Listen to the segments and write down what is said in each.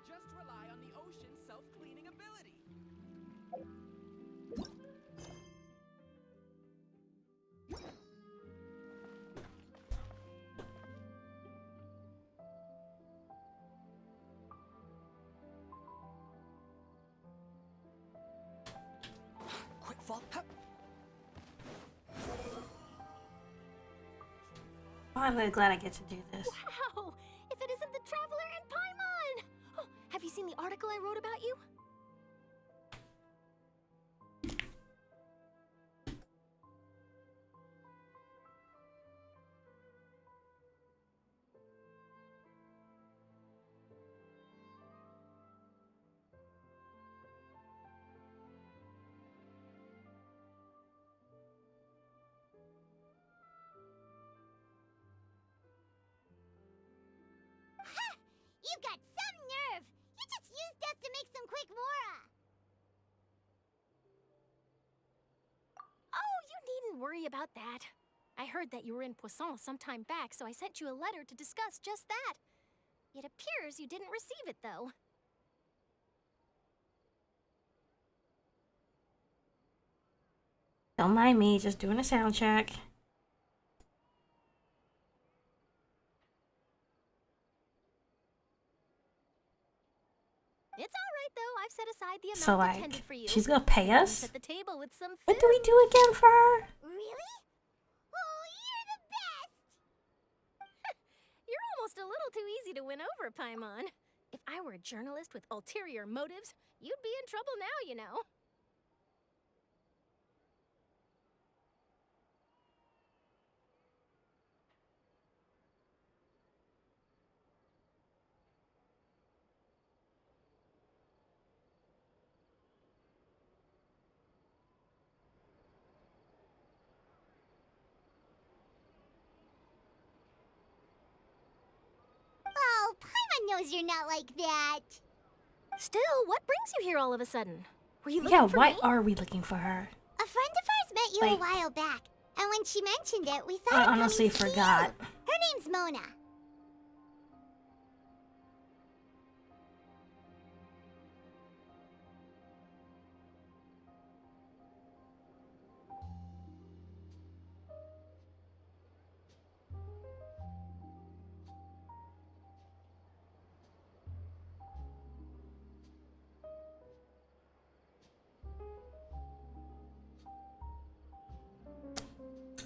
just rely on the ocean's self-cleaning ability. Quick fall. Oh, I'm really glad I get to do this. Wow! If it isn't the Traveler and Paimon! Oh, have you seen the article I wrote about you? You've got some nerve! You just used us to make some quick mora! Oh, you needn't worry about that. I heard that you were in Poisson some time back, so I sent you a letter to discuss just that. It appears you didn't receive it, though. Don't mind me, just doing a sound check. It's all right, though. I've set aside the So, amount like, intended for you. she's gonna pay us? At the table with some What food. do we do again for her? Really? Oh, you're the best! You're almost a little too easy to win over, Paimon. If I were a journalist with ulterior motives, you'd be in trouble now, you know. Oh, Paimon knows you're not like that. Still, what brings you here all of a sudden? Were you looking Yeah, for why me? are we looking for her? A friend of ours met you a Like- while back, and when she mentioned it, we thought I of coming honestly to see forgot. you. Her name's Mona.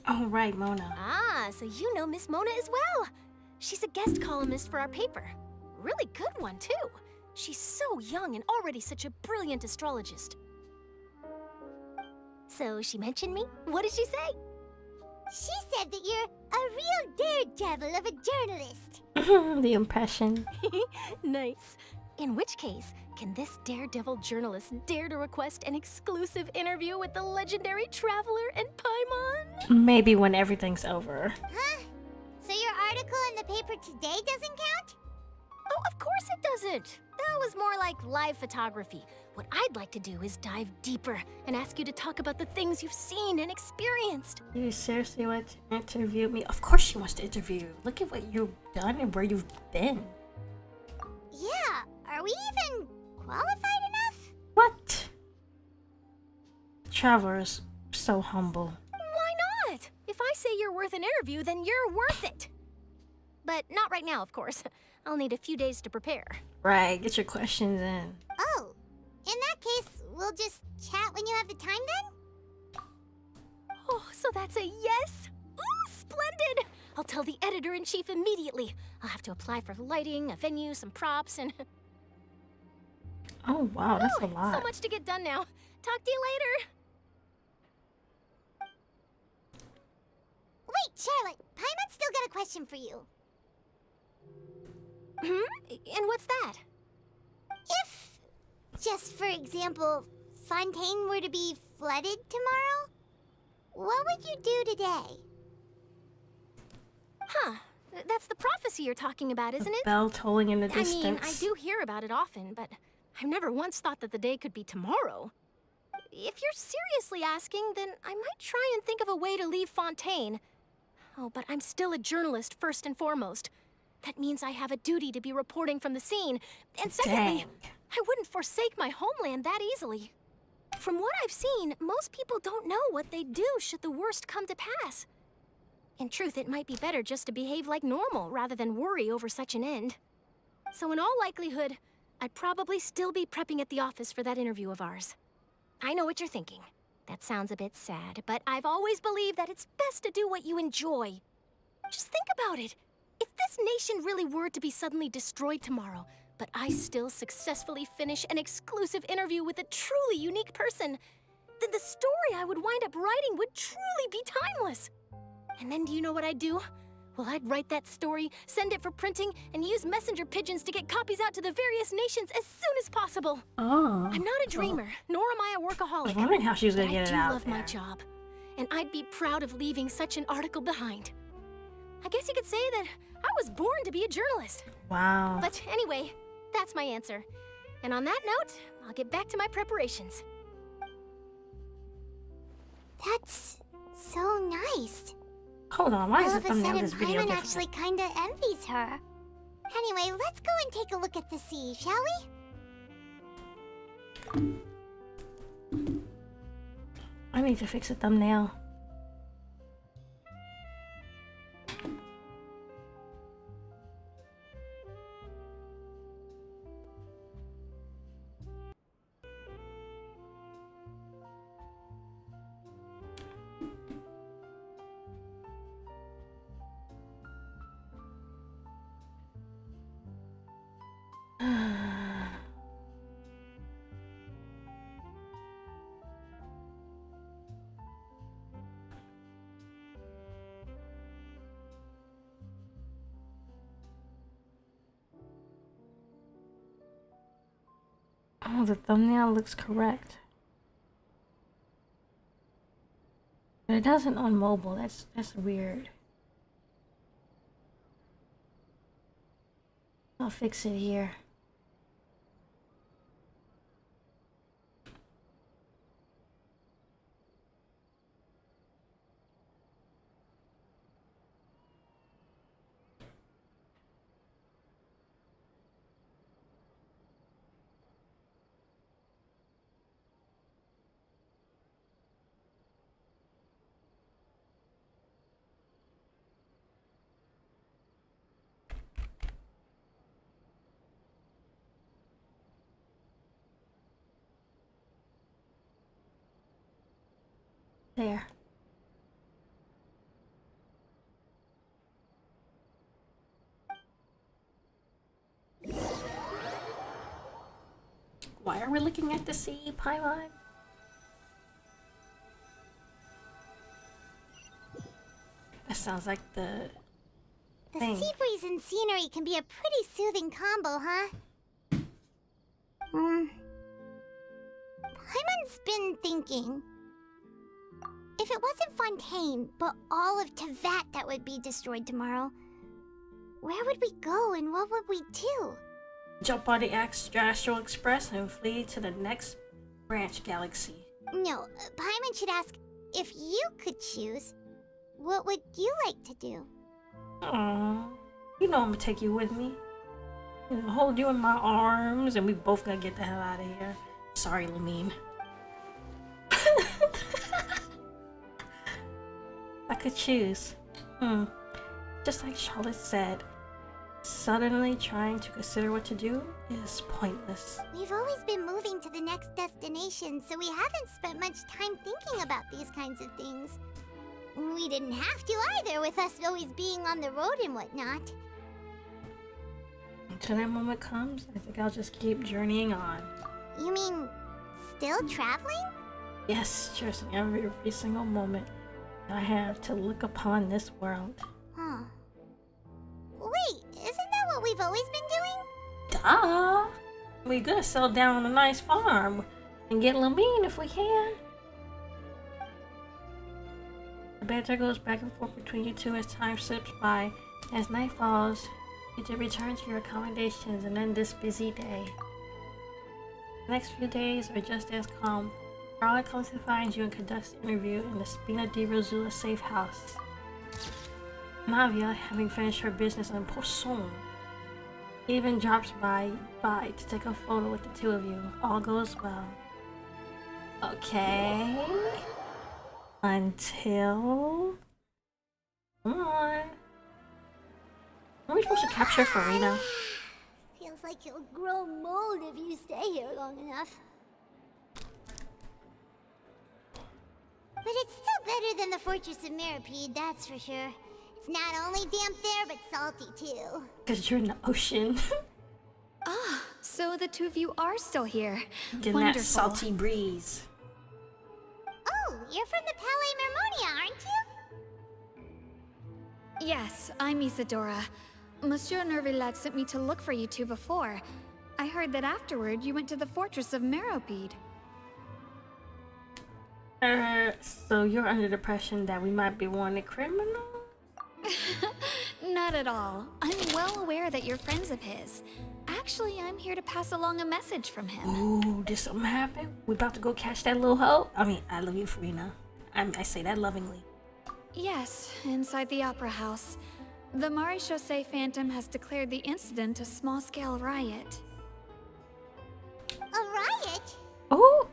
Oh, right, Mona. Ah, so you know Miss Mona as well. She's a guest columnist for our paper. Really good one, too. She's so young and already such a brilliant astrologist. So she mentioned me? What did she say? She said that you're a real daredevil of a journalist. The impression. Nice. In which case, can this daredevil journalist dare to request an exclusive interview with the legendary Traveler and Paimon? Maybe when everything's over. Huh? So your article in the paper today doesn't count? Oh, of course it doesn't. That was more like live photography. What I'd like to do is dive deeper and ask you to talk about the things you've seen and experienced. You seriously want to interview me? Of course she wants to interview you. Look at what you've done and where you've been. Yeah, are we even qualified enough? What? Traveler is so humble. Why not? If I say you're worth an interview, then you're worth it. But not right now, of course. I'll need a few days to prepare. Right, get your questions in. Oh, in that case, we'll just chat when you have the time then? Oh, so that's a yes? Ooh, splendid! I'll tell the editor-in-chief immediately. I'll have to apply for lighting, a venue, some props, and... Oh, wow, that's a Ooh, lot. so much to get done now. Talk to you later. Wait, Charlotte, Paimon's still got a question for you. And what's that? If, just for example, Fontaine were to be flooded tomorrow, what would you do today? Huh. That's the prophecy you're talking about, isn't it? Bell tolling in the I distance. mean, I do hear about it often, but I've never once thought that the day could be tomorrow. If If you're seriously asking, then I might try and think of a way to leave Fontaine. Oh, but I'm still a journalist first and foremost. That means I have a duty to be reporting from the scene. And secondly, Dang. I wouldn't forsake my homeland that easily. From what I've seen, most people don't know what they'd do should the worst come to pass. In truth, it might be better just to behave like normal rather than worry over such an end. So in all likelihood, I'd probably still be prepping at the office for that interview of ours. I know what you're thinking. That sounds a bit sad, but I've always believed that it's best to do what you enjoy. Just think about it. If this nation really were to be suddenly destroyed tomorrow, but I still successfully finish an exclusive interview with a truly unique person, then the story I would wind up writing would truly be timeless. And then do you know what I'd do? Well, I'd write that story, send it for printing, and use messenger pigeons to get copies out to the various nations as soon as possible. Oh. I'm not a dreamer, nor am I a workaholic. I was wondering how she was gonna but get it I out do love there. my job, and I'd be proud of leaving such an article behind. I guess you could say that I was born to be a journalist. Wow. But anyway, that's my answer. And on that note, I'll get back to my preparations. That's so nice. Hold on, why is All the of a thumbnail of sudden, this video Paimon different? actually kinda envies her. Anyway, let's go and take a look at the sea, shall we? I need to fix the thumbnail. Oh, the thumbnail looks correct. But it doesn't on mobile. That's weird. I'll fix it here. There. Why are we looking at the sea, Paimon? That sounds like the The thing. sea breeze and scenery can be a pretty soothing combo, huh? Paimon's been thinking. If it wasn't Fontaine, but all of Tevat that would be destroyed tomorrow, where would we go and what would we do? Jump on the Astral Express and flee to the next branch galaxy. No, Paimon should ask, if you could choose, what would you like to do? Aww. You know I'm gonna take you with me. You know, hold you in my arms and we both gonna get the hell out of here. Sorry, Lamine. I could choose. Just like Charlotte said, suddenly trying to consider what to do is pointless. We've always been moving to the next destination, so we haven't spent much time thinking about these kinds of things. We didn't have to either, with us always being on the road and whatnot. Until that moment comes, I think I'll just keep journeying on. You mean, still traveling? Yes, cherishing every single moment I have to look upon this world. Huh. Wait, isn't that what we've always been doing? Duh! We're gonna settle down on a nice farm and get Lamine if we can. The banter goes back and forth between you two as time slips by. As night falls, you to return to your accommodations and end this busy day. The next few days are just as calm, Charlotte comes to find you and conducts the interview in the Spina di Rosula safe house. Navia, having finished her business on Poisson, even drops by to take a photo with the two of you. All goes well. Okay. Until... Come on. Are we supposed to capture Farina? Feels like you'll grow mold if you stay here long enough. But it's still better than the Fortress of Mirapede, that's for sure. It's not only damp there, but salty too. Because you're in the ocean. Ah, so the two of you are still here. Getting Wonderful. that salty breeze. Oh, you're from the Palais Mermonia, aren't you? Yes, I'm Isadora. Monsieur Nervillat sent me to look for you two before. I heard that afterward you went to the Fortress of Meropide. So you're under the impression that we might be wanted criminals? Not at all. I'm well aware that you're friends of his. Actually, I'm here to pass along a message from him. Ooh, did something happen? We about to go catch that little hoe? I mean, I love you, Farina. I say that lovingly. Yes, inside the Opera House. The Maréchaussée Phantom has declared the incident a small-scale riot. A riot? Oh!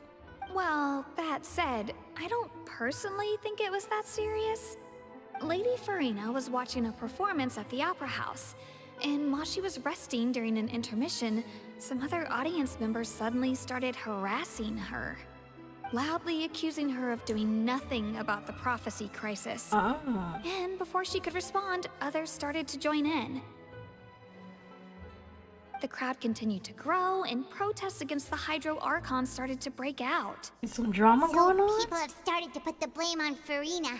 Well, that said, I don't personally think it was that serious. Lady Farina was watching a performance at the Opera House, and while she was resting during an intermission, some other audience members suddenly started harassing her, loudly accusing her of doing nothing about the prophecy crisis. Ah. And before she could respond, others started to join in. The crowd continued to grow, and protests against the Hydro Archon started to break out. Is some drama going on? People have started to put the blame on Farina.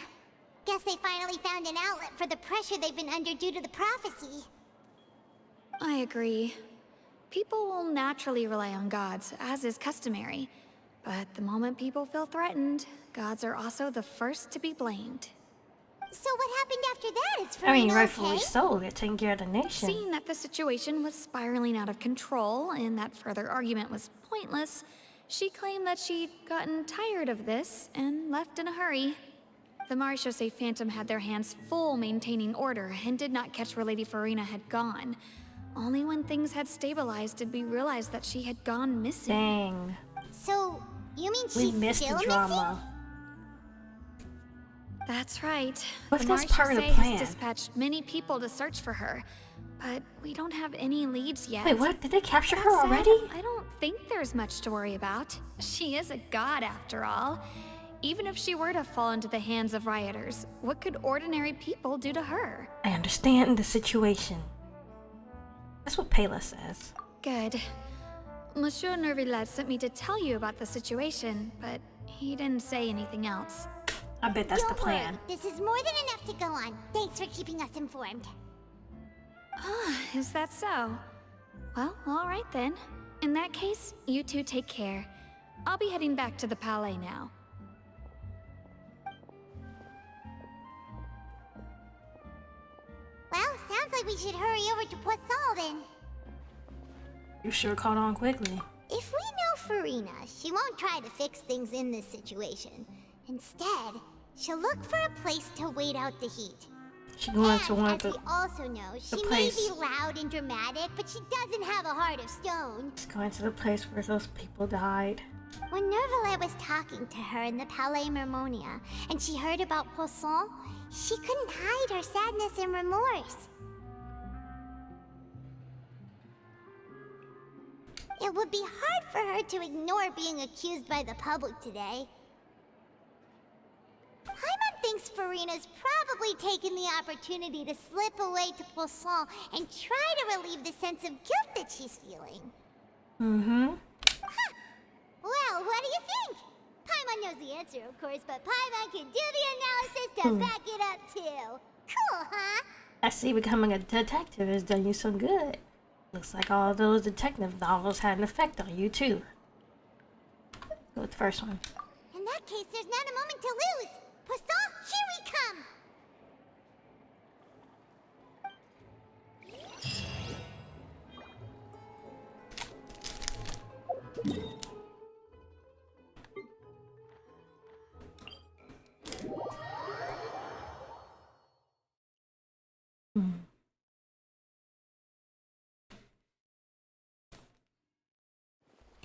Guess they finally found an outlet for the pressure they've been under due to the prophecy. I agree. People will naturally rely on gods, as is customary. But the moment people feel threatened, gods are also the first to be blamed. So what happened after that? Is I mean, Farina rightfully okay? so. They're taking care of the nation. Seeing that the situation was spiraling out of control and that further argument was pointless, she claimed that she'd gotten tired of this and left in a hurry. The Maréchaussée Phantom had their hands full maintaining order and did not catch where Lady Farina had gone. Only when things had stabilized did we realize that she had gone missing. Dang. So, you mean We she's missed still the drama. That's right. What if The that's part of the Maréchaussée plan? has dispatched many people to search for her, but we don't have any leads yet. Wait, what? Did they capture That her said, already? I don't think there's much to worry about. She is a god after all. Even if she were to fall into the hands of rioters, what could ordinary people do to her? I understand the situation. That's what Pela says. Good. Monsieur Nervillat sent me to tell you about the situation, but he didn't say anything else. I bet that's the Don't plan. worry. This is more than enough to go on. Thanks for keeping us informed. Ah, is that so? Well, all right then. In that case, you two take care. I'll be heading back to the Palais now. Well, sounds like we should hurry over to Poisson then. You sure caught on quickly. If we know Farina, she won't try to fix things in this situation. Instead, she'll look for a place to wait out the heat. She going to one of as the... we also know, she may place. be loud and dramatic, but she doesn't have a heart of stone. She's going to the place where those people died. When Nervalet was talking to her in the Palais Mermonia, and she heard about Poisson, she couldn't hide her sadness and remorse. It would be hard for her to ignore being accused by the public today. Paimon thinks Farina's probably taken the opportunity to slip away to Poisson and try to relieve the sense of guilt that she's feeling. Mm-hmm. Huh. Well, what do you think? Paimon knows the answer, of course, but Paimon can do the analysis to back it up, too. Cool, huh? I see becoming a detective has done you some good. Looks like all those detective novels had an effect on you, too. Go with the first one. In that case, there's not a moment to lose. Poisson, here we come!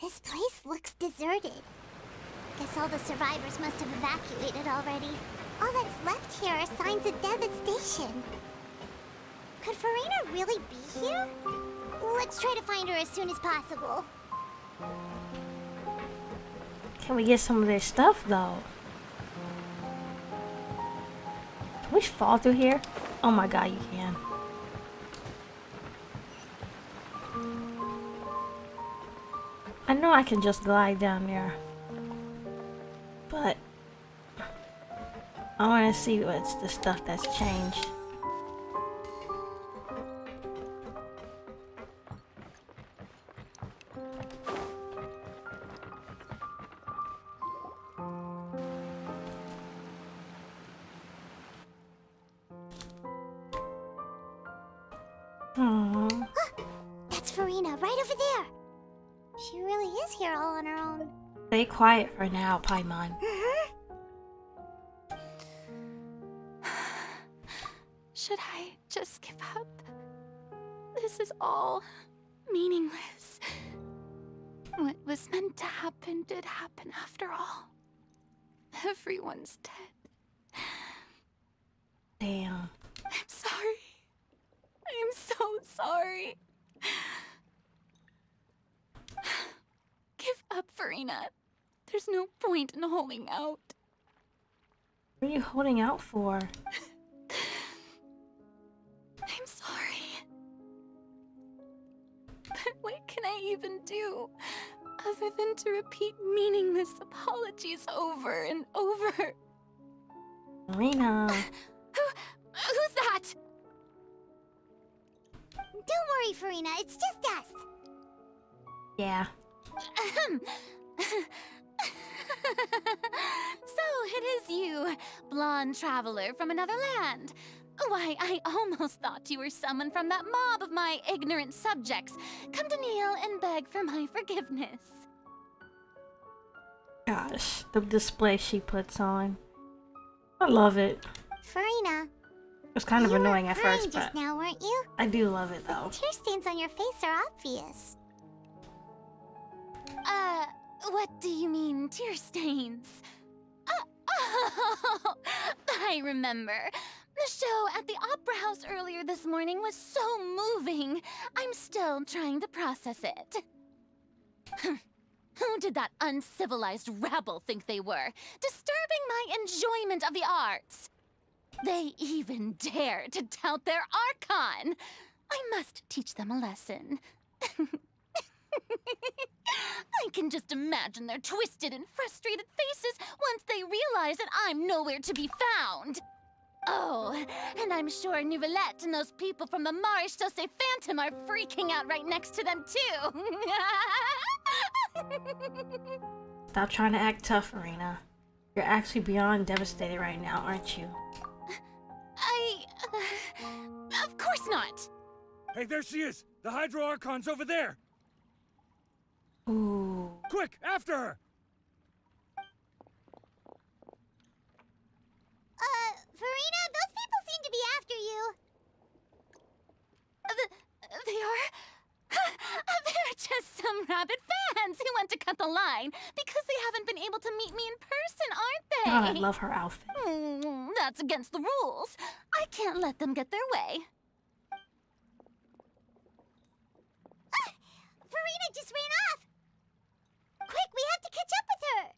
This place looks deserted. Guess all the survivors must have evacuated already. All that's left here are signs of devastation. Could Farina really be here? Let's try to find her as soon as possible. Can we get some of their stuff though? Can we fall through here? Oh my god, you can. I know I can just glide down there. But I want to see what's the stuff that's changed. That's Farina, right over there. She really is here all on her own. Stay quiet for now, Paimon. Should I just give up? This is all meaningless. What was meant to happen did happen after all. Everyone's dead. Damn. I'm sorry. I'm so sorry. Give up, Farina. There's no point in holding out. What are you holding out for? I'm sorry. But what can I even do other than to repeat meaningless apologies over and over? Marina. Who's that? Don't worry, Farina, it's just us. Yeah. So it is you, blonde traveler from another land. Why, I almost thought you were someone from that mob of my ignorant subjects, come to kneel and beg for my forgiveness. Gosh, the display she puts on. I love it. Farina, It was kind of annoying you at were crying first, just but now, weren't you? I do love it though. Tear stains on your face are obvious. What do you mean, tear stains? Oh, I remember. The show at the Opera House earlier this morning was so moving. I'm still trying to process it. Who did that uncivilized rabble think they were, disturbing my enjoyment of the arts? They even dare to tout their Archon. I must teach them a lesson. I can just imagine their twisted and frustrated faces once they realize that I'm nowhere to be found. Oh, and I'm sure Nouvellette and those people from the Marche Chaussee Phantom are freaking out right next to them, too. Stop trying to act tough, Arena. You're actually beyond devastated right now, aren't you? Of course not. Hey, there she is! The Hydro Archon's over there! Ooh. Quick, after her! Farina, those people seem to be after you. They are? They're just some rabid fans who want to cut the line because they haven't been able to meet me in person, aren't they? God, I love her outfit. That's against the rules. I can't let them get their way. Farina just ran off. Quick, we have to catch up with her.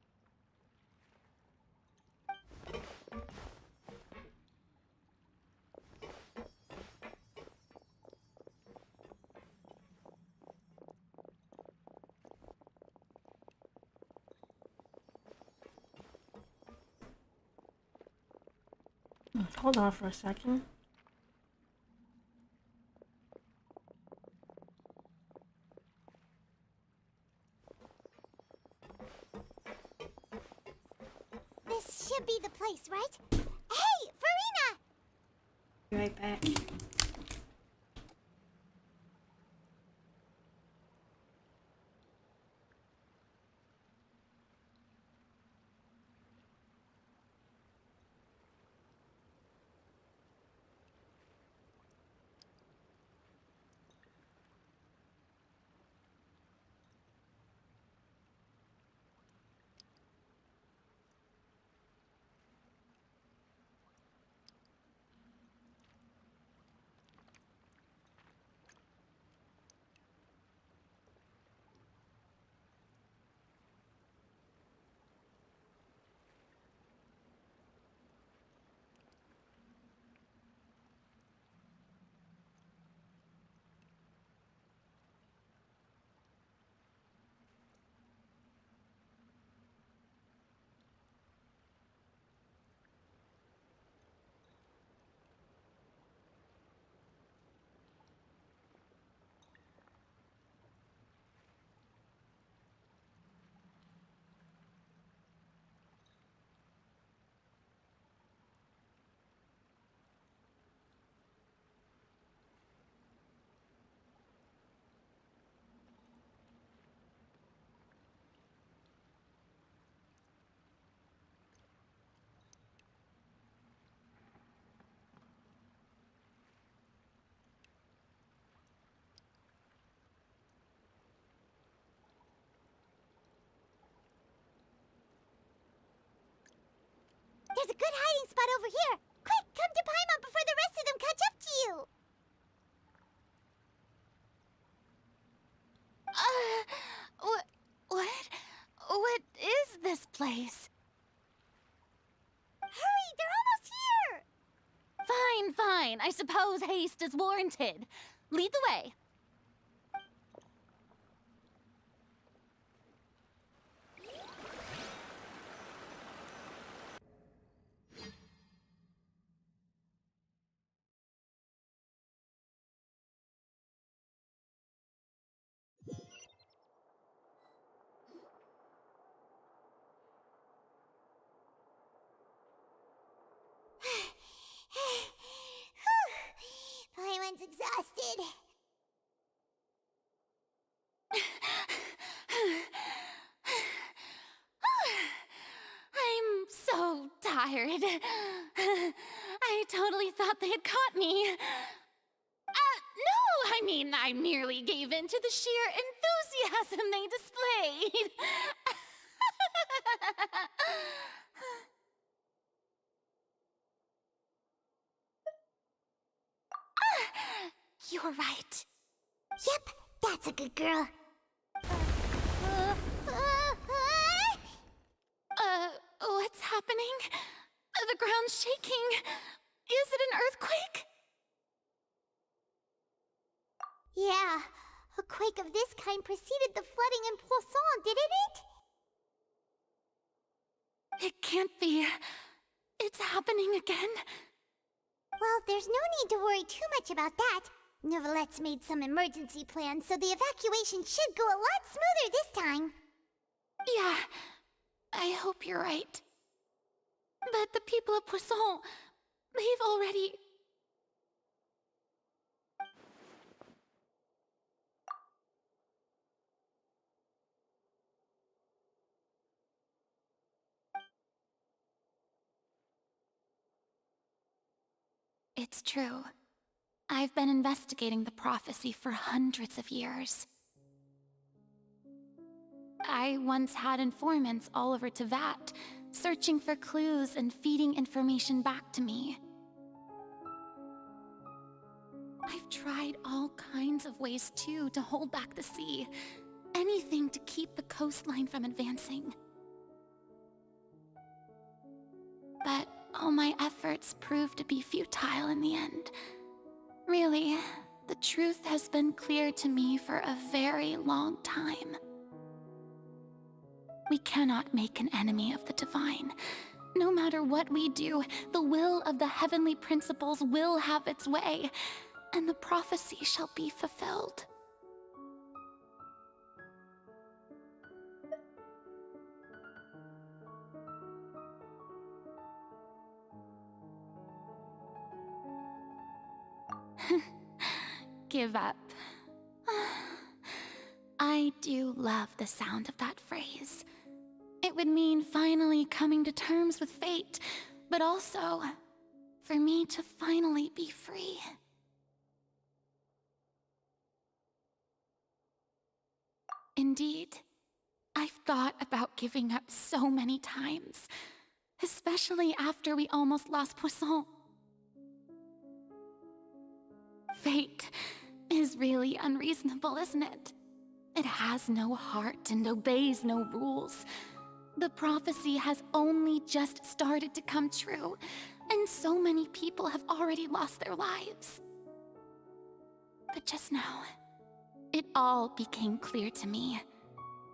Hold on for a second. This should be the place, right? Hey, Farina! Be right back. good hiding spot over here. Quick, come to Paimon before the rest of them catch up to you. What is this place? Hurry, they're almost here. Fine. I suppose haste is warranted. Lead the way. Paimon's exhausted. I'm so tired. I totally thought they had caught me. No, I merely gave in to the sheer enthusiasm they displayed. You're right. Yep, that's a good girl. What's happening? The ground's shaking. Is it an earthquake? Yeah, a quake of this kind preceded the flooding in Poisson, didn't it? It can't be. It's happening again. Well, there's no need to worry too much about that. Novelette's made some emergency plans, so the evacuation should go a lot smoother this time. Yeah, I hope you're right. But the people of Poisson, they've already... It's true. I've been investigating the prophecy for hundreds of years. I once had informants all over Tevat, searching for clues and feeding information back to me. I've tried all kinds of ways too to hold back the sea. Anything to keep the coastline from advancing. But all my efforts proved to be futile in the end. Really, the truth has been clear to me for a very long time. We cannot make an enemy of the divine. No matter what we do, the will of the heavenly principles will have its way, and the prophecy shall be fulfilled. Give up. I do love the sound of that phrase. It would mean finally coming to terms with fate, but also for me to finally be free. Indeed, I've thought about giving up so many times, especially after we almost lost Poisson. Fate is really unreasonable, isn't it? It has no heart and obeys no rules. The prophecy has only just started to come true, and so many people have already lost their lives. But just now, it all became clear to me.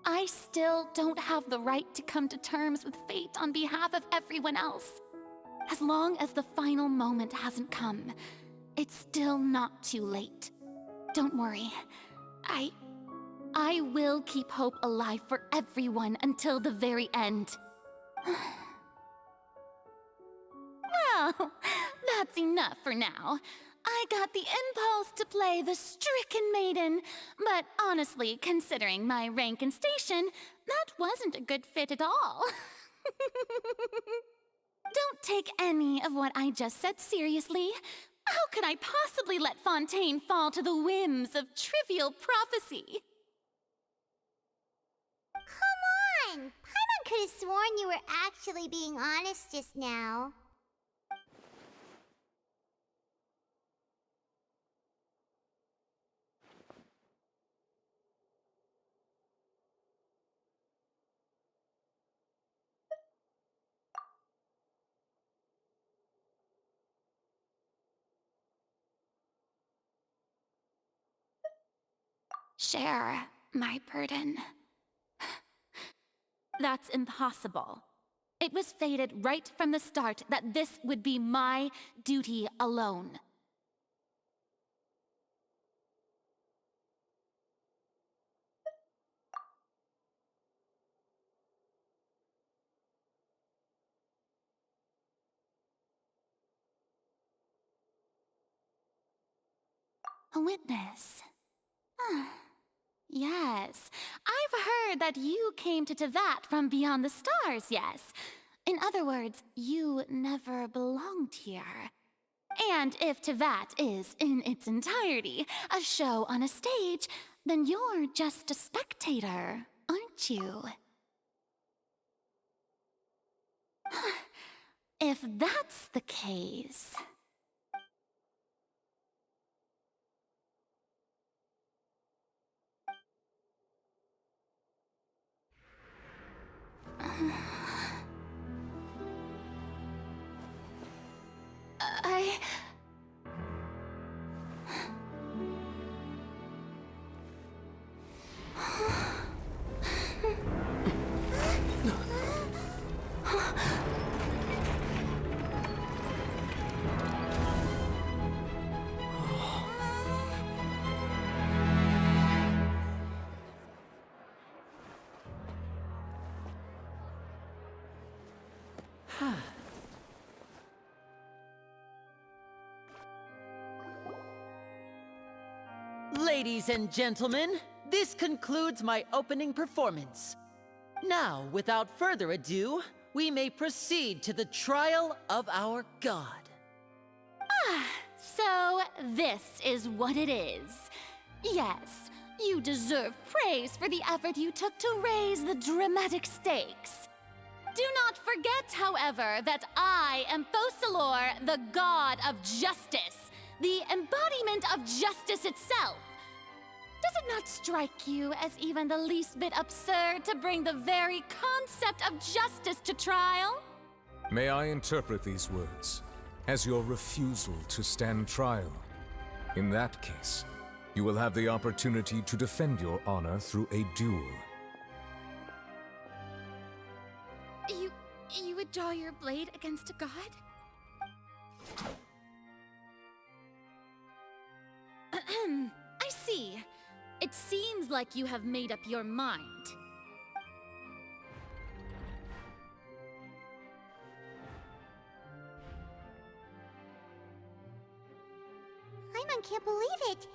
I still don't have the right to come to terms with fate on behalf of everyone else. As long as the final moment hasn't come, it's still not too late. Don't worry. I will keep hope alive for everyone until the very end. Well, that's enough for now. I got the impulse to play the stricken maiden, but honestly, considering my rank and station, that wasn't a good fit at all. Don't take any of what I just said seriously. How could I possibly let Fontaine fall to the whims of trivial prophecy? Come on! Paimon could have sworn you were actually being honest just now. Share my burden. That's impossible. It was fated right from the start that this would be my duty alone. A witness. Yes, I've heard that you came to Tevat from beyond the stars, yes. In other words, you never belonged here. And if Tevat is, in its entirety, a show on a stage, then you're just a spectator, aren't you? If that's the case... Ladies and gentlemen, this concludes my opening performance. Now, without further ado, we may proceed to the trial of our god. So this is what it is. Yes, you deserve praise for the effort you took to raise the dramatic stakes. Do not forget, however, that I am Focalor, the god of justice, the embodiment of justice itself. Does it not strike you as even the least bit absurd to bring the very concept of justice to trial? May I interpret these words as your refusal to stand trial? In that case, you will have the opportunity to defend your honor through a duel. You would draw your blade against a god? I see. It seems like you have made up your mind. Paimon can't believe it.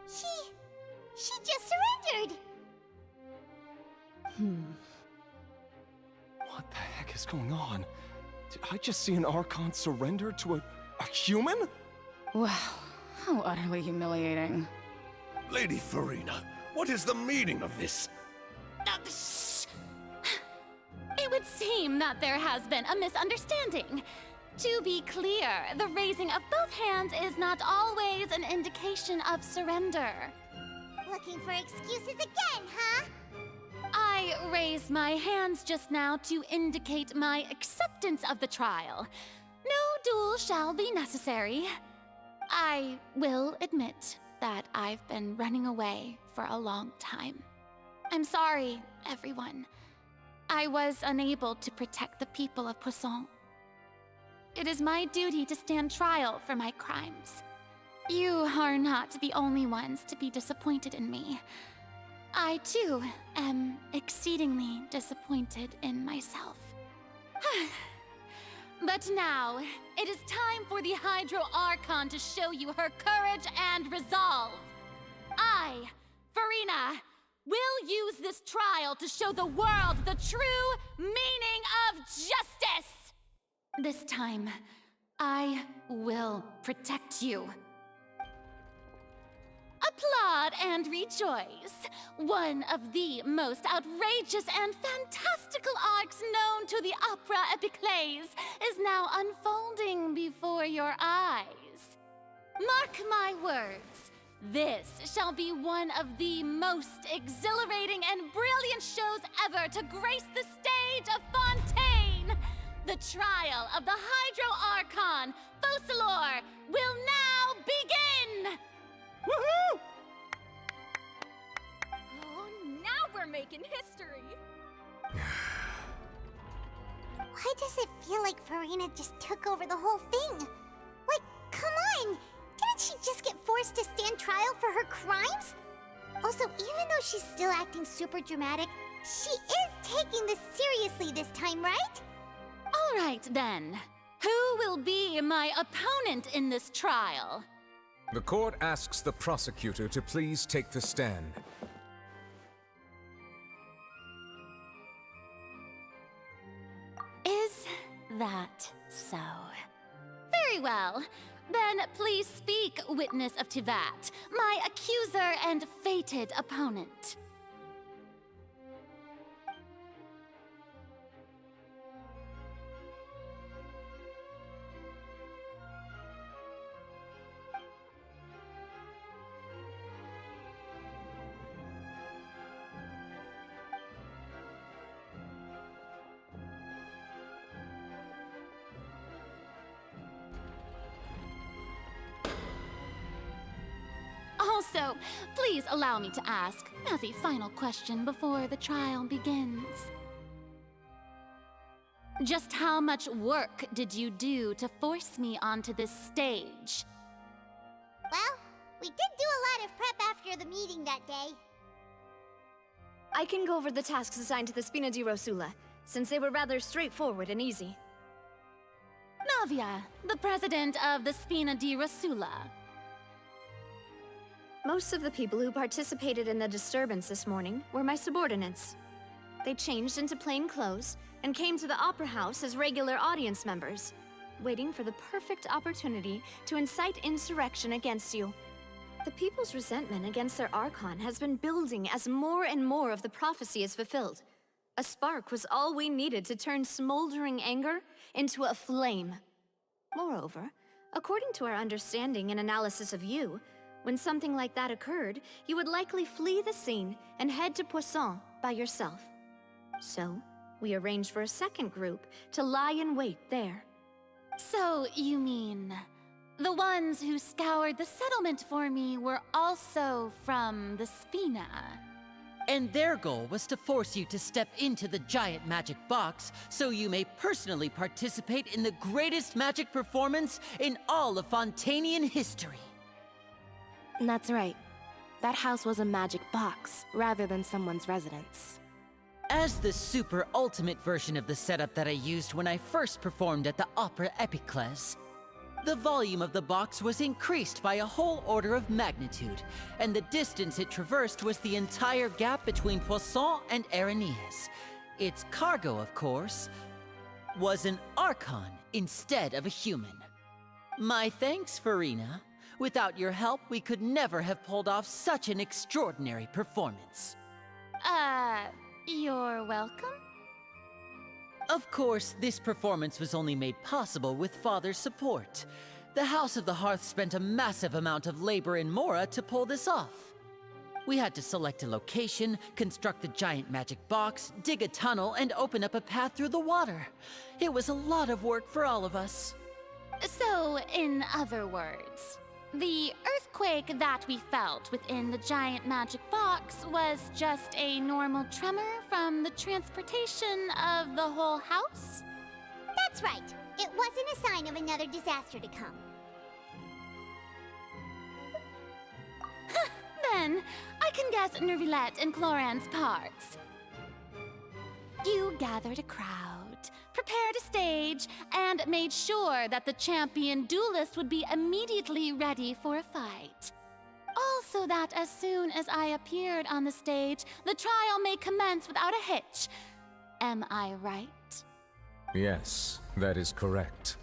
She just surrendered. What the heck is going on? Did I just see an Archon surrender to a human? Wow, how utterly humiliating. Lady Farina, what is the meaning of this? It would seem that there has been a misunderstanding. To be clear, the raising of both hands is not always an indication of surrender. Looking for excuses again, huh? I raised my hands just now to indicate my acceptance of the trial. No duel shall be necessary. I will admit that I've been running away for a long time. I'm sorry, everyone. I was unable to protect the people of Poisson. It is my duty to stand trial for my crimes. You are not the only ones to be disappointed in me. I, too, am exceedingly disappointed in myself. But now, it is time for the Hydro Archon to show you her courage and resolve. I, Farina, will use this trial to show the world the true meaning of justice! This time, I will protect you. applaud and rejoice. One of the most outrageous and fantastical arcs known to the opera epiclese is now unfolding before your eyes. Mark my words, this shall be one of the most exhilarating and brilliant shows ever to grace the stage of Fontaine. The trial of the Hydro Archon, Focalor, will now begin! Woohoo! Oh, now we're making history! Why does it feel like Farina just took over the whole thing? Like, come on! Didn't she just get forced to stand trial for her crimes? Also, even though she's still acting super dramatic, she is taking this seriously this time, right? All right, then. Who will be my opponent in this trial? The court asks the prosecutor to please take the stand. Is that so? Very well. Then please speak, witness of Tivat, my accuser and fated opponent. Also, please allow me to ask, as a final question before the trial begins. Just how much work did you do to force me onto this stage? Well, we did do a lot of prep after the meeting that day. I can go over the tasks assigned to the Spina di Rosula, since they were rather straightforward and easy. Navia, the president of the Spina di Rosula. Most of the people who participated in the disturbance this morning were my subordinates. They changed into plain clothes and came to the Opera House as regular audience members, waiting for the perfect opportunity to incite insurrection against you. The people's resentment against their Archon has been building as more and more of the prophecy is fulfilled. A spark was all we needed to turn smoldering anger into a flame. Moreover, according to our understanding and analysis of you, when something like that occurred, you would likely flee the scene and head to Poisson by yourself. So, we arranged for a second group to lie in wait there. So, you mean, the ones who scoured the settlement for me were also from the Spina? And their goal was to force you to step into the giant magic box so you may personally participate in the greatest magic performance in all of Fontainian history. That's right. That house was a magic box, rather than someone's residence. As the super ultimate version of the setup that I used when I first performed at the Opera Epiclese, the volume of the box was increased by a whole order of magnitude, and the distance it traversed was the entire gap between Poisson and Aranias. Its cargo, of course, was an Archon instead of a human. My thanks, Farina. Without your help, we could never have pulled off such an extraordinary performance. You're welcome? Of course, this performance was only made possible with Father's support. The House of the Hearth spent a massive amount of labor in Mora to pull this off. We had to select a location, construct a giant magic box, dig a tunnel, and open up a path through the water. It was a lot of work for all of us. So, in other words, the earthquake that we felt within the giant magic box was just a normal tremor from the transportation of the whole house? That's right. It wasn't a sign of another disaster to come. Then, I can guess Nervilette and Cloran's parts. You gathered a crowd, prepared a stage, and made sure that the champion duelist would be immediately ready for a fight. Also that as soon as I appeared on the stage, the trial may commence without a hitch. Am I right? Yes, that is correct.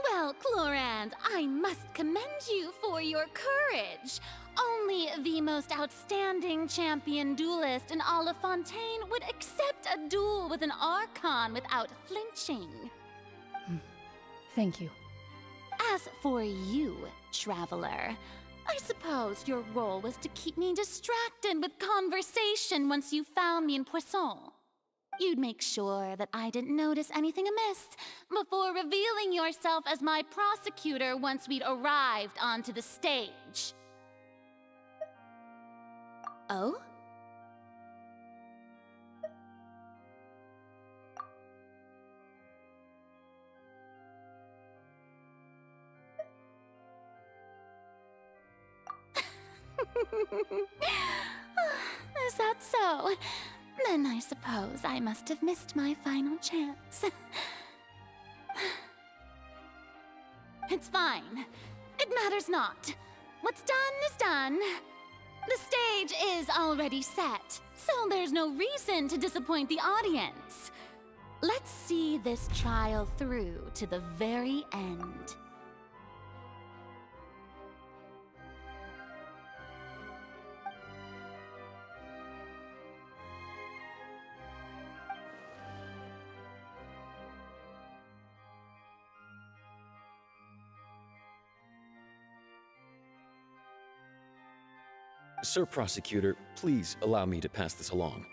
Well, Clorand, I must commend you for your courage. Only the most outstanding champion duelist in all of Fontaine would accept a duel with an Archon without flinching. Thank you. As for you, Traveler, I suppose your role was to keep me distracted with conversation once you found me in Poisson. You'd make sure that I didn't notice anything amiss before revealing yourself as my prosecutor once we'd arrived onto the stage. Oh? Is that so? Then I suppose I must have missed my final chance. It's fine. It matters not. What's done is done. The stage is already set, so there's no reason to disappoint the audience. Let's see this trial through to the very end. Sir Prosecutor, please allow me to pass this along.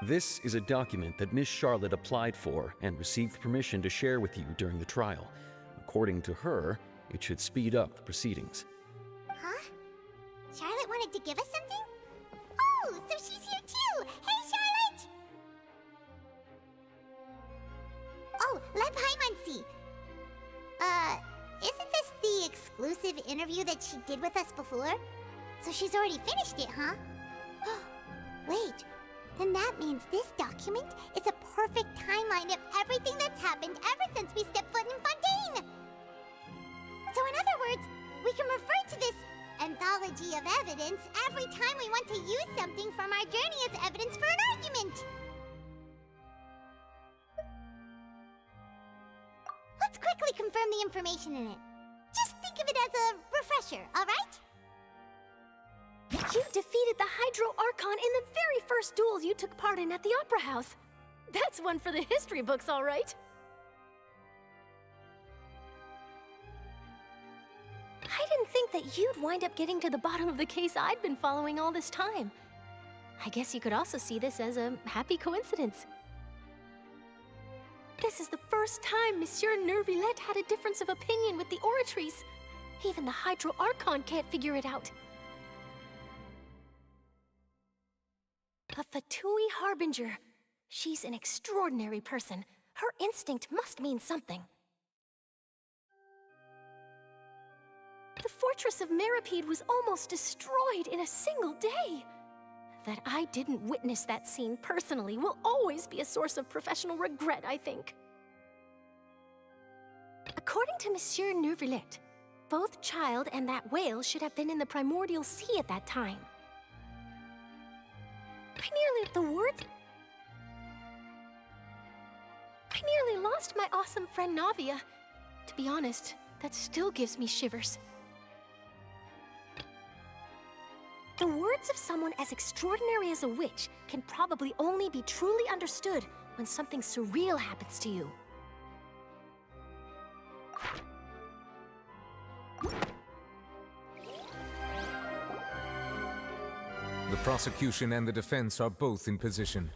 This is a document that Miss Charlotte applied for and received permission to share with you during the trial. According to her, it should speed up the proceedings. Huh? Charlotte wanted to give us something? Oh, so she's here too! Hey, Charlotte! Oh, Lep Hymancy! Isn't this the exclusive interview that she did with us before? So she's already finished it, huh? Wait, then that means this document is a perfect timeline of everything that's happened ever since we stepped foot in Fontaine! So in other words, we can refer to this anthology of evidence every time we want to use something from our journey as evidence for an argument! Let's quickly confirm the information in it. Just think of it as a refresher, alright? You defeated the Hydro Archon in the very first duels you took part in at the Opera House. That's one for the history books, all right. I didn't think that you'd wind up getting to the bottom of the case I'd been following all this time. I guess you could also see this as a happy coincidence. This is the first time Monsieur Neuvillette had a difference of opinion with the Oratrice. Even the Hydro Archon can't figure it out. A Fatui Harbinger. She's an extraordinary person. Her instinct must mean something. The fortress of Meripede was almost destroyed in a single day. That I didn't witness that scene personally will always be a source of professional regret, I think. According to Monsieur Neuvillette, both Childe and that whale should have been in the primordial sea at that time. I nearly lost my awesome friend Navia. To be honest, that still gives me shivers. The words of someone as extraordinary as a witch can probably only be truly understood when something surreal happens to you. The prosecution and the defense are both in position.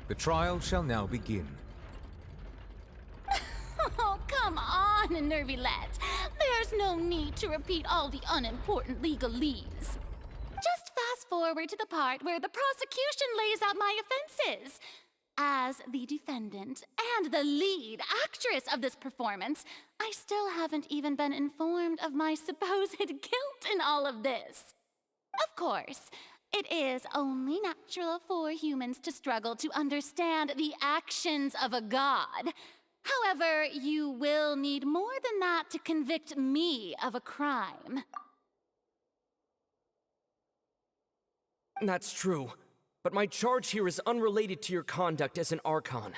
The trial shall now begin. Oh, come on, Neuvillette. There's no need to repeat all the unimportant legalese. Just fast forward to the part where the prosecution lays out my offenses. As the defendant and the lead actress of this performance, I still haven't even been informed of my supposed guilt in all of this. Of course, it is only natural for humans to struggle to understand the actions of a god. However, you will need more than that to convict me of a crime. That's true, but my charge here is unrelated to your conduct as an Archon.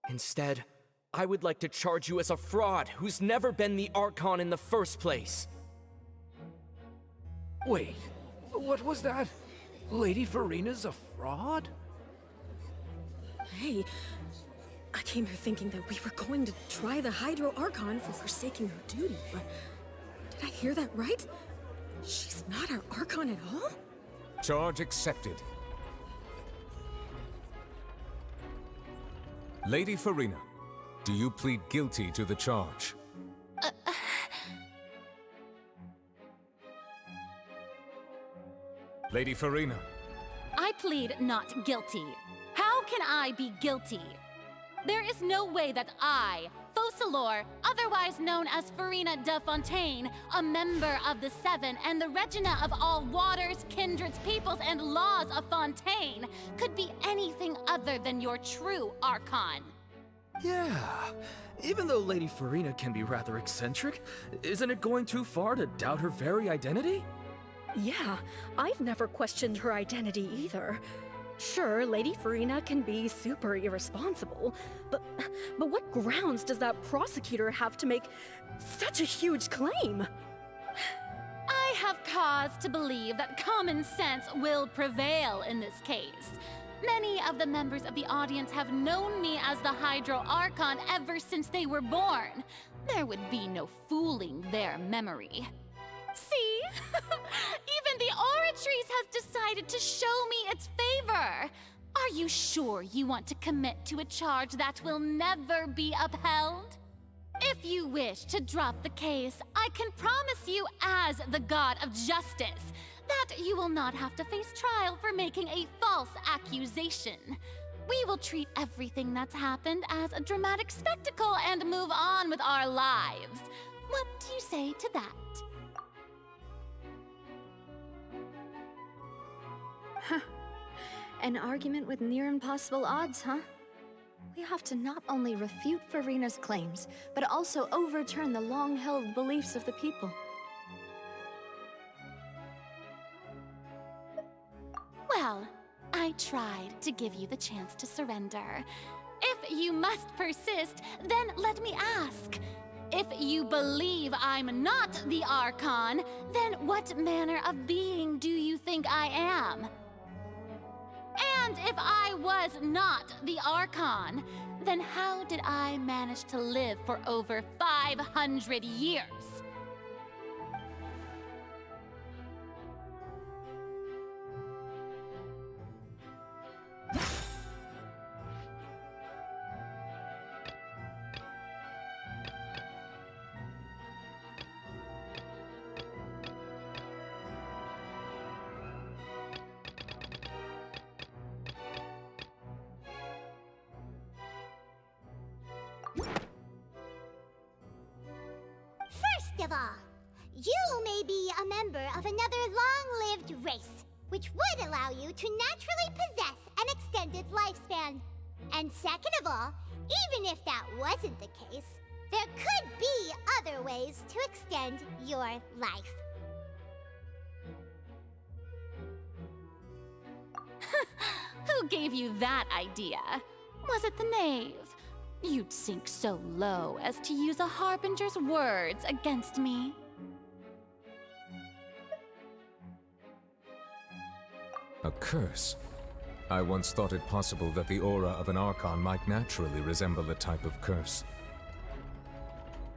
Instead, I would like to charge you as a fraud who's never been the Archon in the first place. Wait, what was that? Lady Farina's a fraud? Hey, I came here thinking that we were going to try the Hydro Archon for forsaking her duty, but did I hear that right? She's not our Archon at all? Charge accepted. Lady Farina, do you plead guilty to the charge? Lady Farina. I plead not guilty. How can I be guilty? There is no way that I, Focalor, otherwise known as Farina de Fontaine, a member of the Seven and the Regina of all waters, kindreds, peoples, and laws of Fontaine, could be anything other than your true Archon. Yeah, even though Lady Farina can be rather eccentric, isn't it going too far to doubt her very identity? Yeah, I've never questioned her identity either. Sure, Lady Farina can be super irresponsible, but what grounds does that prosecutor have to make such a huge claim? I have cause to believe that common sense will prevail in this case. Many of the members of the audience have known me as the Hydro Archon ever since they were born. There would be no fooling their memory. See? Even the Oratrice has decided to show me its favor. Are you sure you want to commit to a charge that will never be upheld? If you wish to drop the case, I can promise you as the God of Justice that you will not have to face trial for making a false accusation. We will treat everything that's happened as a dramatic spectacle and move on with our lives. What do you say to that? Huh. An argument with near impossible odds, huh? We have to not only refute Farina's claims, but also overturn the long-held beliefs of the people. Well, I tried to give you the chance to surrender. If you must persist, then let me ask. If you believe I'm not the Archon, then what manner of being do you think I am? And if I was not the Archon, then how did I manage to live for over 500 years? First of all, you may be a member of another long-lived race, which would allow you to naturally possess an extended lifespan. And second of all, even if that wasn't the case, there could be other ways to extend your life. Who gave you that idea? Was it the knave? You'd sink so low as to use a harbinger's words against me. A curse? I once thought it possible that the aura of an Archon might naturally resemble a type of curse.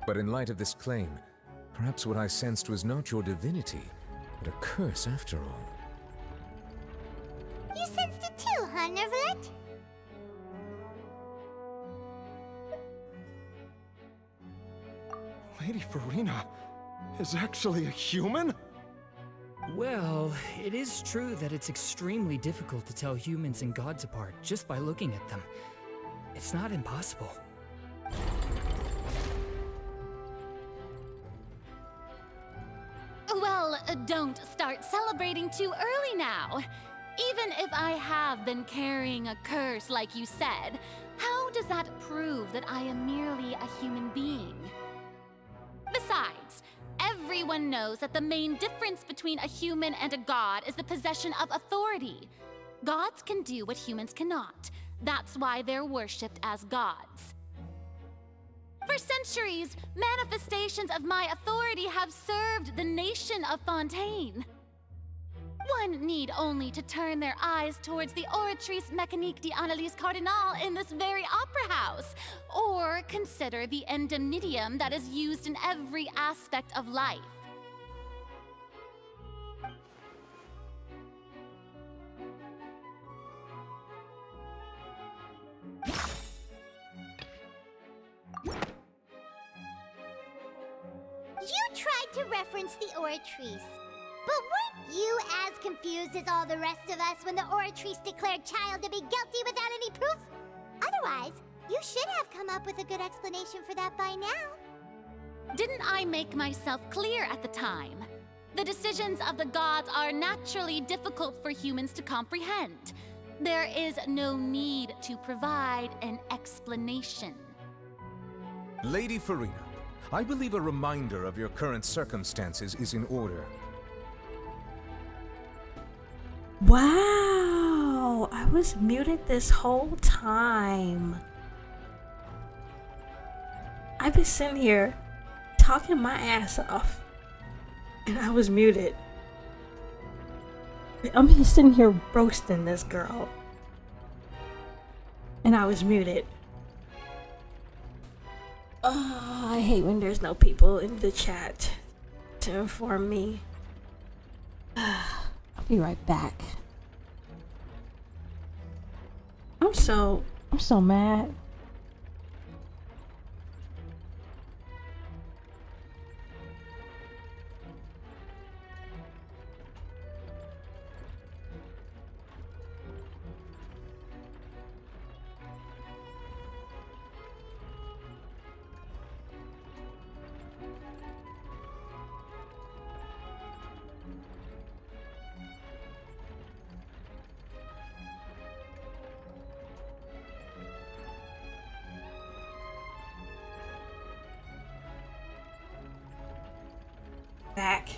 But in light of this claim, perhaps what I sensed was not your divinity, but a curse after all. You sensed it too, huh, Nervalet? Lady Farina is actually a human? Well, it is true that it's extremely difficult to tell humans and gods apart just by looking at them. It's not impossible. Well, don't start celebrating too early now. Even if I have been carrying a curse like you said, how does that prove that I am merely a human being? Besides, everyone knows that the main difference between a human and a god is the possession of authority. Gods can do what humans cannot. That's why they're worshipped as gods. For centuries, manifestations of my authority have served the nation of Fontaine. One need only to turn their eyes towards the Oratrice Mécanique d'Analyse Cardinal in this very opera house, or consider the endemnitium that is used in every aspect of life. You tried to reference the Oratrice. But weren't you as confused as all the rest of us when the Oratrice declared Childe to be guilty without any proof? Otherwise, you should have come up with a good explanation for that by now. Didn't I make myself clear at the time? The decisions of the gods are naturally difficult for humans to comprehend. There is no need to provide an explanation. Lady Farina, I believe a reminder of your current circumstances is in order. Wow, I was muted this whole time. I've been sitting here talking my ass off, and I was muted. I'm just sitting here roasting this girl, and I was muted. Oh, I hate when there's no people in the chat to inform me. I'll be right back. I'm so mad. Back.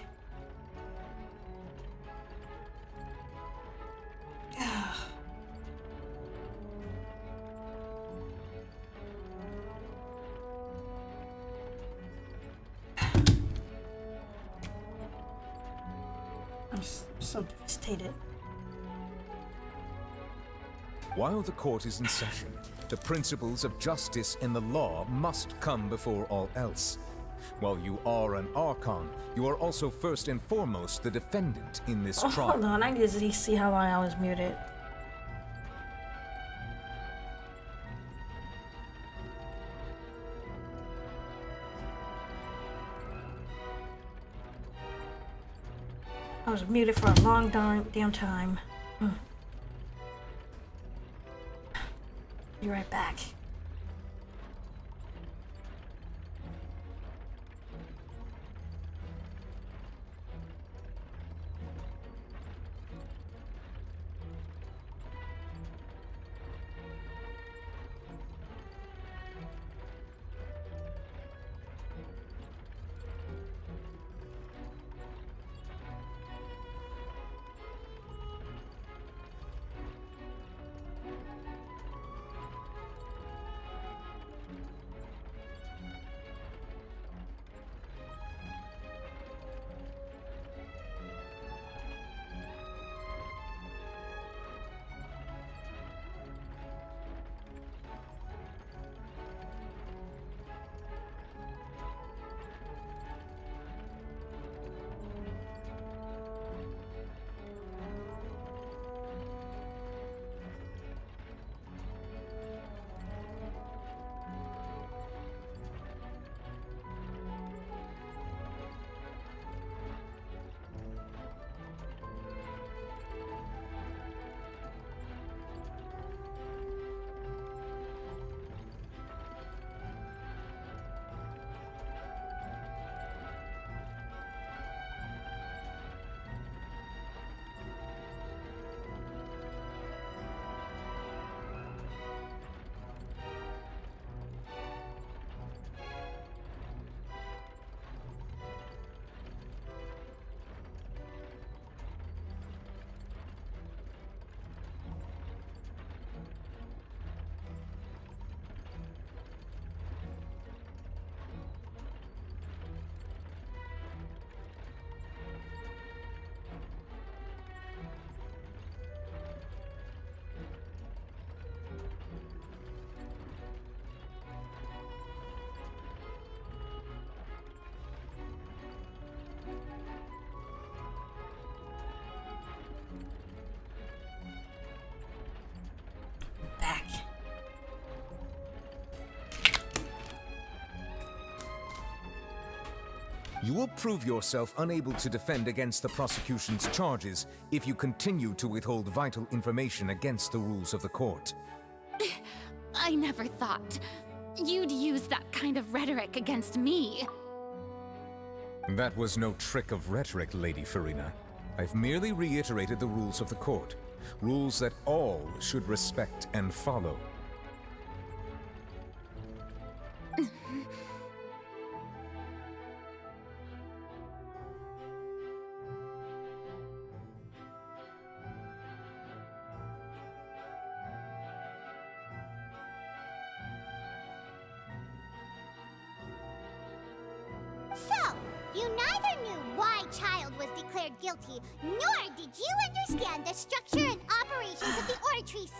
I'm so devastated. While the court is in session, the principles of justice and the law must come before all else. While you are an Archon, you are also first and foremost the defendant in this trial. Hold on, I need to see how long I was muted. I was muted for a long damn time. Be right back. You will prove yourself unable to defend against the prosecution's charges if you continue to withhold vital information against the rules of the court. I never thought you'd use that kind of rhetoric against me. That was no trick of rhetoric, Lady Farina. I've merely reiterated the rules of the court. Rules that all should respect and follow. So, you neither knew why Childe was declared guilty, nor did you understand the structure and operations of the Oratrice.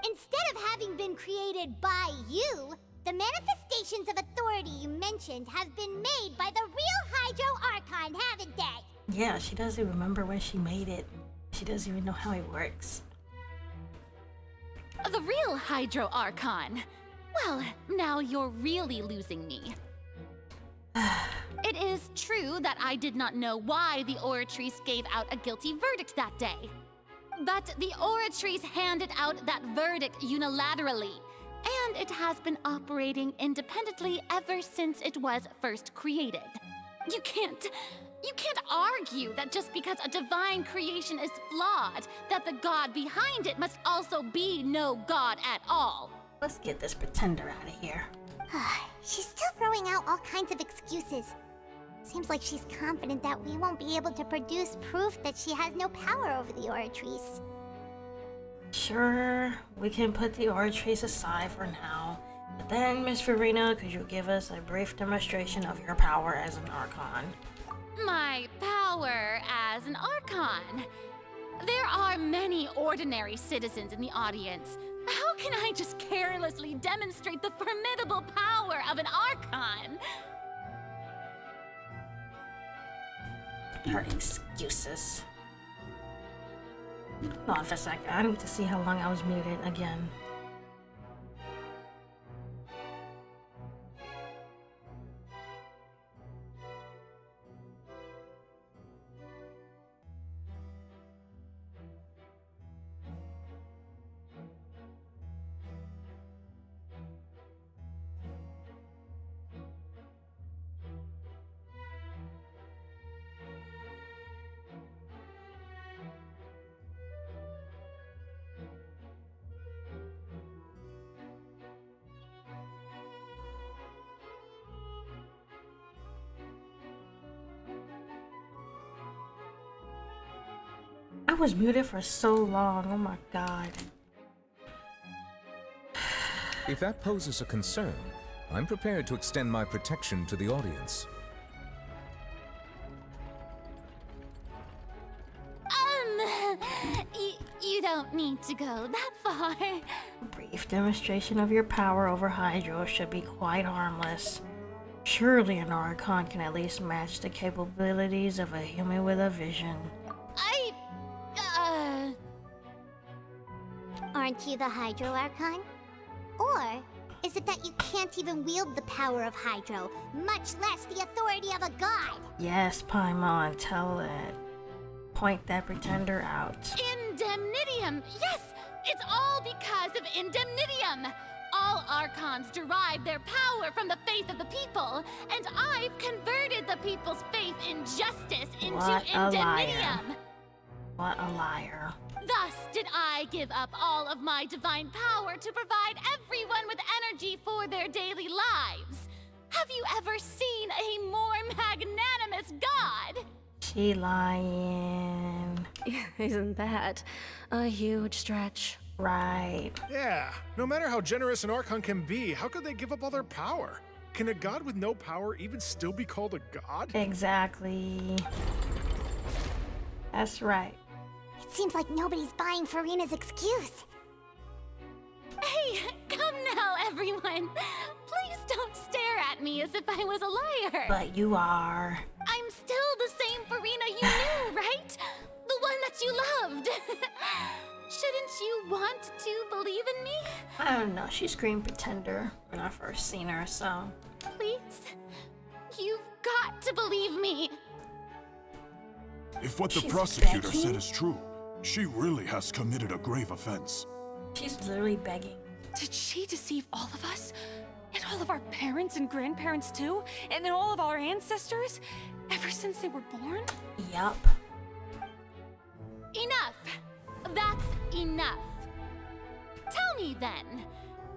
Instead of having been created by you, the manifestations of authority you mentioned have been made by the real Hydro Archon, haven't they? Yeah, she doesn't remember when she made it. She doesn't even know how it works. The real Hydro Archon. Well, now you're really losing me. It is true that I did not know why the Oratrice gave out a guilty verdict that day. But the Oratrice handed out that verdict unilaterally, and it has been operating independently ever since it was first created. You can't argue that just because a divine creation is flawed, that the god behind it must also be no god at all. Let's get this pretender out of here. She's still throwing out all kinds of excuses. Seems like she's confident that we won't be able to produce proof that she has no power over the Oratrice. Sure, we can put the Oratrice aside for now. But then, Miss Farina, could you give us a brief demonstration of your power as an Archon? My power as an Archon? There are many ordinary citizens in the audience. How can I just carelessly demonstrate the formidable power of an Archon? Her excuses. Hold on for a second. I need to see how long I was muted again. I was muted for so long, oh my god. If that poses a concern, I'm prepared to extend my protection to the audience. You don't need to go that far. Brief demonstration of your power over Hydro should be quite harmless. Surely an Archon can at least match the capabilities of a human with a vision. Aren't you the Hydro Archon? Or is it that you can't even wield the power of Hydro, much less the authority of a god? Yes, Paimon, tell it. Point that pretender out. Indemnitium! Yes! It's all because of Indemnitium! All Archons derive their power from the faith of the people, and I've converted the people's faith in justice into Indemnitium! What a liar. Thus did I give up all of my divine power to provide everyone with energy for their daily lives. Have you ever seen a more magnanimous god? She lying. Isn't that a huge stretch? Right. Yeah, no matter how generous an Archon can be, how could they give up all their power? Can a god with no power even still be called a god? Exactly. That's right. It seems like nobody's buying Farina's excuse. Hey, come now, everyone. Please don't stare at me as if I was a liar. But you are. I'm still the same Farina you knew, right? The one that you loved. Shouldn't you want to believe in me? I don't know. She screamed pretender when I first seen her, so. Please? got to believe me! If what the She's prosecutor begging? said is true, she really has committed a grave offense. She's literally begging. Did she deceive all of us? And all of our parents and grandparents too? And then all of our ancestors? Ever since they were born? Yup. Enough! That's enough. Tell me then,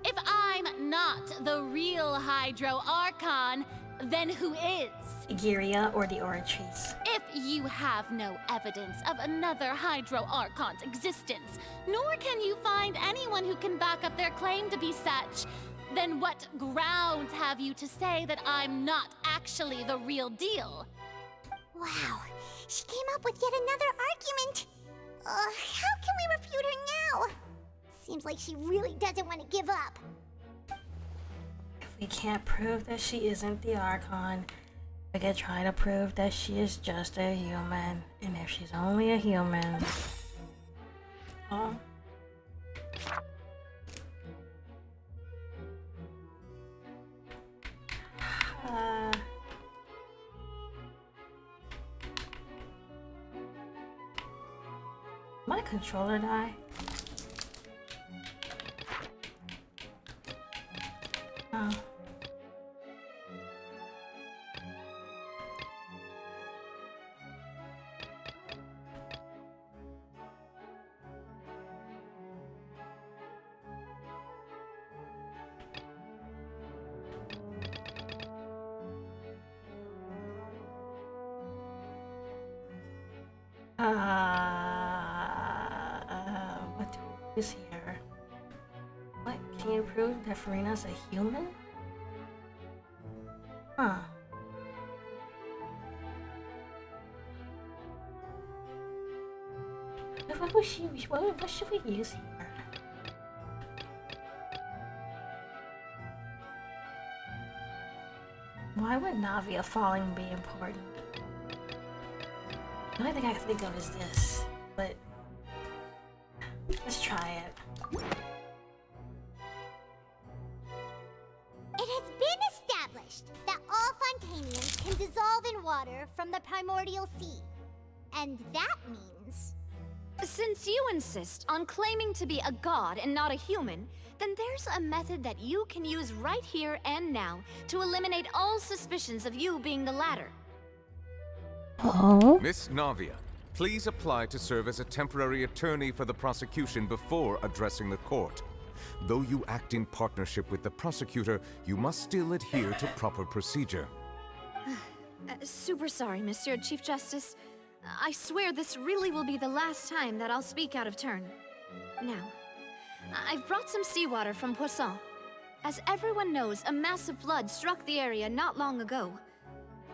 if I'm not the real Hydro Archon, then who is? Giria or the Oratrice. If you have no evidence of another Hydro Archon's existence, nor can you find anyone who can back up their claim to be such, then what grounds have you to say that I'm not actually the real deal? Wow, she came up with yet another argument. How can we refute her now? Seems like she really doesn't want to give up. If we can't prove that she isn't the Archon, we could try to prove that she is just a human. And if she's only a human... Oh. My controller die? Oh. What do we use here? What? Can you prove that Farina's a human? Huh. What should we use here? Why would Navia falling be important? The only thing I can think of is this, but let's try it. It has been established that all Fontanians can dissolve in water from the primordial sea. And that means... Since you insist on claiming to be a god and not a human, then there's a method that you can use right here and now to eliminate all suspicions of you being the latter. Oh? Miss Navia, please apply to serve as a temporary attorney for the prosecution before addressing the court. Though you act in partnership with the prosecutor, you must still adhere to proper procedure. Super sorry, Monsieur Chief Justice. I swear this really will be the last time that I'll speak out of turn. Now, I've brought some seawater from Poisson. As everyone knows, a massive flood struck the area not long ago,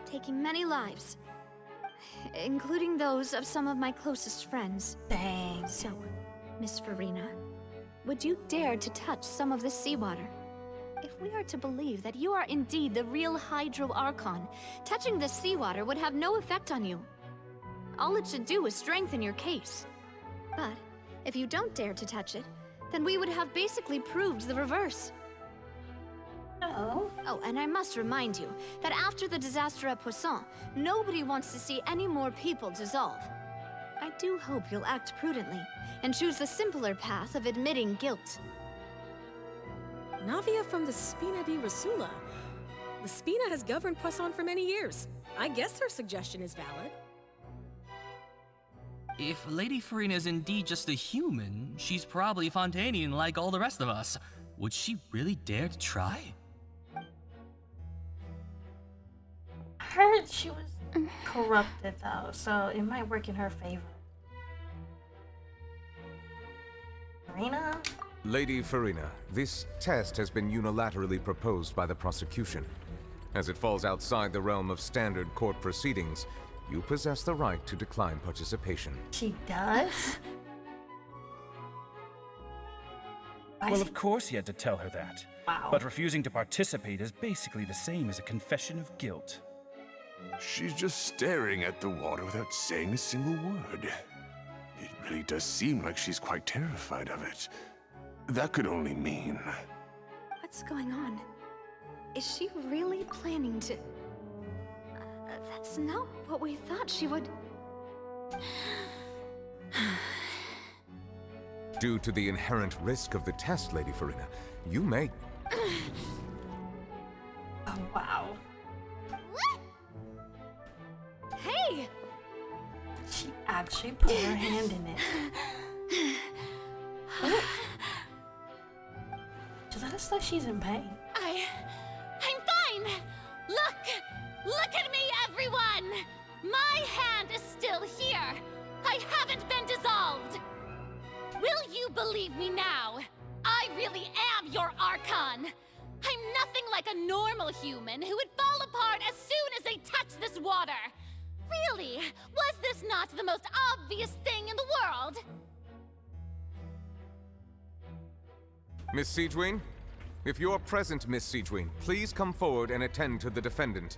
taking many lives, including those of some of my closest friends. Dang. So, Miss Farina, would you dare to touch some of this seawater? If we are to believe that you are indeed the real Hydro Archon, touching this seawater would have no effect on you. All it should do is strengthen your case. But if you don't dare to touch it, then we would have basically proved the reverse. Oh, and I must remind you that after the disaster at Poisson, nobody wants to see any more people dissolve. I do hope you'll act prudently and choose the simpler path of admitting guilt. Navia from the Spina di Rasula. The Spina has governed Poisson for many years. I guess her suggestion is valid. If Lady Farina is indeed just a human, she's probably Fontanian like all the rest of us. Would she really dare to try? I heard she was corrupted though, so it might work in her favor. Farina? Lady Farina, this test has been unilaterally proposed by the prosecution. As it falls outside the realm of standard court proceedings, you possess the right to decline participation. She does? Well, of course he had to tell her that. Wow. But refusing to participate is basically the same as a confession of guilt. She's just staring at the water without saying a single word. It really does seem like she's quite terrified of it. That could only mean... What's going on? Is she really planning to... That's not what we thought she would... Due to the inherent risk of the test, Lady Farina, you may... Oh, wow. Hey! She actually put her hand in it. Oh. Does that look like she's in pain? I'm fine! Look at me, everyone! My hand is still here! I haven't been dissolved! Will you believe me now? I really am your Archon! I'm nothing like a normal human who would fall apart as soon as they touch this water! Really? Was this not the most obvious thing in the world? Miss Siegewien? If you're present, Miss Siegewien, please come forward and attend to the defendant.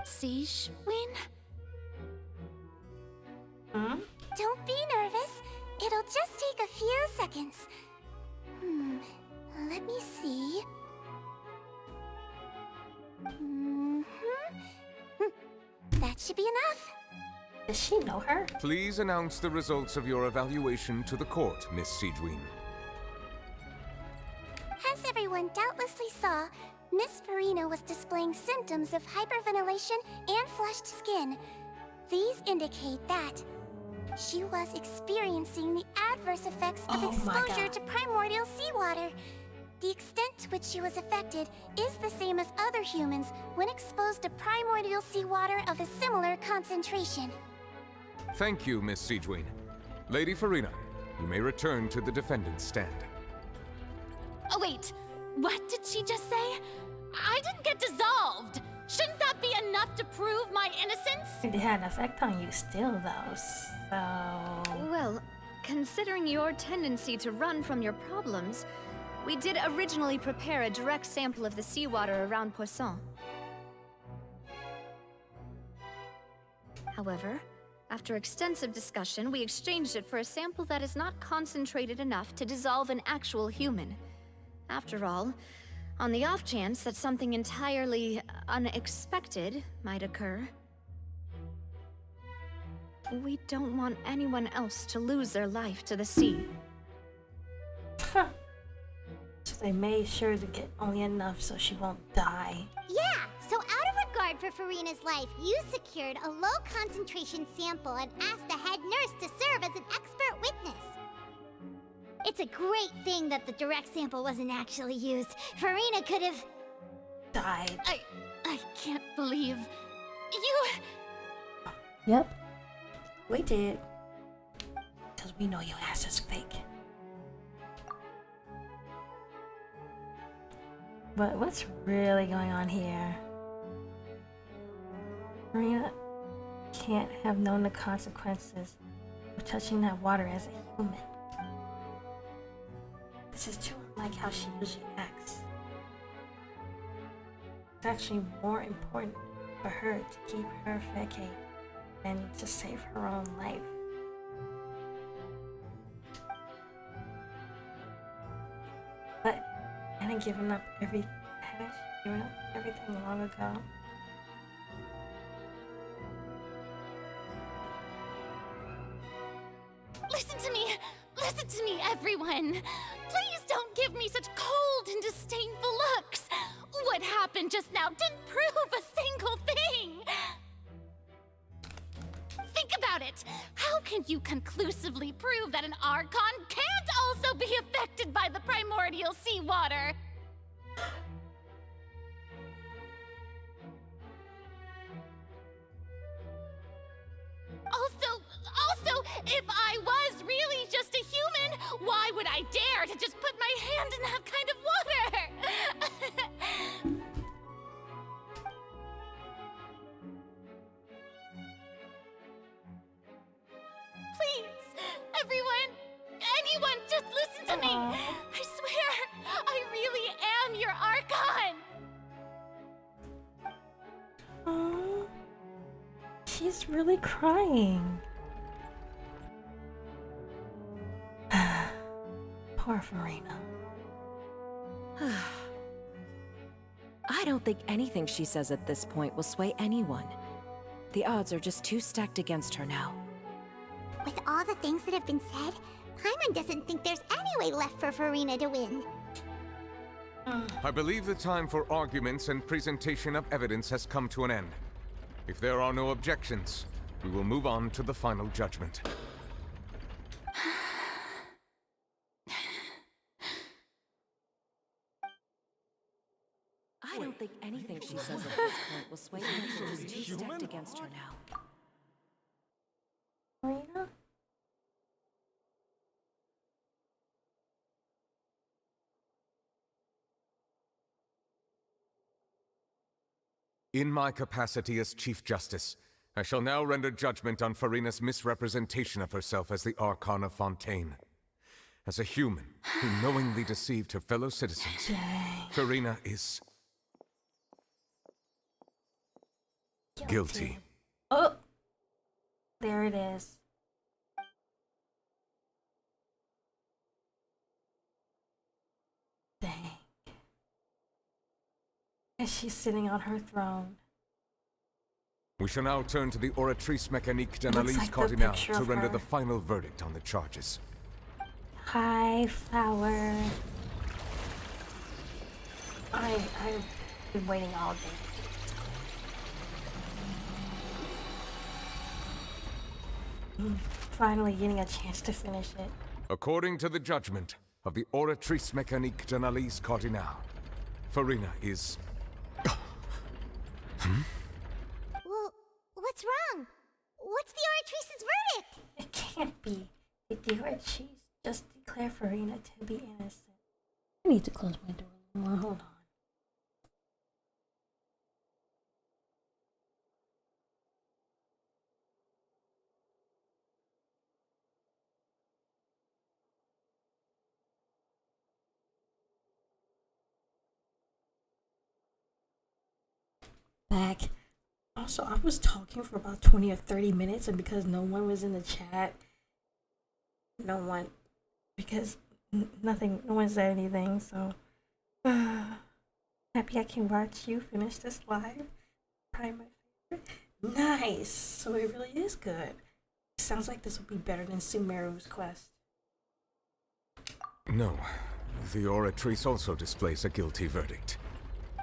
Siegewien? Hmm? Don't be nervous. It'll just take a few seconds. Let me see. That should be enough. Does she know her? Please announce the results of your evaluation to the court, Miss Siegewien. As everyone doubtlessly saw, Miss Farina was displaying symptoms of hyperventilation and flushed skin. These indicate that she was experiencing the adverse effects of exposure to primordial seawater. The extent to which she was affected is the same as other humans when exposed to primordial seawater of a similar concentration. Thank you, Miss Siegewien. Lady Farina, you may return to the defendant's stand. Oh wait, what did she just say? I didn't get dissolved! Shouldn't that be enough to prove my innocence? It had an effect on you still, though, so... Well, considering your tendency to run from your problems, we did originally prepare a direct sample of the seawater around Poisson. However, after extensive discussion, we exchanged it for a sample that is not concentrated enough to dissolve an actual human. After all, on the off chance that something entirely unexpected might occur, we don't want anyone else to lose their life to the sea. So they made sure to get only enough so she won't die. Yeah, so out of regard for Farina's life, you secured a low concentration sample and asked the head nurse to serve as an expert witness. It's a great thing that the direct sample wasn't actually used. Farina could have... died. I can't believe... you... Yep. We did. Because we know your ass is fake. But what's really going on here? Farina can't have known the consequences of touching that water as a human. This is too unlike how she usually acts. It's actually more important for her to keep her vacate than to save her own life. But hadn't given up everything long ago. Listen to me, everyone. Please don't give me such cold and disdainful looks. What happened just now didn't prove a single thing. Think about it. How can you conclusively prove that an Archon can't also be affected by the primordial seawater? Also, if I was really just a human, why would I dare to just put my hand in that kind of water? Please, anyone, just listen to me. I swear, I really am your Archon. Aww. She's really crying. Poor Farina. I don't think anything she says at this point will sway anyone. The odds are just too stacked against her now. With all the things that have been said, Paimon doesn't think there's any way left for Farina to win. I believe the time for arguments and presentation of evidence has come to an end. If there are no objections, we will move on to the final judgment. I don't think anything she says at this point will sway anyone. She's too stacked against her now. Farina? In my capacity as Chief Justice, I shall now render judgment on Farina's misrepresentation of herself as the Archon of Fontaine. As a human who knowingly deceived her fellow citizens, Farina is guilty. Oh! There it is. Dang. And she's sitting on her throne. We shall now turn to the Oratrice Mécanique d'Analyse like the Cardinal picture to of render her. the final verdict on the charges. Hi, Flower. I've been waiting all day. Finally getting a chance to finish it. According to the judgment of the Oratrice Mécanique d'Analyse Cardinal, Farina is... Well, what's wrong? What's the Oratrice's verdict? It can't be. The Oratrice just declared Farina to be innocent. I need to close my door a little more. Hold on. Back. Also, I was talking for about 20 or 30 minutes, and because no one was in the chat, no one said anything, so happy I can watch you finish this live. Probably my favorite. Nice. So it really is good. Sounds like this will be better than Sumeru's quest. No. The Oratrice also displays a guilty verdict.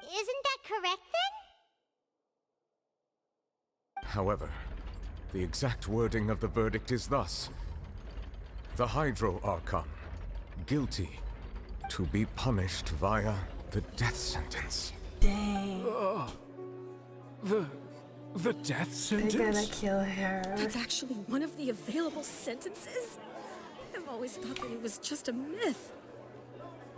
Isn't that correct then? However, the exact wording of the verdict is thus. The Hydro Archon, guilty, to be punished via the death sentence. Dang. The death sentence? They're gonna kill her. That's actually one of the available sentences? I've always thought that it was just a myth.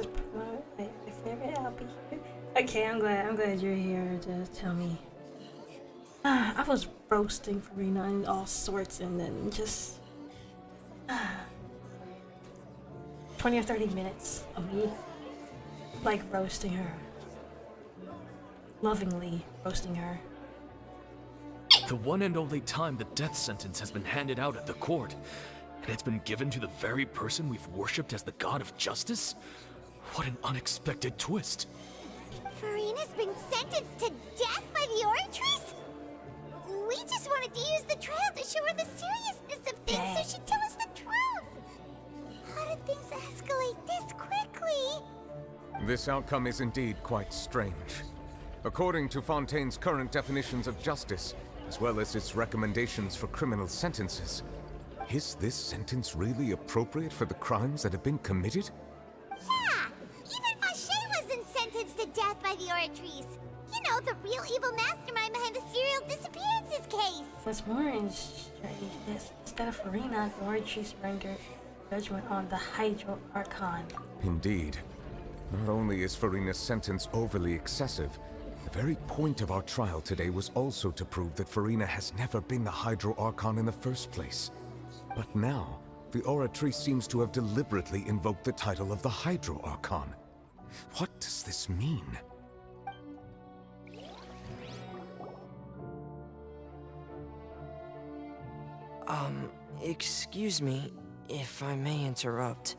I'll be here. Okay, I'm glad you're here to tell me. I was roasting Farina and all sorts, and then just 20 or 30 minutes of me like roasting her, lovingly roasting her. The one and only time the death sentence has been handed out at the court, and it's been given to the very person we've worshipped as the god of justice? What an unexpected twist. Farina's been sentenced to death by the Oratrice? We just wanted to use the trial to show her the seriousness of things so she'd tell us the truth. How did things escalate this quickly? This outcome is indeed quite strange. According to Fontaine's current definitions of justice, as well as its recommendations for criminal sentences, is this sentence really appropriate for the crimes that have been committed? Yeah! Even Fauché wasn't sentenced to death by the Oratrice. You know, the real evil mastermind behind the serial disappearances case. What's more strange is instead of Farina, the Oratrice rendered judgment on the Hydro Archon. Indeed. Not only is Farina's sentence overly excessive, the very point of our trial today was also to prove that Farina has never been the Hydro Archon in the first place. But now, the Oratrice seems to have deliberately invoked the title of the Hydro Archon. What does this mean? Excuse me, if I may interrupt.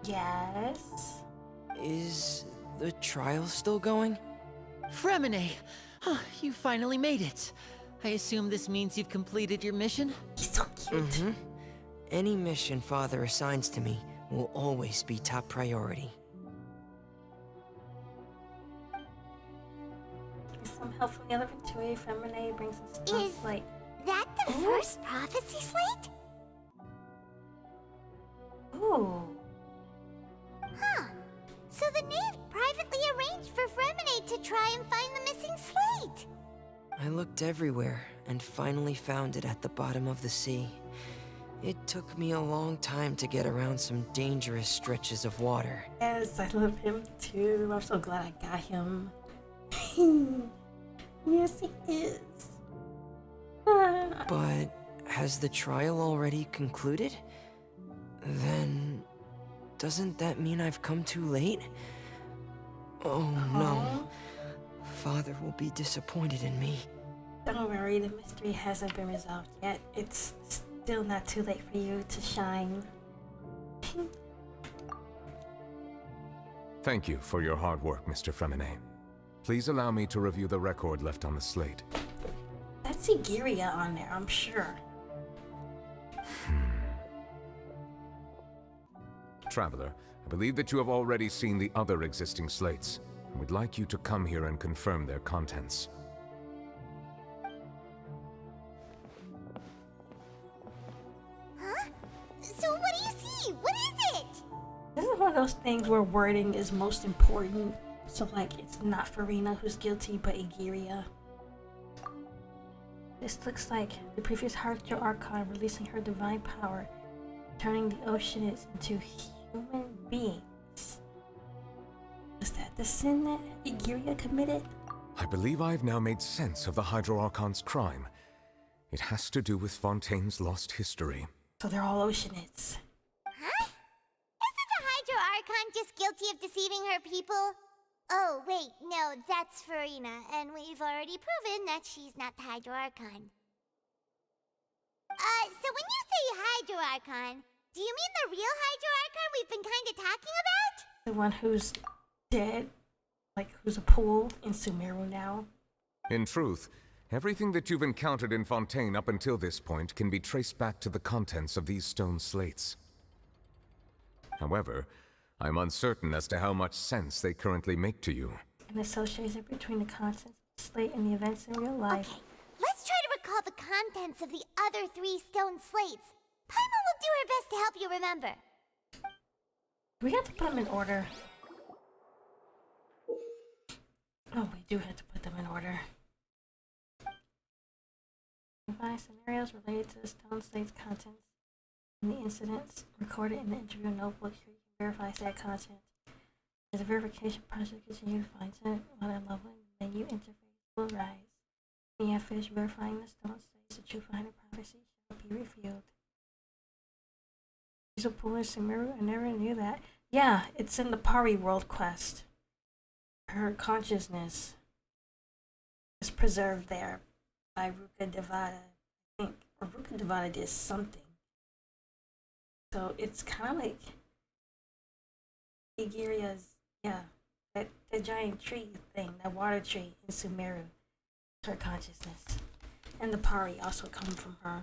Yes? Is The trial's still going? Fremine! You finally made it. I assume this means you've completed your mission? He's so cute. Mm-hmm. Any mission Father assigns to me will always be top priority. Some help from the other Victoria Femine brings us to Is slate. that the first prophecy slate? Ooh. Huh. So the knave privately arranged for Fremine to try and find the missing slate. I looked everywhere and finally found it at the bottom of the sea. It took me a long time to get around some dangerous stretches of water. Yes, I love him too. I'm so glad I got him. Yes, he is. But has the trial already concluded? Then doesn't that mean I've come too late? Oh no. Father will be disappointed in me. Don't worry, the mystery hasn't been resolved yet. It's still not too late for you to shine. Thank you for your hard work, Mr. Fremine. Please allow me to review the record left on the slate. That's Igiria on there, I'm sure. Traveler, I believe that you have already seen the other existing slates. I would like you to come here and confirm their contents. Huh? So what do you see? What is it? This is one of those things where wording is most important. So like, it's not Farina who's guilty, but Igiria. This looks like the previous Hydro Archon releasing her divine power, turning the Oceanids into human beings. Is that the sin that Igiria committed? I believe I've now made sense of the Hydro Archon's crime. It has to do with Fontaine's lost history. So they're all Oceanids. Huh? Isn't the Hydro Archon just guilty of deceiving her people? Oh, wait, no, that's Farina, and we've already proven that she's not the Hydro Archon. So when you say Hydro Archon, do you mean the real Hydro Archon we've been kinda talking about? The one who's dead, like who's a pool in Sumeru now. In truth, everything that you've encountered in Fontaine up until this point can be traced back to the contents of these stone slates. However, I'm uncertain as to how much sense they currently make to you. An association between the contents of the slate and the events in real life. Okay, let's try to recall the contents of the other 3 stone slates. Paimon will do her best to help you remember. We have to put them in order. Oh, we do have to put them in order. Provide scenarios related to the stone slate's contents and the incidents recorded in the interview notebook. Here you can verify said content. As the verification process continues to find it on a level, the menu interface will rise. When you have finished verifying the stone slates, the truth behind the prophecy shall be revealed. She's a pool in Sumeru. I never knew that. Yeah, it's in the Pari World quest. Her consciousness is preserved there by Ruka Devada, I think. Or Ruka Devada did something. So it's kind of like Igiria's, yeah, that giant tree thing, that water tree in Sumeru. Her consciousness. And the Pari also come from her.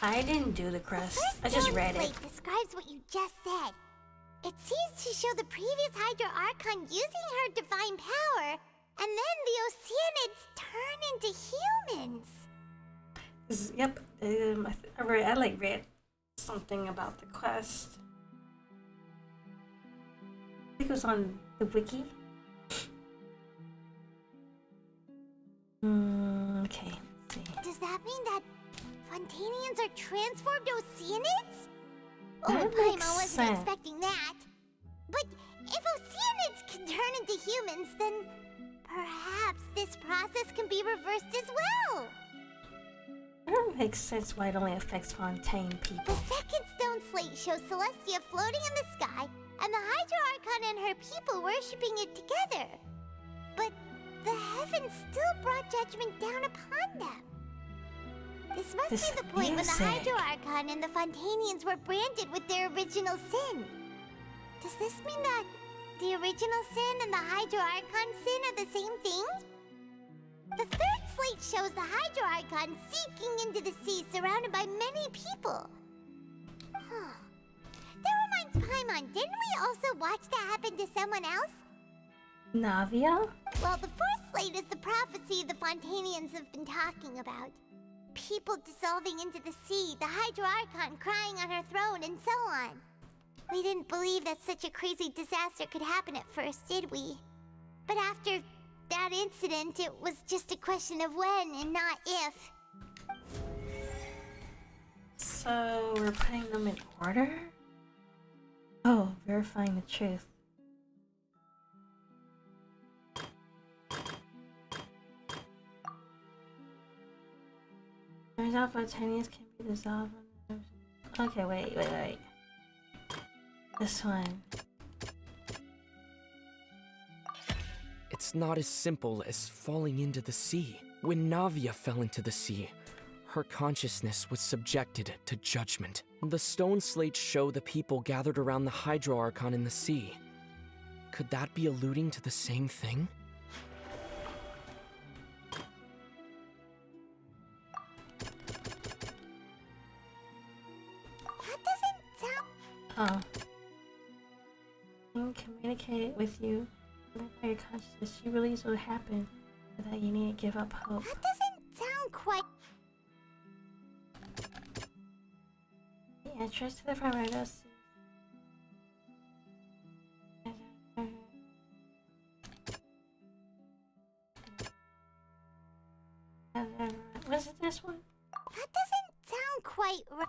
I didn't do the crest. I just read it. Slate describes what you just said. It seems to show the previous Hydro Archon using her divine power, and then the Oceanids turn into humans. Yep, I read something about the quest. I think it was on the wiki. Okay, let's see. Does that mean that Fontainians are transformed Oceanids? Oh, That Paimon makes wasn't sense. expecting that. But if Oceanids can turn into humans, then perhaps this process can be reversed as well. That makes sense why it only affects Fontaine people. The second stone slate shows Celestia floating in the sky, and the Hydro Archon and her people worshipping it together. But the heavens still brought judgment down upon them. This must be the point when the Hydro Archon and the Fontainians were branded with their original sin. Does this mean that the original sin and the Hydro Archon sin are the same thing? The third slate shows the Hydro Archon seeking into the sea surrounded by many people. That reminds Paimon, didn't we also watch that happen to someone else? Navia? Well, the fourth slate is the prophecy the Fontanians have been talking about. People dissolving into the sea, the Hydro Archon crying on her throne, and so on. We didn't believe that such a crazy disaster could happen at first, did we? But after that incident, it was just a question of when and not if. So we're putting them in order? Oh, verifying the truth. Turns out Fontanians can be dissolved. Okay, wait. This one. It's not as simple as falling into the sea. When Navia fell into the sea, her consciousness was subjected to judgment. The stone slates show the people gathered around the Hydro Archon in the sea. Could that be alluding to the same thing? That doesn't sound... Oh. Can communicate with you. By your consciousness, you realize what happened, but that you need to give up hope. That doesn't sound quite... The entrance to the primordial sea. Was it this one? That doesn't sound quite right.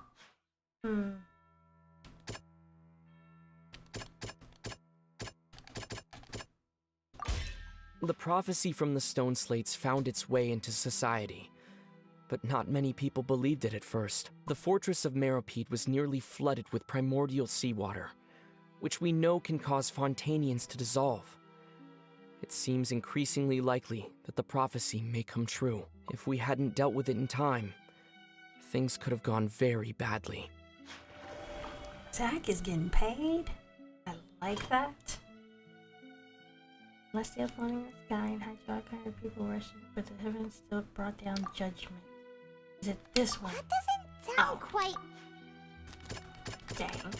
The prophecy from the stone slates found its way into society, but not many people believed it at first. The fortress of Meropide was nearly flooded with primordial seawater, which we know can cause Fontanians to dissolve. It seems increasingly likely that the prophecy may come true. If we hadn't dealt with it in time, things could have gone very badly. Zach is getting paid? I like that. Celestial floating in the sky and Hydro Archon and people worship, but the heavens still brought down judgment. Is it this one? That doesn't sound quite... Dang.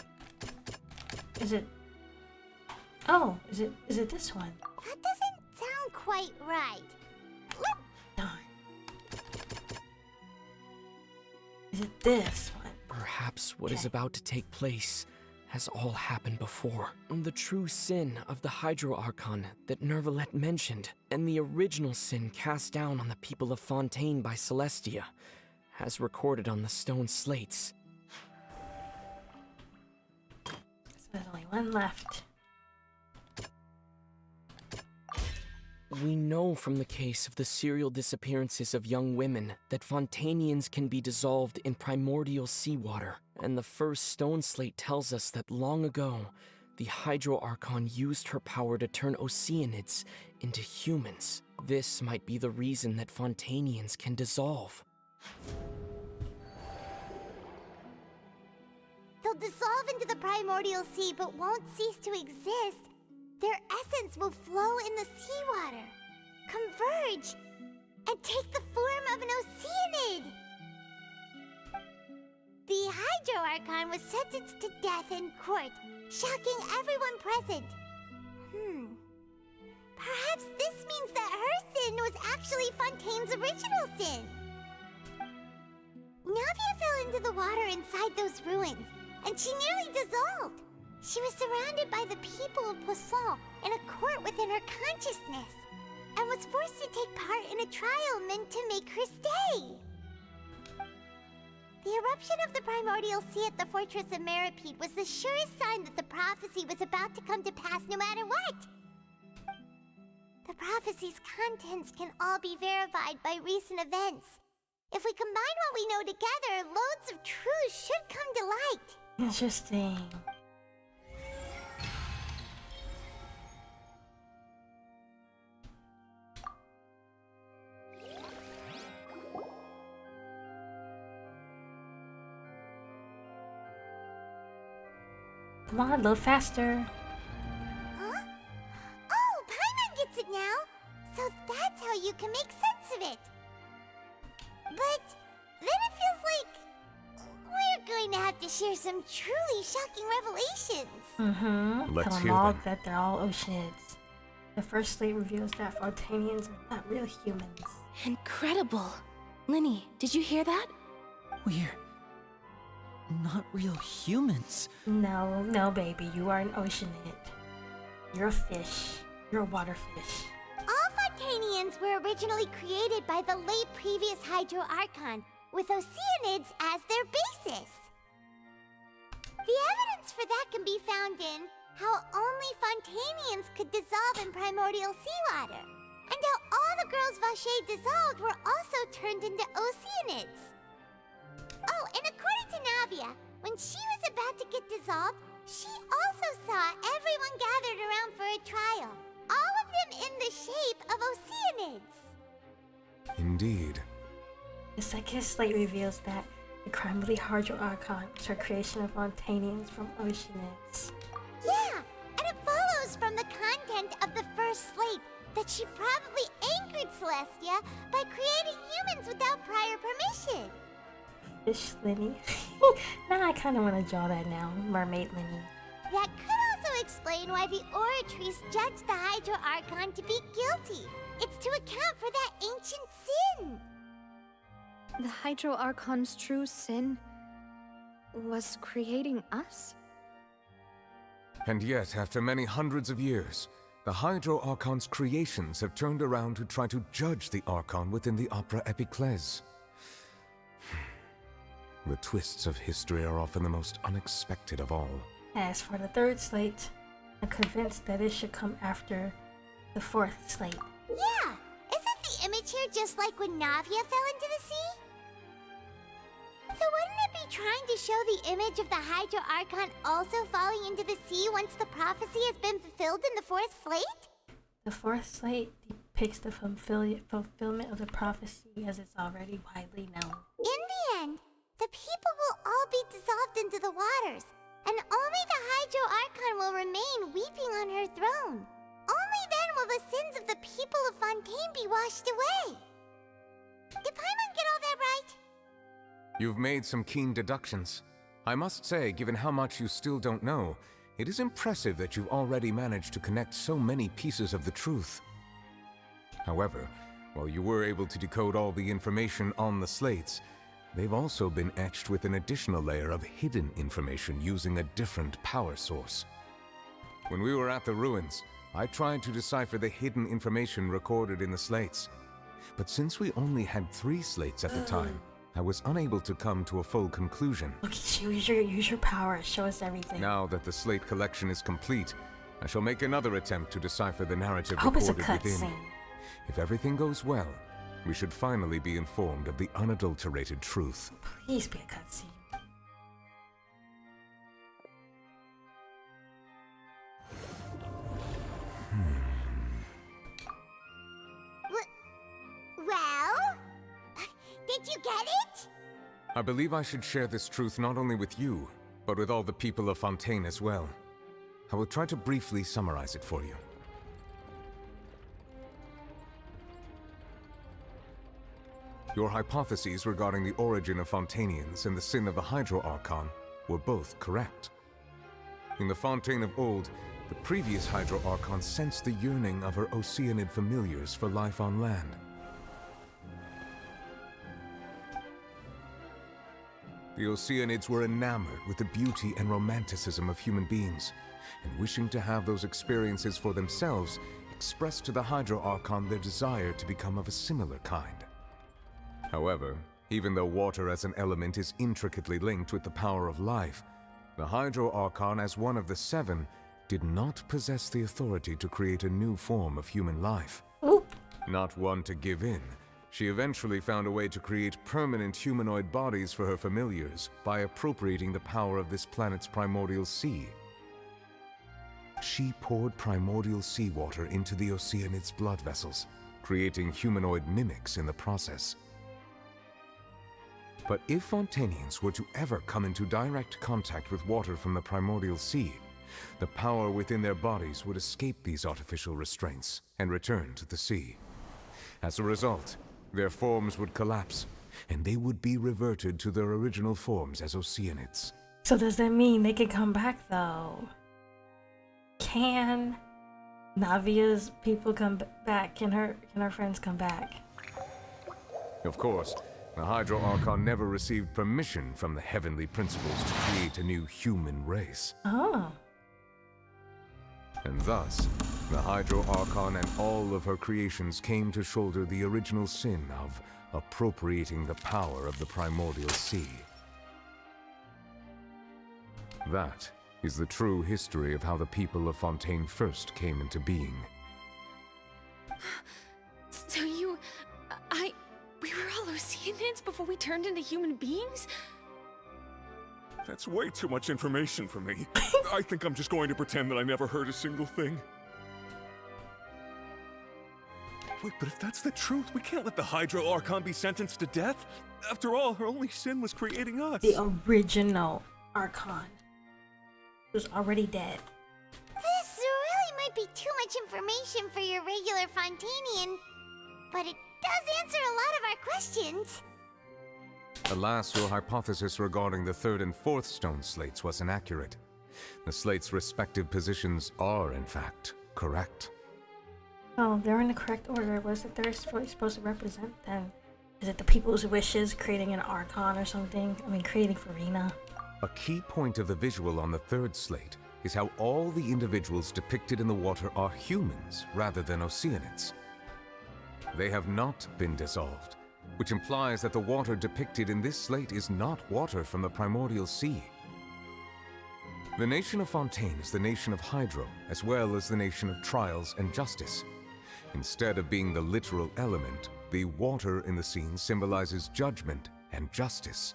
Is it... Oh, is it this one? That doesn't sound quite right. Darn. Is it this one? Perhaps what is about to take place has all happened before. The true sin of the Hydro Archon that Nervalette mentioned, and the original sin cast down on the people of Fontaine by Celestia, as recorded on the stone slates. So there's only one left. We know from the case of the serial disappearances of young women that Fontanians can be dissolved in primordial seawater, and the first stone slate tells us that long ago, the Hydro Archon used her power to turn Oceanids into humans. This might be the reason that Fontanians can dissolve. They'll dissolve into the primordial sea but won't cease to exist. Their essence will flow in the seawater, converge, and take the form of an Oceanid. The Hydro Archon was sentenced to death in court, shocking everyone present. Perhaps this means that her sin was actually Fontaine's original sin. Navia fell into the water inside those ruins, and she nearly dissolved. She was surrounded by the people of Poisson in a court within her consciousness, and was forced to take part in a trial meant to make her stay. The eruption of the primordial sea at the fortress of Meropide was the surest sign that the prophecy was about to come to pass no matter what. The prophecy's contents can all be verified by recent events. If we combine what we know together, loads of truths should come to light. Interesting. Come on, load faster. share some truly shocking revelations. Mm-hmm. Let's Tell hear them all them. that they're all oceanids. The first slate reveals that Fontanians are not real humans. Incredible. Linny, did you hear that? We're not real humans. No, no, baby, you are an oceanid. You're a fish. You're a water fish. All Fontanians were originally created by the late previous Hydro Archon, with oceanids as their basis. The evidence for that can be found in how only Fontanians could dissolve in primordial seawater, and how all the girls Vacher dissolved were also turned into oceanids. Oh, and according to Navia, when she was about to get dissolved, she also saw everyone gathered around for a trial, all of them in the shape of oceanids. Indeed. The second slate reveals that the Crumbly Hydro Archon is her creation of Fontanians from oceanids. Yeah, and it follows from the content of the first slate that she probably angered Celestia by creating humans without prior permission. Fish Linny. Now I kind of want to draw that now, Mermaid Linny. That could also explain why the Oratrice judged the Hydro Archon to be guilty. It's to account for that ancient sin. The Hydro Archon's true sin was creating us? And yet, after many hundreds of years, the Hydro Archon's creations have turned around to try to judge the Archon within the Opera Epiclese. The twists of history are often the most unexpected of all. As for the third slate, I'm convinced that it should come after the fourth slate. Yeah, isn't the image here just like when Navia fell into the sea? So wouldn't it be trying to show the image of the Hydro Archon also falling into the sea once the prophecy has been fulfilled in the fourth slate? The fourth slate depicts the fulfillment of the prophecy as it's already widely known. In the end, the people will all be dissolved into the waters, and only the Hydro Archon will remain weeping on her throne. Only then will the sins of the people of Fontaine be washed away. Did Paimon get all that right? You've made some keen deductions. I must say, given how much you still don't know, it is impressive that you've already managed to connect so many pieces of the truth. However, while you were able to decode all the information on the slates, they've also been etched with an additional layer of hidden information using a different power source. When we were at the ruins, I tried to decipher the hidden information recorded in the slates. But since we only had 3 slates at the time, I was unable to come to a full conclusion. Look at you, use your power, show us everything. Now that the slate collection is complete, I shall make another attempt to decipher the narrative I hope it's a recorded within. cutscene. If everything goes well, we should finally be informed of the unadulterated truth. Please be a cutscene. Well? Did you get it? I believe I should share this truth not only with you, but with all the people of Fontaine as well. I will try to briefly summarize it for you. Your hypotheses regarding the origin of Fontanians and the sin of the Hydro Archon were both correct. In the Fontaine of old, the previous Hydro Archon sensed the yearning of her Oceanid familiars for life on land. The Oceanids were enamored with the beauty and romanticism of human beings, and wishing to have those experiences for themselves, expressed to the Hydro Archon their desire to become of a similar kind. However, even though water as an element is intricately linked with the power of life, the Hydro Archon, as one of the 7, did not possess the authority to create a new form of human life. Not one to give in, she eventually found a way to create permanent humanoid bodies for her familiars by appropriating the power of this planet's primordial sea. She poured primordial seawater into the Oceanids' blood vessels, creating humanoid mimics in the process. But if Fontanians were to ever come into direct contact with water from the primordial sea, the power within their bodies would escape these artificial restraints and return to the sea. As a result, their forms would collapse, and they would be reverted to their original forms as Oceanids. So does that mean they can come back though? Can Navia's people come back? Can her friends come back? Of course, the Hydro Archon never received permission from the heavenly principles to create a new human race. Oh. And thus, the Hydro Archon and all of her creations came to shoulder the original sin of appropriating the power of the primordial sea. That is the true history of how the people of Fontaine first came into being. So we were all Oceanians before we turned into human beings? That's way too much information for me. I think I'm just going to pretend that I never heard a single thing. Wait, but if that's the truth, we can't let the Hydro Archon be sentenced to death. After all, her only sin was creating us. The original Archon was already dead. This really might be too much information for your regular Fontainian, but it does answer a lot of our questions. Alas, your hypothesis regarding the third and fourth stone slates was inaccurate. The slates' respective positions are, in fact, correct. Oh, they're in the correct order. What's it they're supposed to represent then? Is it the people's wishes, creating an Archon or something? I mean, creating Farina. A key point of the visual on the third slate is how all the individuals depicted in the water are humans rather than Oceanids. They have not been dissolved, which implies that the water depicted in this slate is not water from the primordial sea. The nation of Fontaine is the nation of Hydro, as well as the nation of trials and justice. Instead of being the literal element, the water in the scene symbolizes judgment and justice.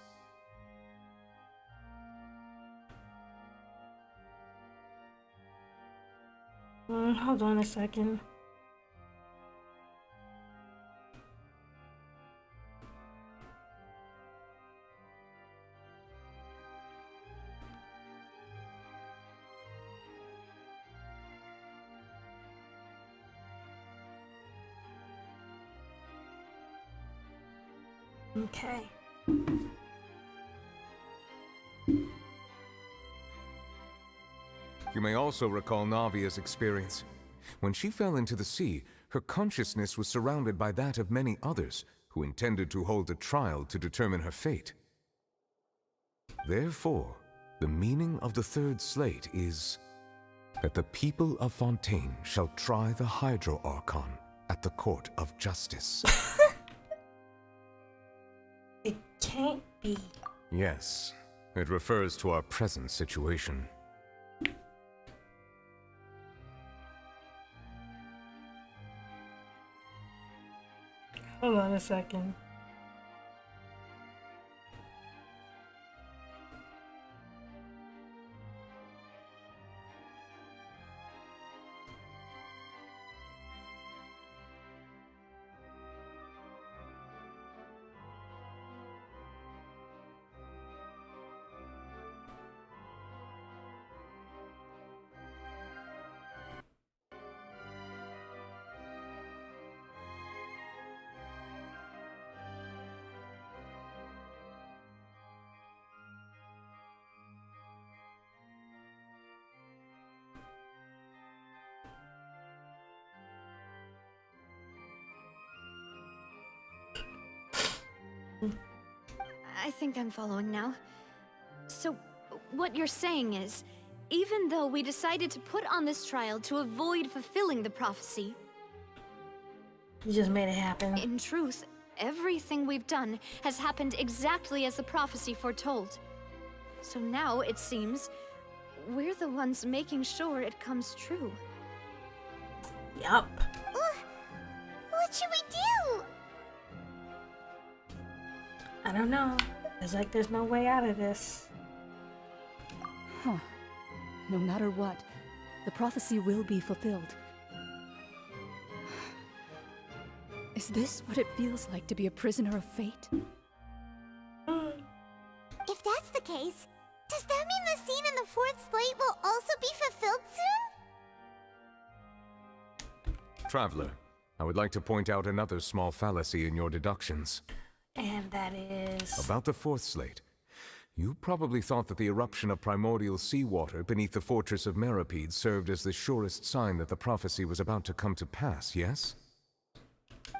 Hold on a second. Okay. You may also recall Navia's experience. When she fell into the sea, her consciousness was surrounded by that of many others who intended to hold a trial to determine her fate. Therefore, the meaning of the third slate is that the people of Fontaine shall try the Hydro Archon at the court of justice. It can't be. Yes, it refers to our present situation. Hold on a second. I think I'm following now. So, what you're saying is, even though we decided to put on this trial to avoid fulfilling the prophecy, you just made it happen. In truth, everything we've done has happened exactly as the prophecy foretold. So now, it seems, we're the ones making sure it comes true. Yup. What should we do? I don't know. It's like there's no way out of this. Huh. No matter what, the prophecy will be fulfilled. Is this what it feels like to be a prisoner of fate? If that's the case, does that mean the scene in the fourth slate will also be fulfilled soon? Traveler, I would like to point out another small fallacy in your deductions. And that is... About the fourth slate. You probably thought that the eruption of primordial seawater beneath the fortress of Meropide served as the surest sign that the prophecy was about to come to pass, yes?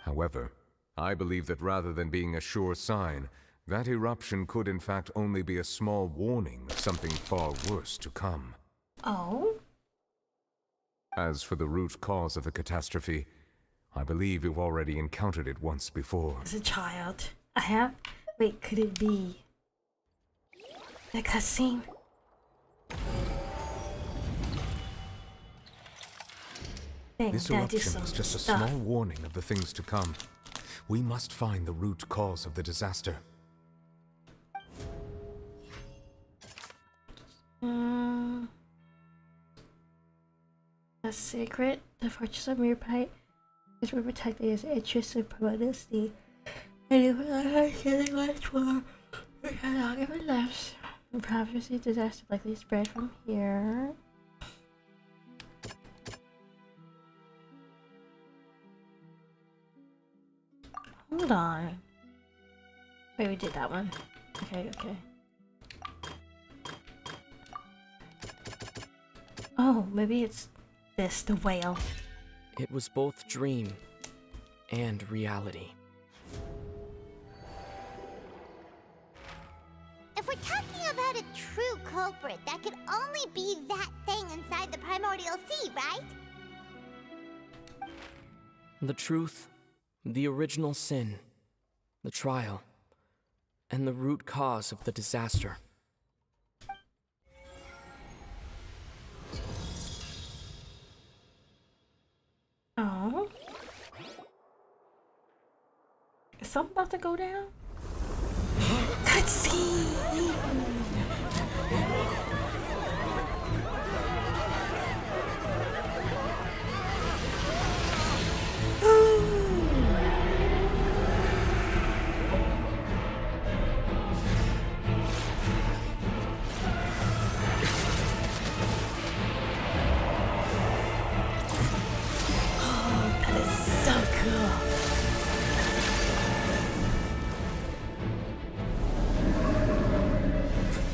However, I believe that rather than being a sure sign, that eruption could in fact only be a small warning of something far worse to come. Oh? As for the root cause of the catastrophe, I believe you've already encountered it once before. As a child. I have? Wait, could it be the cutscene? This eruption was just a small warning of the things to come. We must find the root cause of the disaster. A secret. The fortress of Meropide is protected as interest in permanency. And if I getting much more, we cannot give it left. The prophecy disaster likely spread from here. Hold on. Wait, we did that one. Okay, okay. Oh, maybe it's this, the whale. It was both dream and reality. If we're talking about a true culprit, that could only be that thing inside the primordial sea, right? The truth, the original sin, the trial, and the root cause of the disaster. Oh. Is something about to go down? Cutscene!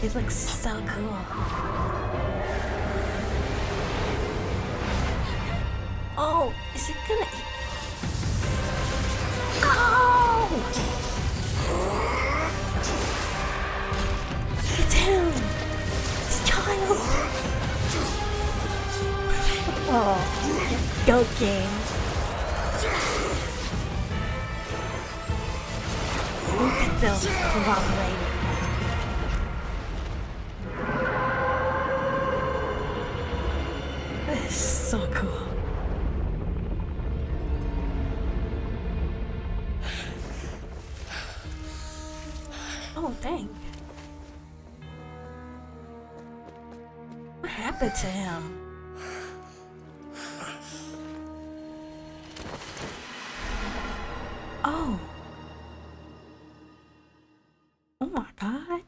It looks so cool. Oh, is it gonna eat? Oh! It's him! It's child! Oh, go game. Look at them cooperating. This is so cool. Oh, dang. What happened to him? Oh. Oh my god.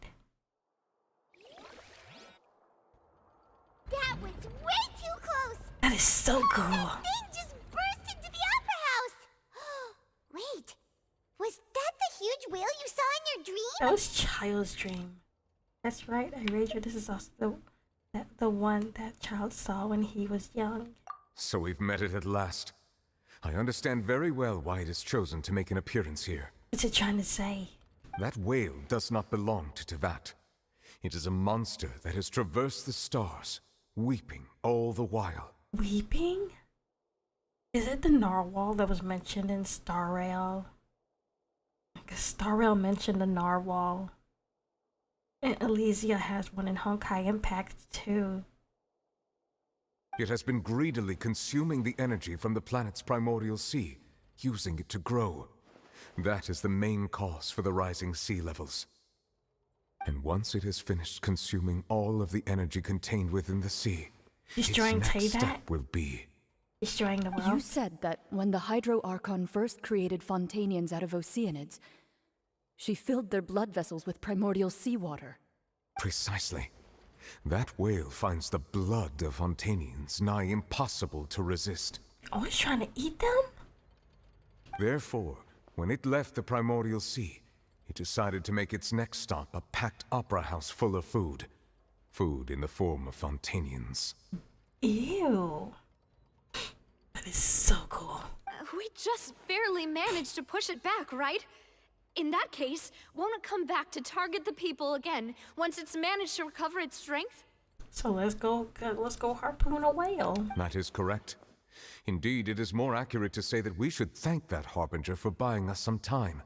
That was way too close! That is so cool. That thing just burst into the opera house! Wait, was that the huge whale you saw in your dream? That was Child's dream. That's right, Irajah. This is also the one that Child saw when he was young. So we've met it at last. I understand very well why it has chosen to make an appearance here. What's it trying to say? That whale does not belong to Tevat. It is a monster that has traversed the stars, weeping all the while. Weeping? Is it the narwhal that was mentioned in Star Rail? Because Star Rail mentioned the narwhal. And Elysia has one in Honkai Impact too. It has been greedily consuming the energy from the planet's primordial sea, using it to grow. That is the main cause for the rising sea levels. And once it has finished consuming all of the energy contained within the sea, destroying its next Tevat? step will be destroying the world. You said that when the Hydro Archon first created Fontanians out of Oceanids, she filled their blood vessels with primordial seawater. Precisely. That whale finds the blood of Fontanians nigh impossible to resist. Oh, it's trying to eat them? Therefore, when it left the primordial sea, it decided to make its next stop a packed opera house full of food. Food in the form of Fontanians. Ew. That is so cool. We just barely managed to push it back, right? In that case, won't it come back to target the people again once it's managed to recover its strength? So let's go harpoon a whale. That is correct. Indeed, it is more accurate to say that we should thank that harbinger for buying us some time.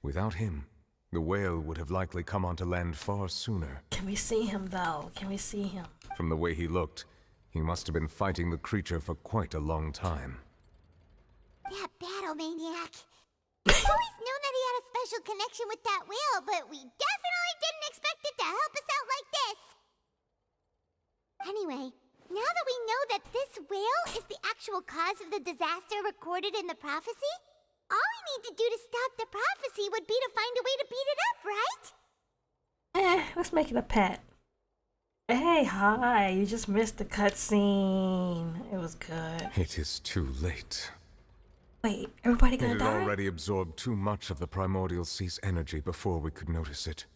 Without him, the whale would have likely come onto land far sooner. Can we see him though? Can we see him? From the way he looked, he must have been fighting the creature for quite a long time. That battle maniac. We've always known that he had a special connection with that whale, but we definitely didn't expect it to help us out like this. Anyway, now that we know that this whale is the actual cause of the disaster recorded in the prophecy, all we need to do to stop the prophecy would be to find a way to beat it up, right? Let's make it a pet. Hey, hi, you just missed the cutscene. It was good. It is too late. Wait, everybody gonna It die? had already absorbed too much of the primordial sea's energy before we could notice it.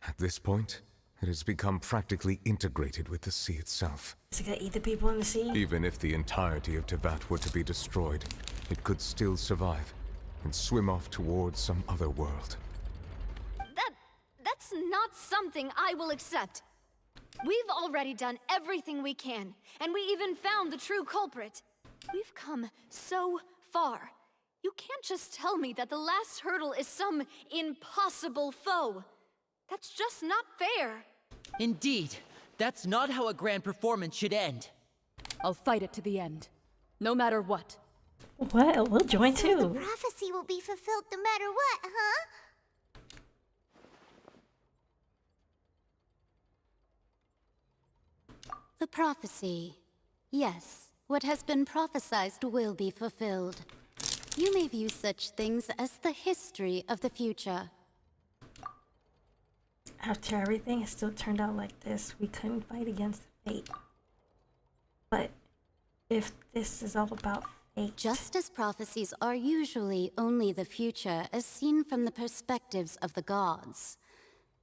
At this point, it has become practically integrated with the sea itself. Is it gonna eat the people in the sea? Even if the entirety of Tevat were to be destroyed, it could still survive and swim off towards some other world. That's not something I will accept. We've already done everything we can, and we even found the true culprit. We've come so far. You can't just tell me that the last hurdle is some impossible foe. That's just not fair. Indeed, that's not how a grand performance should end. I'll fight it to the end, no matter what. Well, we'll join So too. the prophecy will be fulfilled no matter what, huh? The prophecy. Yes, what has been prophesied will be fulfilled. You may view such things as the history of the future. After everything, it still turned out like this. We couldn't fight against fate. But if this is all about fate... Just as prophecies are usually only the future as seen from the perspectives of the gods,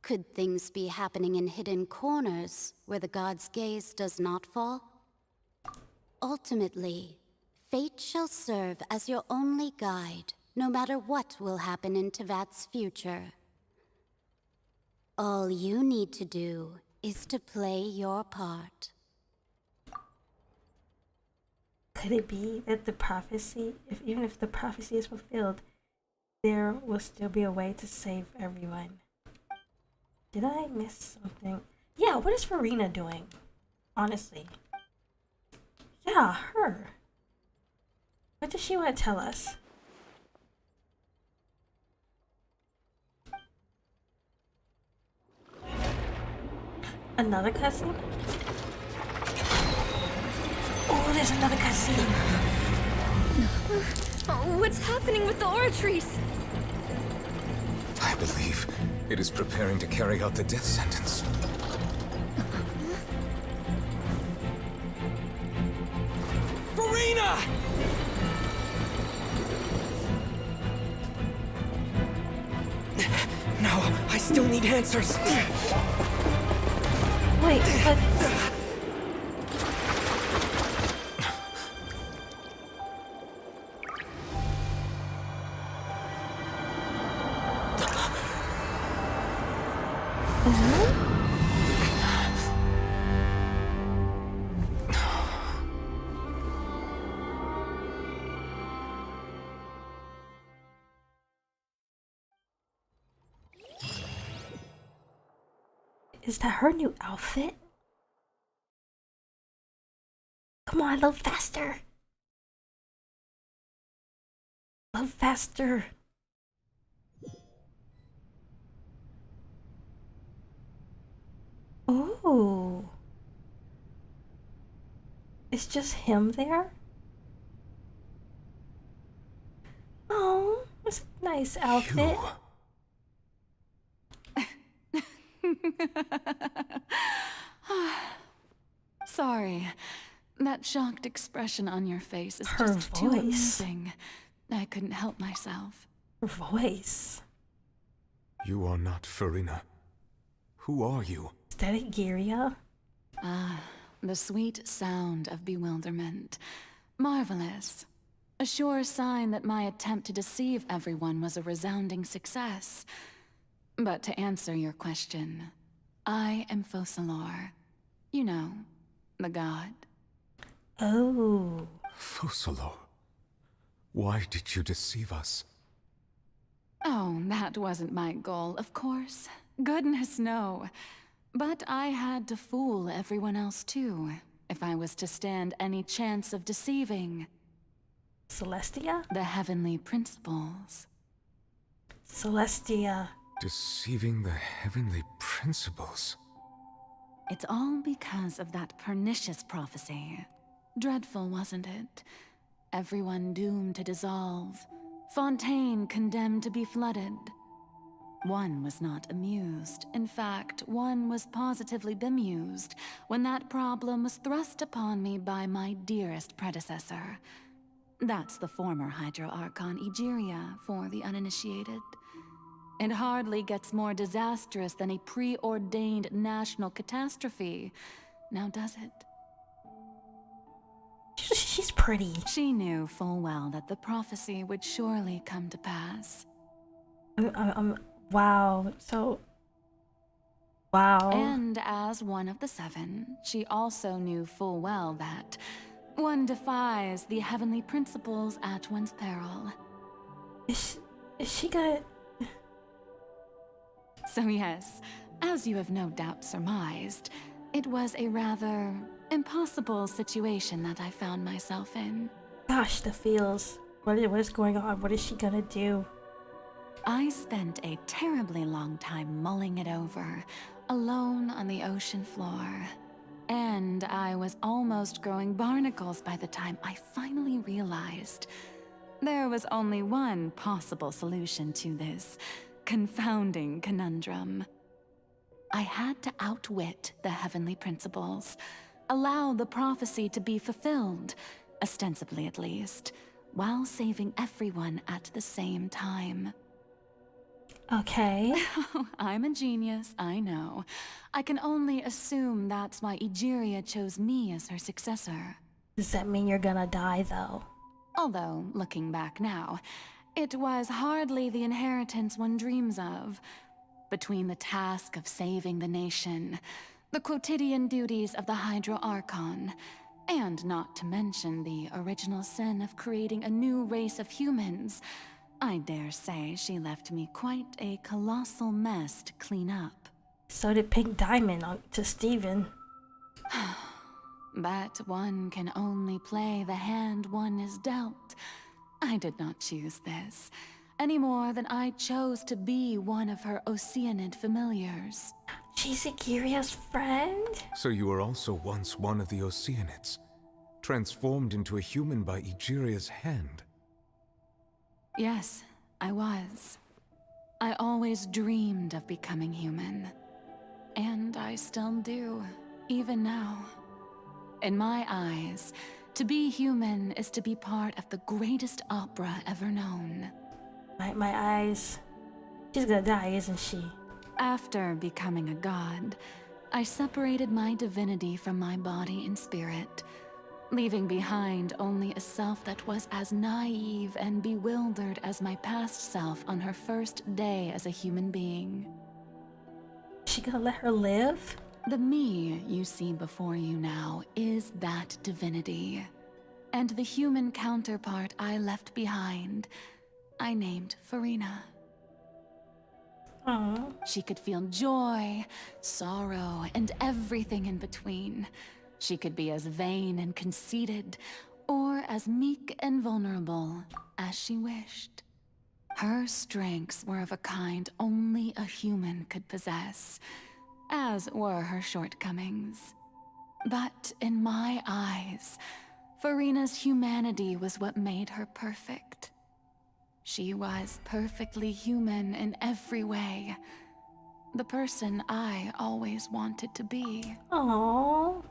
could things be happening in hidden corners where the gods' gaze does not fall? Ultimately, fate shall serve as your only guide, no matter what will happen in Tevat's future. All you need to do is to play your part. Could it be that the prophecy, even if the prophecy is fulfilled, there will still be a way to save everyone? Did I miss something? Yeah, what is Farina doing? Honestly. Yeah, her. What does she want to tell us? Another cutscene? Oh, there's another cutscene. Oh, what's happening with the aura trees? I believe it is preparing to carry out the death sentence. Farina! No, I still need answers. Wait, but... Is that her new outfit? Come on, a little faster. A little faster. Ooh. It's just him there? Oh, it's a nice outfit. Sorry. That shocked expression on your face is Her just too voice. amazing. I couldn't help myself. Her voice. You are not Farina. Who are you? Is that Igeria? Ah, the sweet sound of bewilderment. Marvelous. A sure sign that my attempt to deceive everyone was a resounding success. But to answer your question, I am Focalor. You know, the god. Oh. Focalor. Why did you deceive us? Oh, that wasn't my goal, of course. Goodness, no. But I had to fool everyone else too, if I was to stand any chance of deceiving. Celestia? The heavenly principles. Celestia. Deceiving the heavenly principles. It's all because of that pernicious prophecy. Dreadful, wasn't it? Everyone doomed to dissolve. Fontaine condemned to be flooded. One was not amused. In fact, one was positively bemused when that problem was thrust upon me by my dearest predecessor. That's the former Hydro Archon Egeria for the uninitiated. It hardly gets more disastrous than a preordained national catastrophe, now does it? She's pretty. She knew full well that the prophecy would surely come to pass. Wow. So... Wow. And as one of the seven, she also knew full well that one defies the heavenly principles at one's peril. Is she gonna... So yes, as you have no doubt surmised, it was a rather impossible situation that I found myself in. Gosh, the feels. What is going on? What is she gonna do? I spent a terribly long time mulling it over, alone on the ocean floor. And I was almost growing barnacles by the time I finally realized there was only one possible solution to this confounding conundrum. I had to outwit the heavenly principles, allow the prophecy to be fulfilled, ostensibly at least, while saving everyone at the same time. Okay. I'm a genius, I know. I can only assume that's why Egeria chose me as her successor. Does that mean you're gonna die, though? Although, looking back now, it was hardly the inheritance one dreams of. Between the task of saving the nation, the quotidian duties of the Hydro Archon, and not to mention the original sin of creating a new race of humans, I dare say she left me quite a colossal mess to clean up. So did Pink Diamond to Steven. But one can only play the hand one is dealt. I did not choose this, any more than I chose to be one of her Oceanid familiars. She's Egeria's friend? So you were also once one of the Oceanids, transformed into a human by Egeria's hand. Yes, I was. I always dreamed of becoming human. And I still do, even now. In my eyes, to be human is to be part of the greatest opera ever known. My eyes. She's gonna die, isn't she? After becoming a god, I separated my divinity from my body and spirit, leaving behind only a self that was as naive and bewildered as my past self on her first day as a human being. She gonna let her live? The me you see before you now is that divinity. And the human counterpart I left behind, I named Farina. Aww. She could feel joy, sorrow, and everything in between. She could be as vain and conceited, or as meek and vulnerable as she wished. Her strengths were of a kind only a human could possess, as were her shortcomings. But in my eyes, Farina's humanity was what made her perfect. She was perfectly human in every way. The person I always wanted to be. Aww.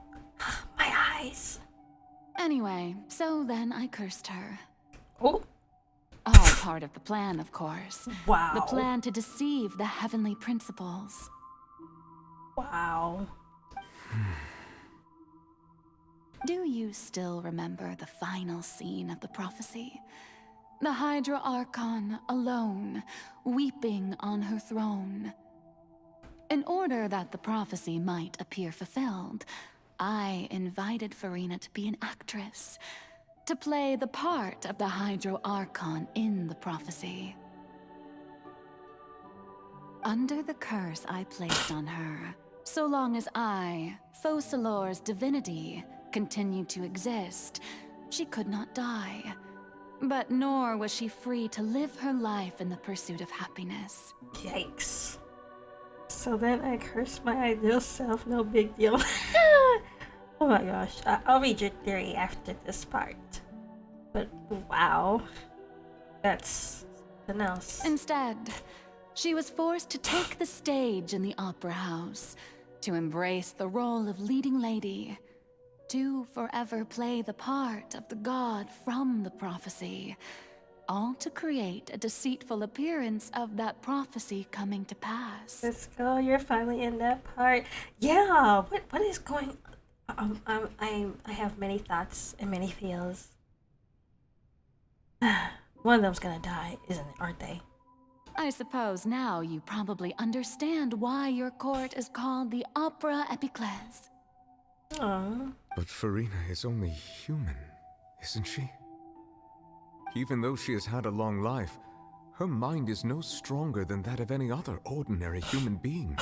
My eyes. Anyway, so then I cursed her. Oh. All part of the plan, of course. Wow. The plan to deceive the heavenly principles. Wow. Do you still remember the final scene of the prophecy? The Hydra Archon alone, weeping on her throne. In order that the prophecy might appear fulfilled, I invited Furina to be an actress, to play the part of the Hydro Archon in the prophecy. Under the curse I placed on her, so long as I, Focalor's divinity, continued to exist, she could not die. But nor was she free to live her life in the pursuit of happiness. Yikes. So then I cursed my ideal self, no big deal. Oh my gosh, I'll read your theory after this part. But wow, that's something else. Instead, she was forced to take the stage in the opera house, to embrace the role of leading lady, to forever play the part of the god from the prophecy, all to create a deceitful appearance of that prophecy coming to pass. Let's go, you're finally in that part. Yeah, what is going on? I have many thoughts and many feels. One of them's gonna die, isn't it? Aren't they? I suppose now you probably understand why your court is called the Opera Epiclese. Aww. But Furina is only human, isn't she? Even though she has had a long life, her mind is no stronger than that of any other ordinary human being.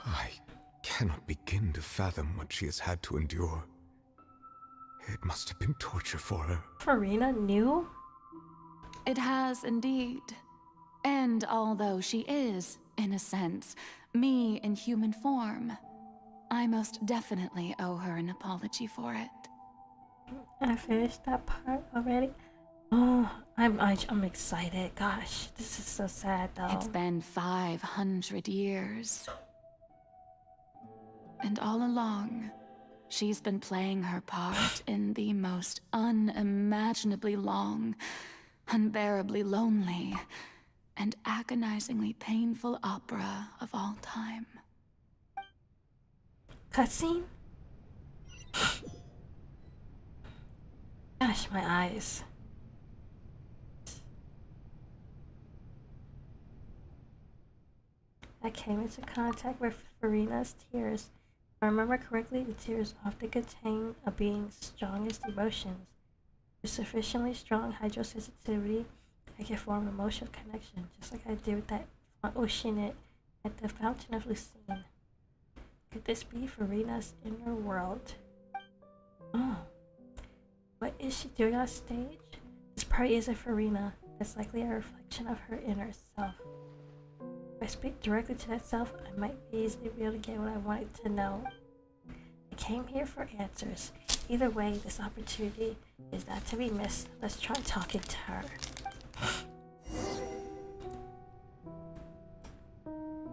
I cannot begin to fathom what she has had to endure. It must have been torture for her. Furina knew? It has indeed. And although she is, in a sense, me in human form, I most definitely owe her an apology for it. I finished that part already. Oh, I'm excited. Gosh, this is so sad though. It's been 500 years. And all along, she's been playing her part in the most unimaginably long, unbearably lonely, and agonizingly painful opera of all time. Cutscene? Gosh, my eyes. I came into contact with Furina's tears. If I remember correctly, the tears often contain a being's strongest emotions. With sufficiently strong hydrosensitivity, I can form an emotional connection, just like I did with that ocean at the Fountain of Lucine. Could this be Furina's inner world? Oh. What is she doing on stage? This part isn't Furina. It's likely a reflection of her inner self. If I speak directly to that self, I might be easily able to get what I wanted to know. I came here for answers. Either way, this opportunity is not to be missed. Let's try talking to her.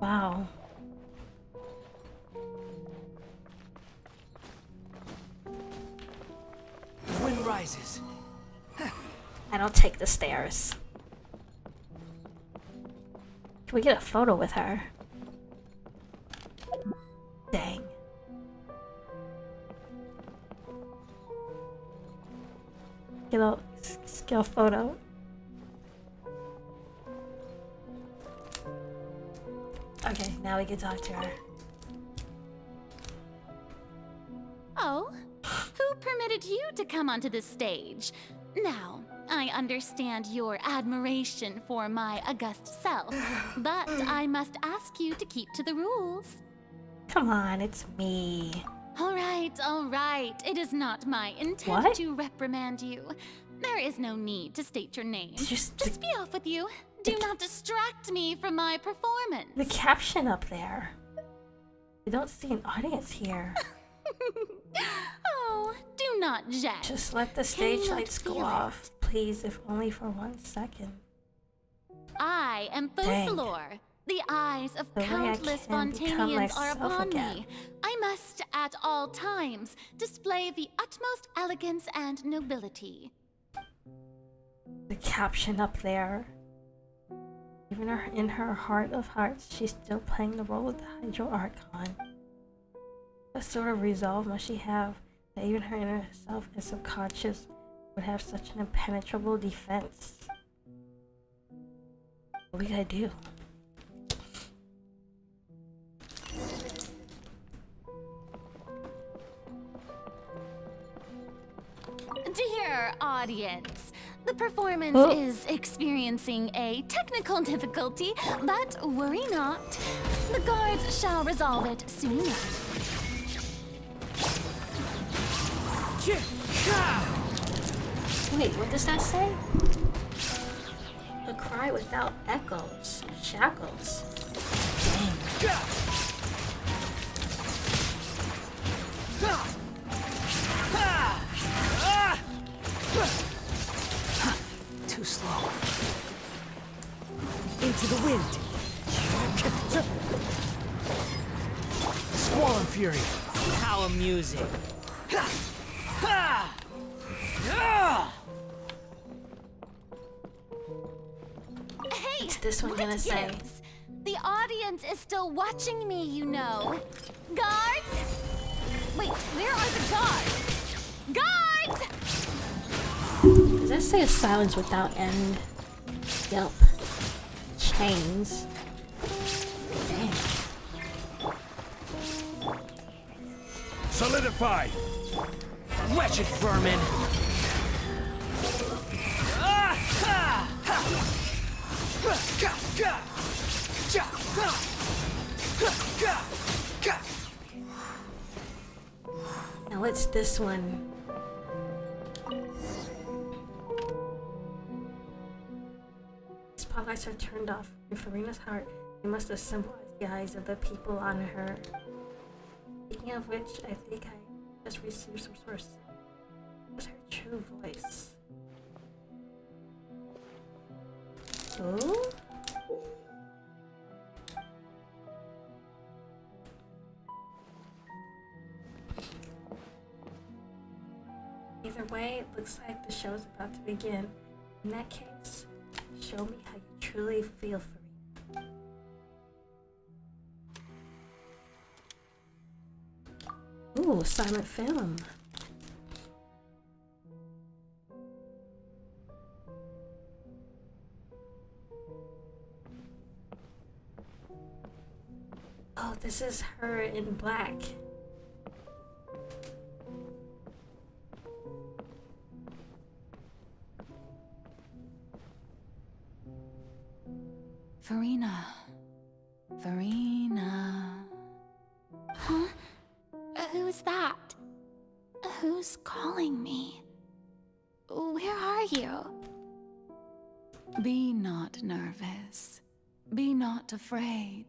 Wow. Wind rises. I don't take the stairs. Can we get a photo with her? Dang. Get a photo. Okay, now we can talk to her. Oh, who permitted you to come onto this stage? Now, I understand your admiration for my august self, but I must ask you to keep to the rules. Come on, it's me. All right. It is not my intent What? to reprimand you. There is no need to state your name. Just be off with you. Do not distract me from my performance. The caption up there. You don't see an audience here. Oh, do not jest. Just let the Can you stage not lights go feel off, please, if only for 1 second. I am Dang. Focalor. The eyes of The way I countless can become Fontanians are myself upon again. me. I must, at all times, display the utmost elegance and nobility. The caption up there. Even in her heart of hearts, she's still playing the role of the Hydro Archon. What sort of resolve must she have that even her inner self and subconscious would have such an impenetrable defense? What we gotta do? Dear audience, the performance is experiencing a technical difficulty, but worry not. The guards shall resolve it soon enough. Wait, what does that say? A cry without echoes. Shackles. Dang. Too slow. Into the wind. Squall and fury. How amusing. Hey, what's this one gonna say? The audience is still watching me, you know. Guards? Wait, where are the guards? Guards! Does that say a silence without end? Yup. Chains. Dang. Solidify! Wretched vermin! Now what's this one? Spotlights are turned off. In Farina's heart, they must have symbolized the eyes of the people on her. Speaking of which, I think I just received some sort of... What's her true voice? Ooh? Either way, it looks like the show is about to begin. In that case, show me how you truly feel for me. Ooh, silent film. Oh, this is her in black. Farina. Farina. Huh? Who's that? Who's calling me? Where are you? Be not nervous. Be not afraid.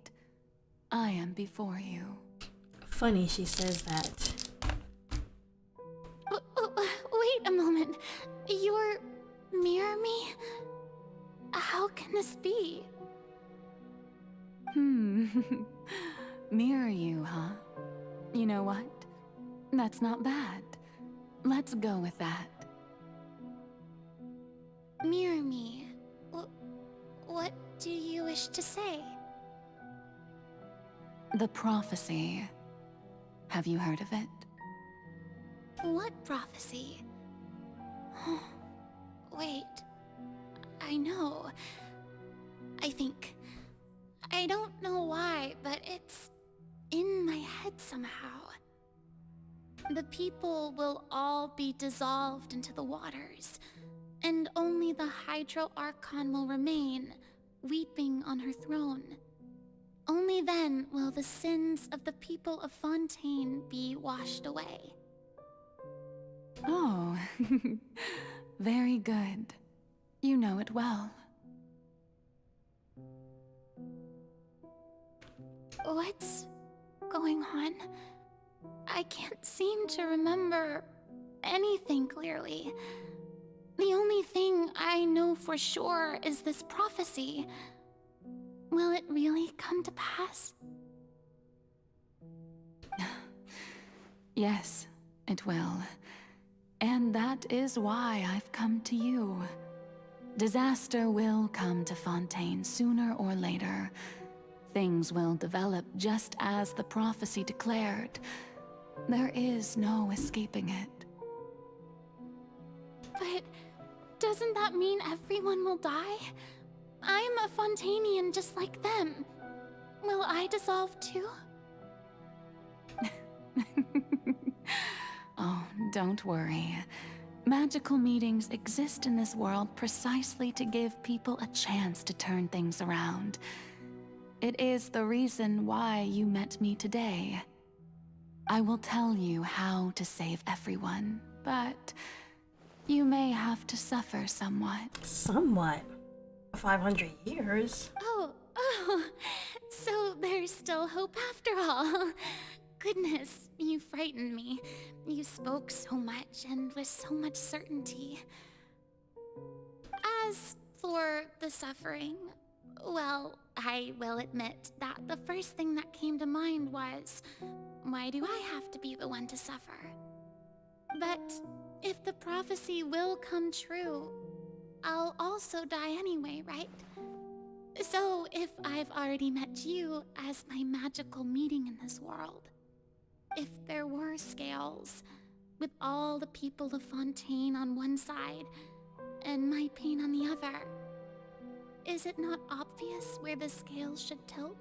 I am before you. Funny she says that. Wait a moment. You're mirror me? How can this be? Mirror you, huh? You know what? That's not bad. Let's go with that. Mirror me. What do you wish to say? The prophecy. Have you heard of it? What prophecy? Wait. I know. I think. I don't know why, but it's in my head somehow. The people will all be dissolved into the waters, and only the Hydro Archon will remain, weeping on her throne. Only then will the sins of the people of Fontaine be washed away. Oh, very good. You know it well. What's going on? I can't seem to remember anything clearly. The only thing I know for sure is this prophecy. Will it really come to pass? Yes, it will. And that is why I've come to you. Disaster will come to Fontaine sooner or later. Things will develop just as the prophecy declared. There is no escaping it. But doesn't that mean everyone will die? I'm a Fontainian just like them. Will I dissolve too? Oh, don't worry. Magical meetings exist in this world precisely to give people a chance to turn things around. It is the reason why you met me today. I will tell you how to save everyone, but you may have to suffer somewhat. Somewhat? 500 years? Oh, so there's still hope after all. Goodness, you frightened me. You spoke so much and with so much certainty. As for the suffering, well, I will admit that the first thing that came to mind was, why do I have to be the one to suffer? But if the prophecy will come true, I'll also die anyway, right? So if I've already met you as my magical meeting in this world, if there were scales, with all the people of Fontaine on one side and my pain on the other, is it not obvious where the scales should tilt?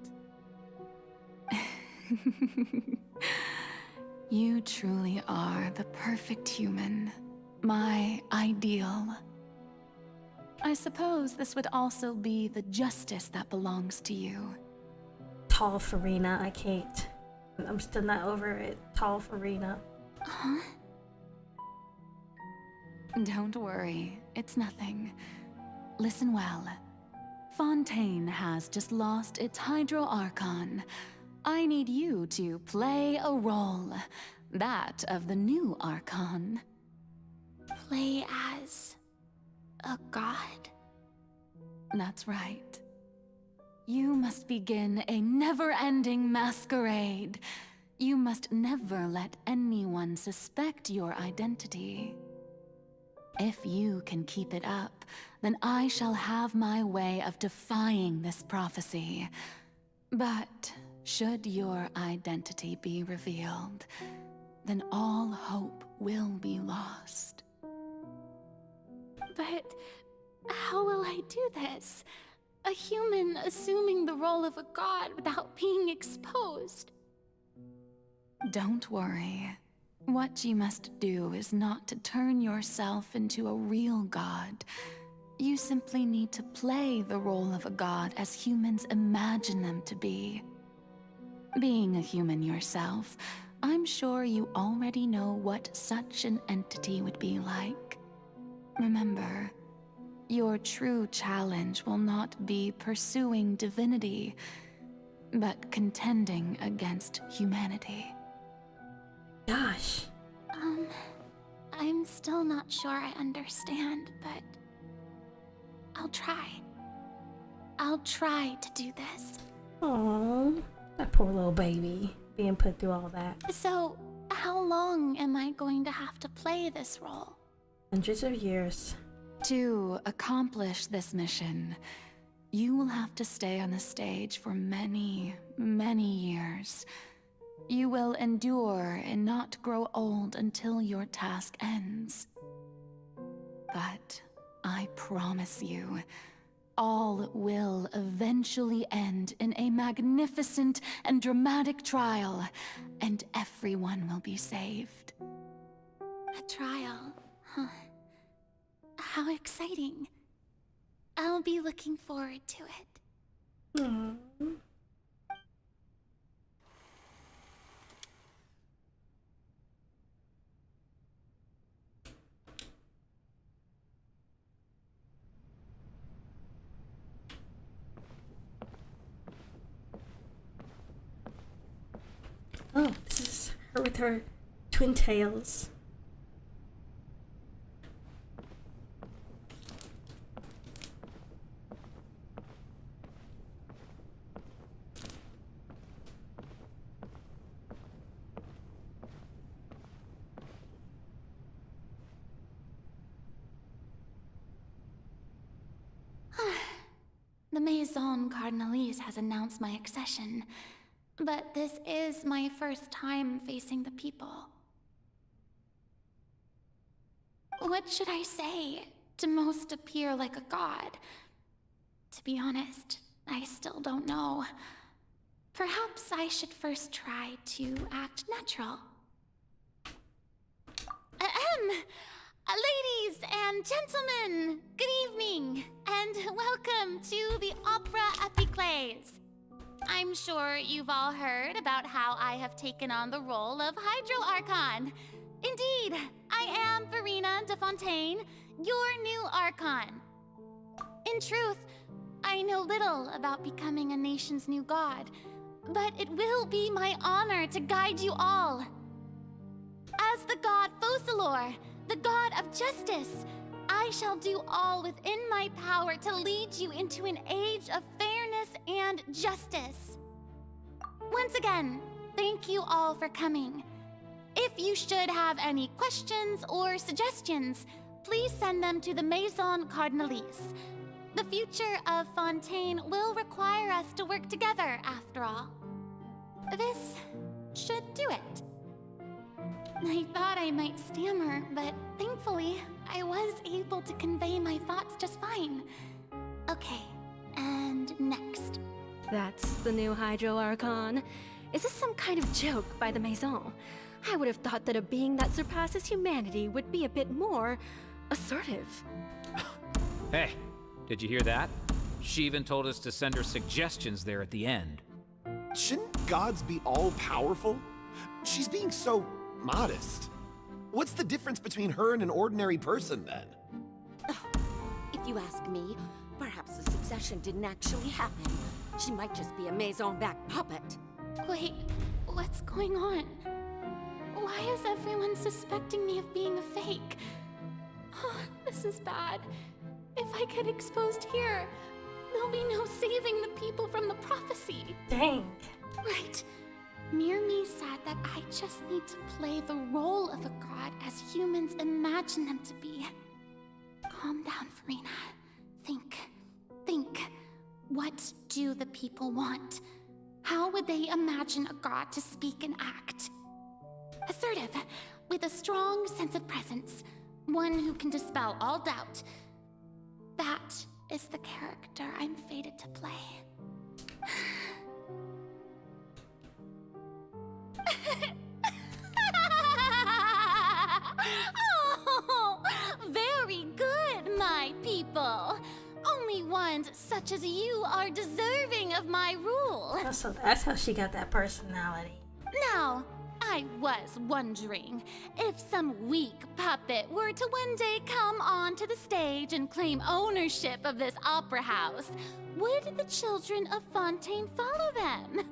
You truly are the perfect human, my ideal. I suppose this would also be the justice that belongs to you. Tall Farina, I can't. I'm still not over it. Tall Farina. Huh? Don't worry, it's nothing. Listen well. Fontaine has just lost its Hydro Archon. I need you to play a role. That of the new Archon. Play as a god? That's right. You must begin a never-ending masquerade. You must never let anyone suspect your identity. If you can keep it up, then I shall have my way of defying this prophecy. But should your identity be revealed, then all hope will be lost. But how will I do this? A human assuming the role of a god without being exposed. Don't worry. What you must do is not to turn yourself into a real god. You simply need to play the role of a god as humans imagine them to be. Being a human yourself, I'm sure you already know what such an entity would be like. Remember, your true challenge will not be pursuing divinity, but contending against humanity. Gosh. I'm still not sure I understand, but I'll try. I'll try to do this. Aww, that poor little baby being put through all that. So, how long am I going to have to play this role? Hundreds of years. To accomplish this mission, you will have to stay on the stage for many, many years. You will endure and not grow old until your task ends. But I promise you, all will eventually end in a magnificent and dramatic trial, and everyone will be saved. A trial, huh? How exciting. I'll be looking forward to it. Aww. Oh, this is her with her twin tails. The Maison Cardinalise has announced my accession, but this is my first time facing the people. What should I say to most appear like a god? To be honest, I still don't know. Perhaps I should first try to act natural. Ladies and gentlemen, good evening, and welcome to the Opera Epiclese. I'm sure you've all heard about how I have taken on the role of Hydro Archon. Indeed, I am Verena de Fontaine, your new Archon. In truth, I know little about becoming a nation's new god, but it will be my honor to guide you all. As the god Focalor, the god of justice, I shall do all within my power to lead you into an age of fairness and justice. Once again, thank you all for coming. If you should have any questions or suggestions, please send them to the Maison Cardinalise. The future of Fontaine will require us to work together, after all. This should do it. I thought I might stammer, but thankfully, I was able to convey my thoughts just fine. Okay, and next. That's the new Hydro Archon. Is this some kind of joke by the Maison? I would have thought that a being that surpasses humanity would be a bit more assertive. Hey, did you hear that? She even told us to send her suggestions there at the end. Shouldn't gods be all-powerful? She's being so modest. What's the difference between her and an ordinary person, then? If you ask me, perhaps the succession didn't actually happen. She might just be a Maison-backed puppet. Wait, what's going on? Why is everyone suspecting me of being a fake? Oh, this is bad. If I get exposed here, there'll be no saving the people from the prophecy. Dang. Right. Mirmi said that I just need to play the role of a god as humans imagine them to be. Calm down, Verena. Think. What do the people want? How would they imagine a god to speak and act? Assertive, with a strong sense of presence. One who can dispel all doubt. That is the character I'm fated to play. Oh, very good, my people. Only ones such as you are deserving of my rule. Oh, so that's how she got that personality. Now, I was wondering if some weak puppet were to one day come onto the stage and claim ownership of this opera house, would the children of Fontaine follow them?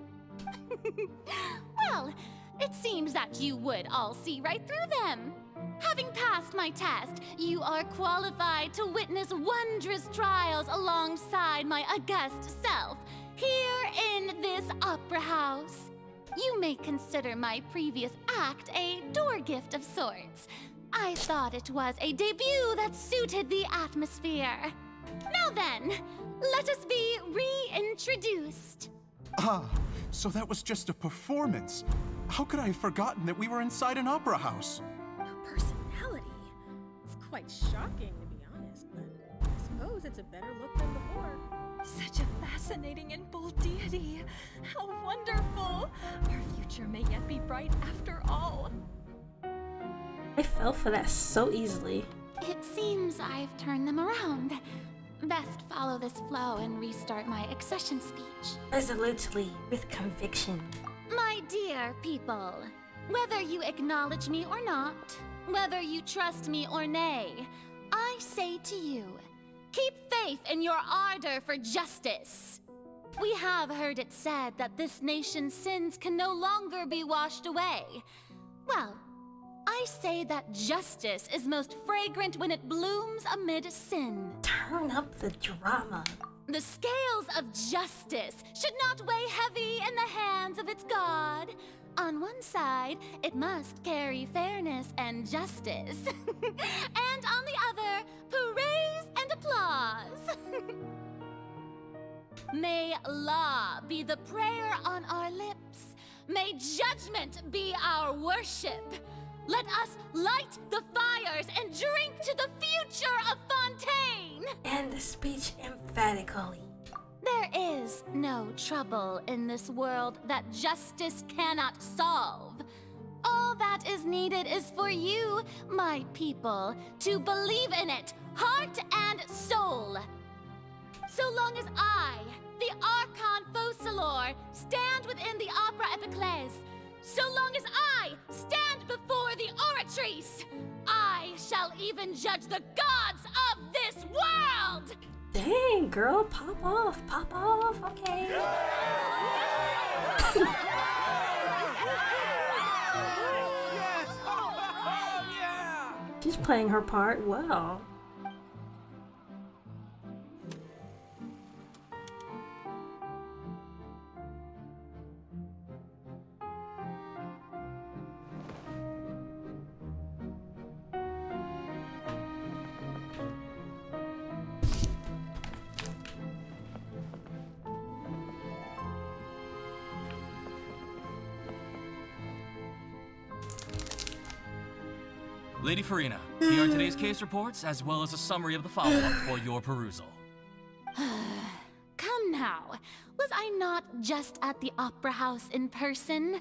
Well, it seems that you would all see right through them. Having passed my test, you are qualified to witness wondrous trials alongside my august self, here in this opera house. You may consider my previous act a door gift of sorts. I thought it was a debut that suited the atmosphere. Now then, let us be reintroduced. Ah, so that was just a performance. How could I have forgotten that we were inside an opera house? Personality? It's quite shocking, to be honest, but I suppose it's a better look than before. Such a fascinating and bold deity. How wonderful! Our future may yet be bright after all. I fell for that so easily. It seems I've turned them around. Best follow this flow and restart my accession speech. Resolutely, with conviction. My dear people, whether you acknowledge me or not, whether you trust me or nay, I say to you, keep faith in your ardor for justice. We have heard it said that this nation's sins can no longer be washed away. Well, I say that justice is most fragrant when it blooms amid sin. Turn up the drama. The scales of justice should not weigh heavy in the hands of its god. On one side, it must carry fairness and justice. And on the other, praise and applause. May law be the prayer on our lips. May judgment be our worship. Let us light the fires and drink to the future of Fontaine! And the speech emphatically. There is no trouble in this world that justice cannot solve. All that is needed is for you, my people, to believe in it, heart and soul. So long as I, the Archon Focalor, stand within the Opera Epiclese, so long as I stand before the Oratrice, I shall even judge the gods of this world! Dang, girl, pop off, okay. She's playing her part well. Lady Farina, here are today's case reports, as well as a summary of the follow-up for your perusal. Come now, was I not just at the Opera House in person?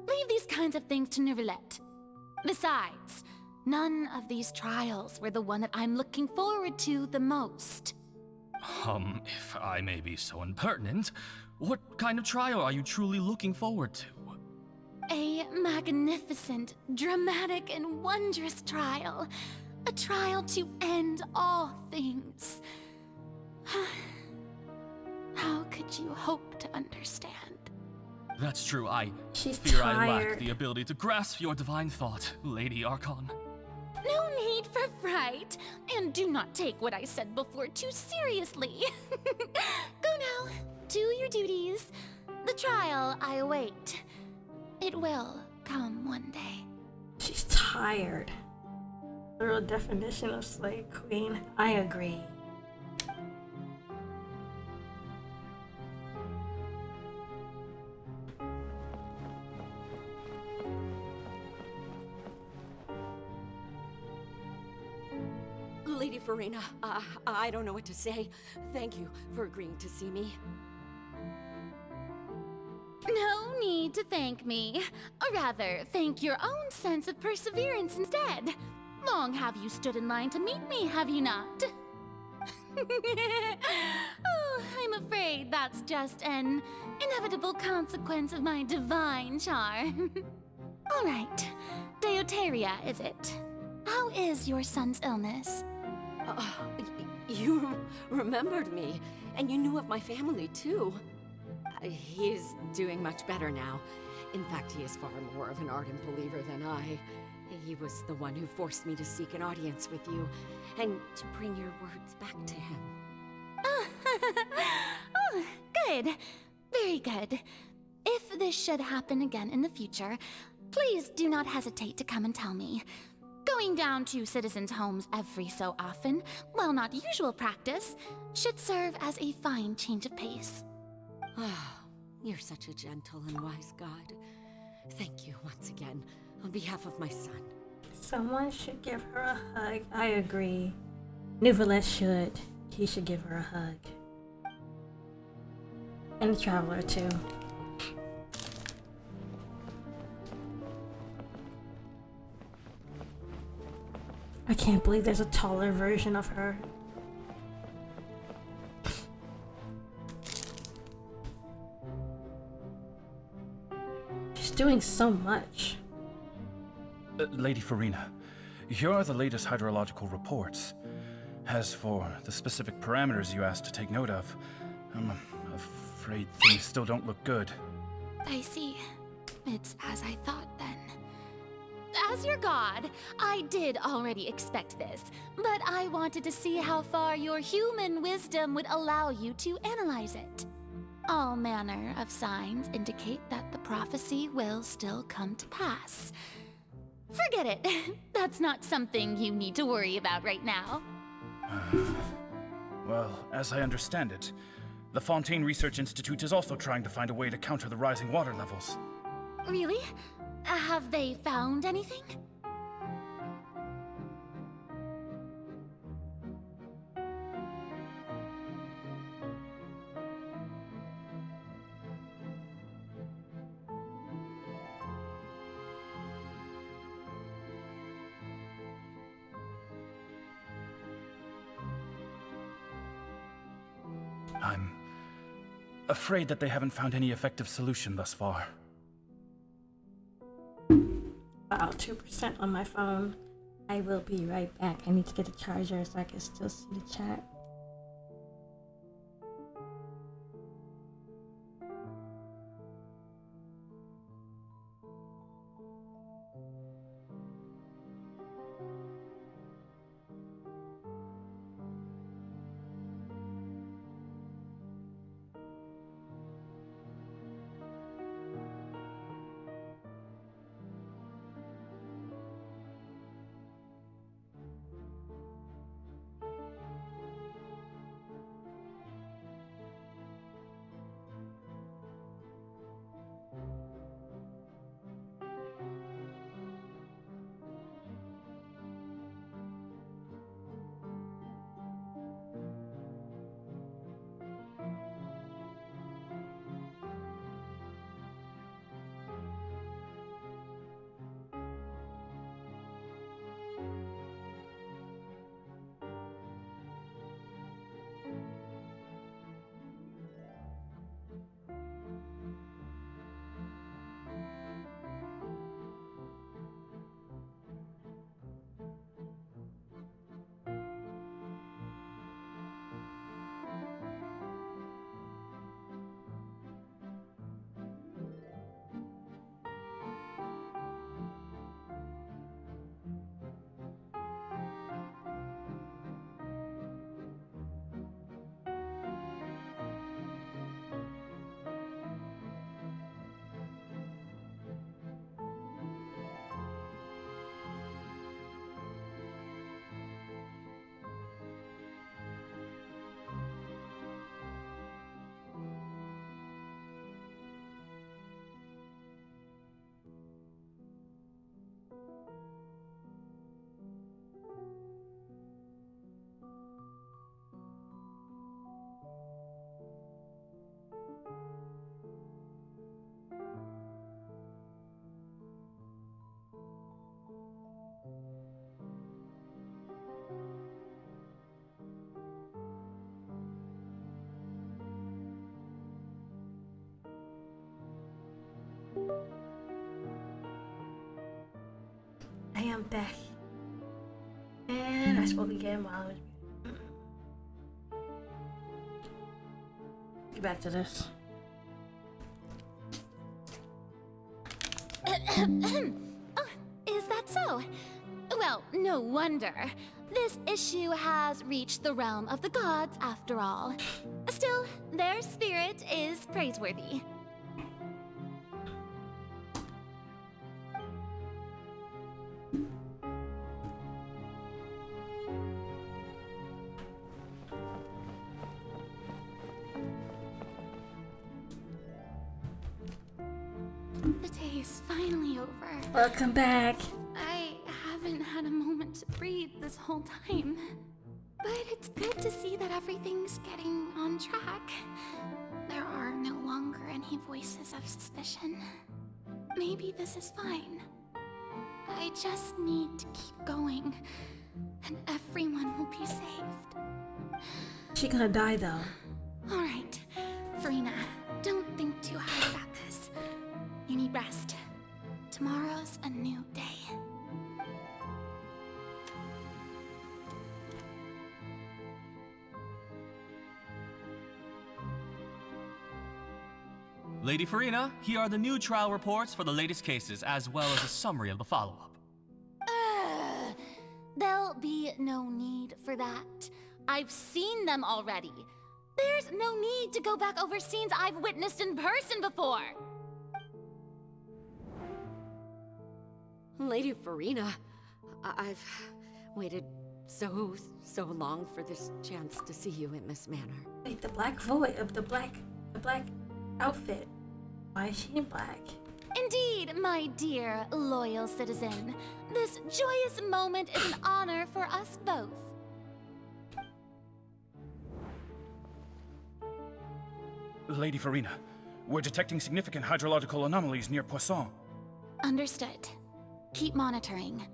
Leave these kinds of things to Neuvillette. Besides, none of these trials were the one that I'm looking forward to the most. If I may be so impertinent, what kind of trial are you truly looking forward to? A magnificent, dramatic, and wondrous trial. A trial to end all things. How could you hope to understand? That's true, I She's fear tired. I lack the ability to grasp your divine thought, Lady Archon. No need for fright, and do not take what I said before too seriously. Go now, do your duties. The trial I await. It will come one day. She's tired. The real definition of slave queen. I agree. Lady Farina, I don't know what to say. Thank you for agreeing to see me. No need to thank me. Or rather, thank your own sense of perseverance instead. Long have you stood in line to meet me, have you not? Oh, I'm afraid that's just an inevitable consequence of my divine charm. All right, Deoteria, is it? How is your son's illness? You remembered me, and you knew of my family, too. He is doing much better now. In fact, he is far more of an ardent believer than I. He was the one who forced me to seek an audience with you, and to bring your words back to him. Oh, good. Very good. If this should happen again in the future, please do not hesitate to come and tell me. Going down to citizens' homes every so often, while not usual practice, should serve as a fine change of pace. You're such a gentle and wise God. Thank you once again, on behalf of my son. Someone should give her a hug. I agree. Neuvillette should. He should give her a hug. And the Traveler, too. I can't believe there's a taller version of her. She's doing so much. Lady Farina, here are the latest hydrological reports. As for the specific parameters you asked to take note of, I'm afraid things still don't look good. I see. It's as I thought then. As your god, I did already expect this, but I wanted to see how far your human wisdom would allow you to analyze it. All manner of signs indicate that the prophecy will still come to pass. Forget it. That's not something you need to worry about right now. Well, as I understand it, The Fontaine Research Institute is also trying to find a way to counter the rising water levels. Really? Have they found anything? I'm afraid that they haven't found any effective solution thus far. About 2% on my phone. I will be right back. I need to get the charger so I can still see the chat. I am back. And I spoke again while I was... Get back to this. Oh, is that so? Well, no wonder. This issue has reached the realm of the gods after all. Still, their spirit is praiseworthy. The day is finally over. Welcome back. I haven't had a moment to breathe this whole time. But it's good to see that everything's getting on track. There are no longer any voices of suspicion. Maybe this is fine. I just need to keep going, and everyone will be saved. She gonna die though. Alright, Farina, don't think too hard about this. You need rest. Tomorrow's a new day. Lady Farina, here are the new trial reports for the latest cases, as well as a summary of the follow-up. There'll be no need for that. I've seen them already. There's no need to go back over scenes I've witnessed in person before. Lady Farina, I've waited so long for this chance to see you in this manner. Wait, the black outfit. Why is she in black? Indeed, my dear, loyal citizen. This joyous moment is an honor for us both. Lady Farina, we're detecting significant hydrological anomalies near Poisson. Understood. Keep monitoring.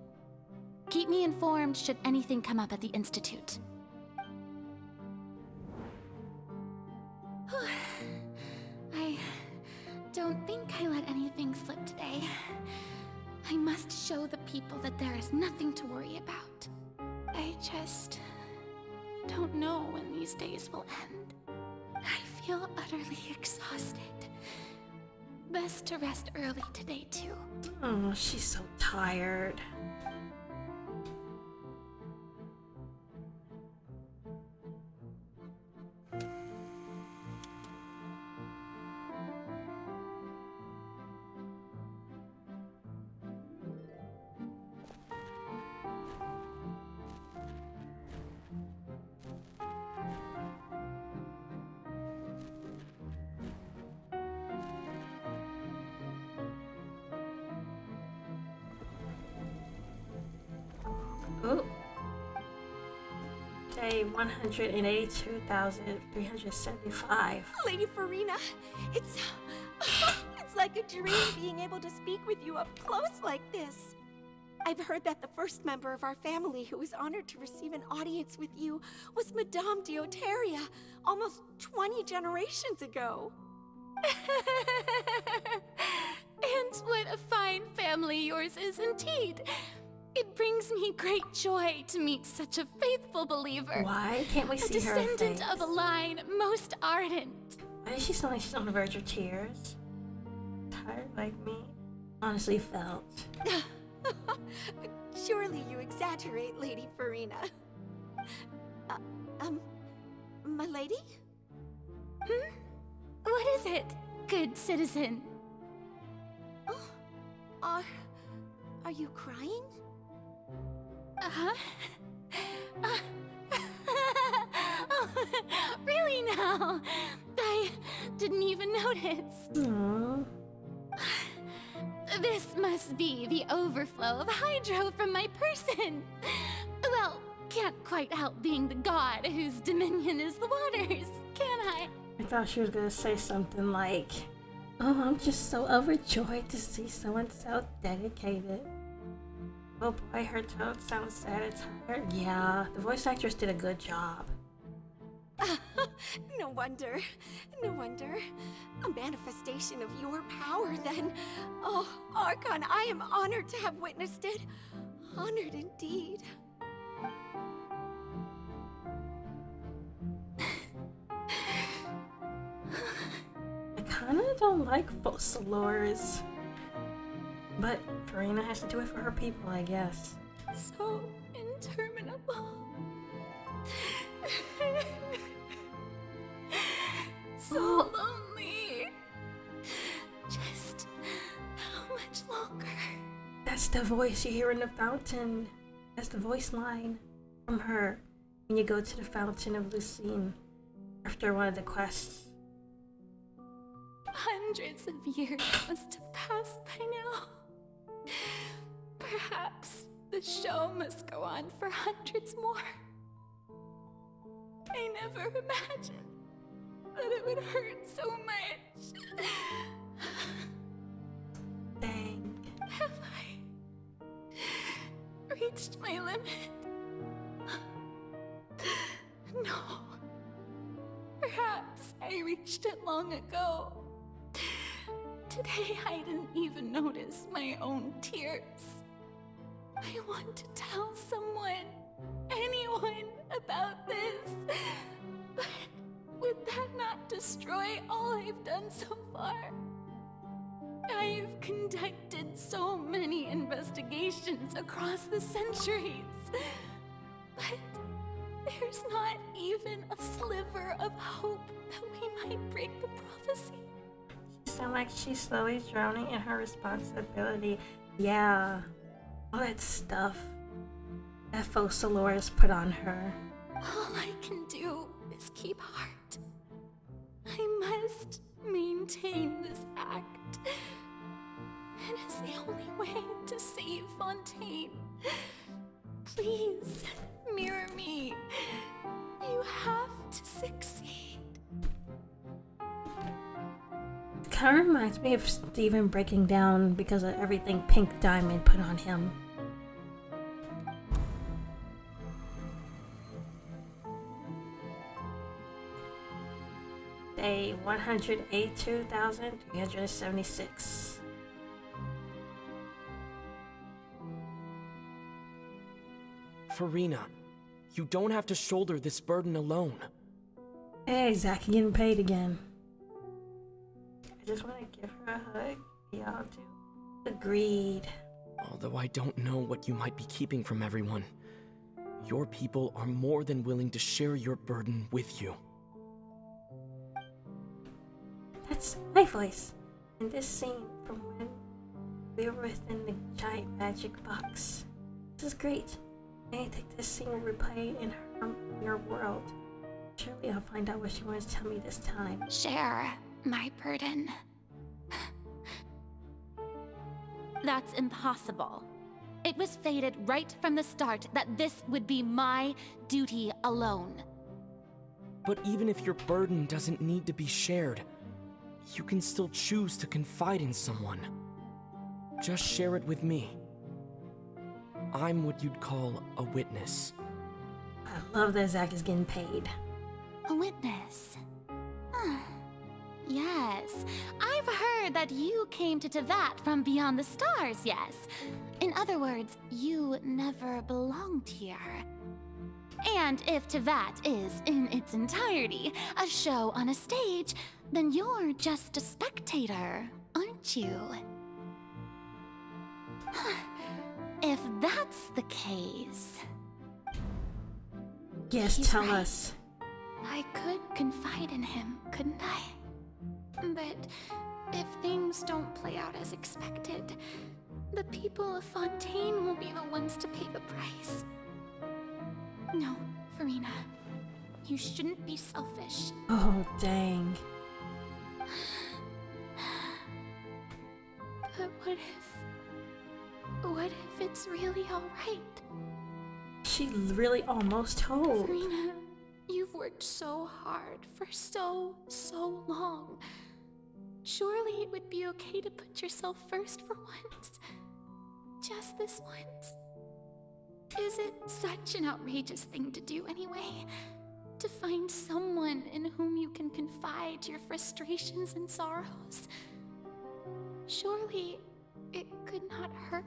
Keep me informed should anything come up at the Institute. I don't think I let anything slip today. I must show the people that there is nothing to worry about. I just don't know when these days will end. I feel utterly exhausted. Best to rest early today, too. Oh, she's so tired. Oh. Day 182,375. Lady Farina, it's like a dream being able to speak with you up close like this. I've heard that the first member of our family who was honored to receive an audience with you was Madame Dioteria, almost 20 generations ago. And what a fine family yours is indeed. It brings me great joy to meet such a faithful believer. Why can't we see her face? A descendant of a line most ardent. Why does she sound like she's on the verge of tears? Tired like me? Honestly felt. Surely you exaggerate, Lady Farina. My lady? What is it, good citizen? Oh, are you crying? Uh-huh. Oh, really now? I didn't even notice. Aww. This must be the overflow of hydro from my person. Well, can't quite help being the god whose dominion is the waters, can I? I thought she was gonna say something like, oh, I'm just so overjoyed to see someone so dedicated. Oh boy, her tone sounds sad and tired. Yeah, the voice actress did a good job. No wonder. No wonder. A manifestation of your power, then. Oh, Archon, I am honored to have witnessed it. Honored indeed. I kinda don't like Fossilores. But Farina has to do it for her people, I guess. So interminable. So lonely. Just how much longer? That's the voice you hear in the fountain. That's the voice line from her when you go to the Fountain of Lucine after one of the quests. Hundreds of years must have passed by now. Perhaps the show must go on for hundreds more. I never imagined that it would hurt so much. Dang. Have I reached my limit? No. Perhaps I reached it long ago. Today I didn't even notice my own tears. I want to tell someone, anyone, about this. But would that not destroy all I've done so far? I've conducted so many investigations across the centuries. But there's not even a sliver of hope that we might break the prophecy. She sounds like she's slowly drowning in her responsibility. Yeah, all that stuff. that Focalors put on her. All I can do is keep heart. I must maintain this act. It is the only way to save Fontaine. Please, mirror me. You have to succeed. Kind of reminds me of Steven breaking down because of everything Pink Diamond put on him. Day 182,376. Farina, you don't have to shoulder this burden alone. Hey, Zach getting paid again. I just want to give her a hug. Y'all do. Agreed. Although I don't know what you might be keeping from everyone, your people are more than willing to share your burden with you. That's my voice. In this scene from when we were within the giant magic box. This is great. I think this scene will replay in her world. Surely I'll find out what she wants to tell me this time. Share my burden. That's impossible. It was fated right from the start that this would be my duty alone. But even if your burden doesn't need to be shared, you can still choose to confide in someone. Just share it with me. I'm what you'd call a witness. I love that Zach is getting paid. A witness? Yes, I've heard that you came to Tevat from beyond the stars, yes. In other words, you never belonged here. And if Tevat is, in its entirety, a show on a stage, then you're just a spectator, aren't you? If that's the case... Yes, tell us. I could confide in him, couldn't I? But if things don't play out as expected, the people of Fontaine will be the ones to pay the price. No, Farina. You shouldn't be selfish. Oh, dang. But what if it's really alright? She really almost told. Farina, you've worked so hard for so long. Surely it would be okay to put yourself first for once. Just this once. Is it such an outrageous thing to do anyway? To find someone in whom you can confide your frustrations and sorrows? Surely it could not hurt.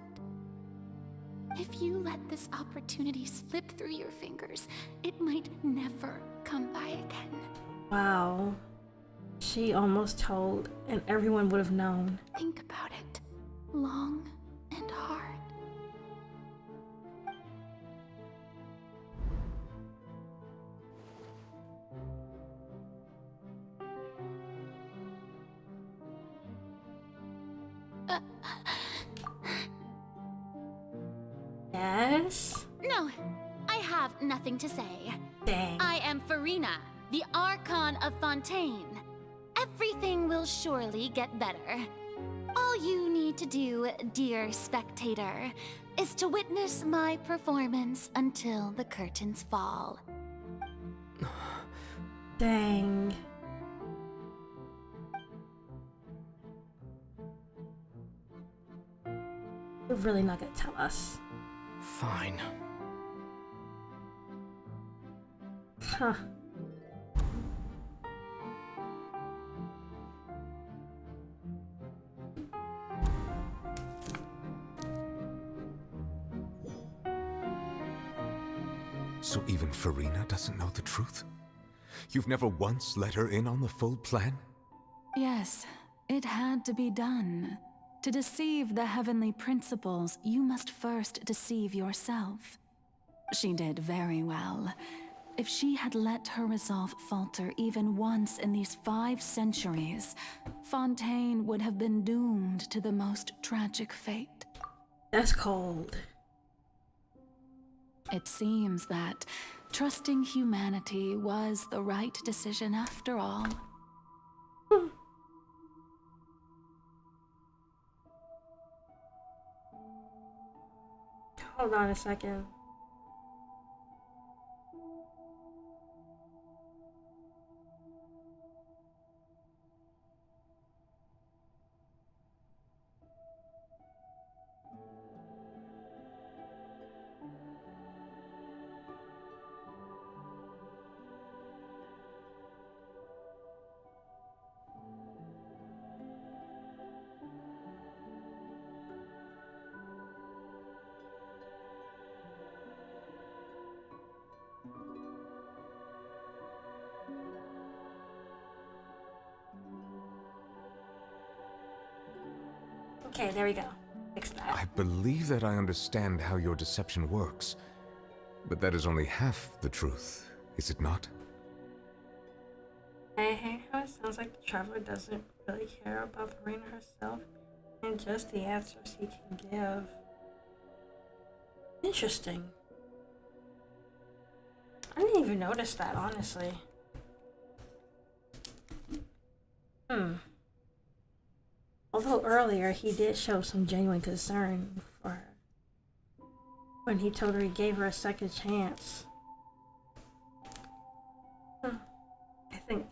If you let this opportunity slip through your fingers, it might never come by again. Wow. She almost told, and everyone would have known. Think about it. Long and hard. Yes? No, I have nothing to say. Dang. I am Farina, the Archon of Fontaine. Everything will surely get better. All you need to do, dear spectator, is to witness my performance until the curtains fall. Dang. You're really not gonna tell us. Fine. Huh. So even Farina doesn't know the truth? You've never once let her in on the full plan? Yes, it had to be done. To deceive the heavenly principles, you must first deceive yourself. She did very well. If she had let her resolve falter even once in these 5 centuries, Fontaine would have been doomed to the most tragic fate. That's cold. It seems that trusting humanity was the right decision after all. Hold on a second. Okay, there we go. Fix that. I believe that I understand how your deception works, but that is only half the truth, is it not? I hate how it sounds like the traveler doesn't really care about Farina herself and just the answers he can give. Interesting. I didn't even notice that, honestly. Although earlier he did show some genuine concern for her when he told her he gave her a second chance. I think.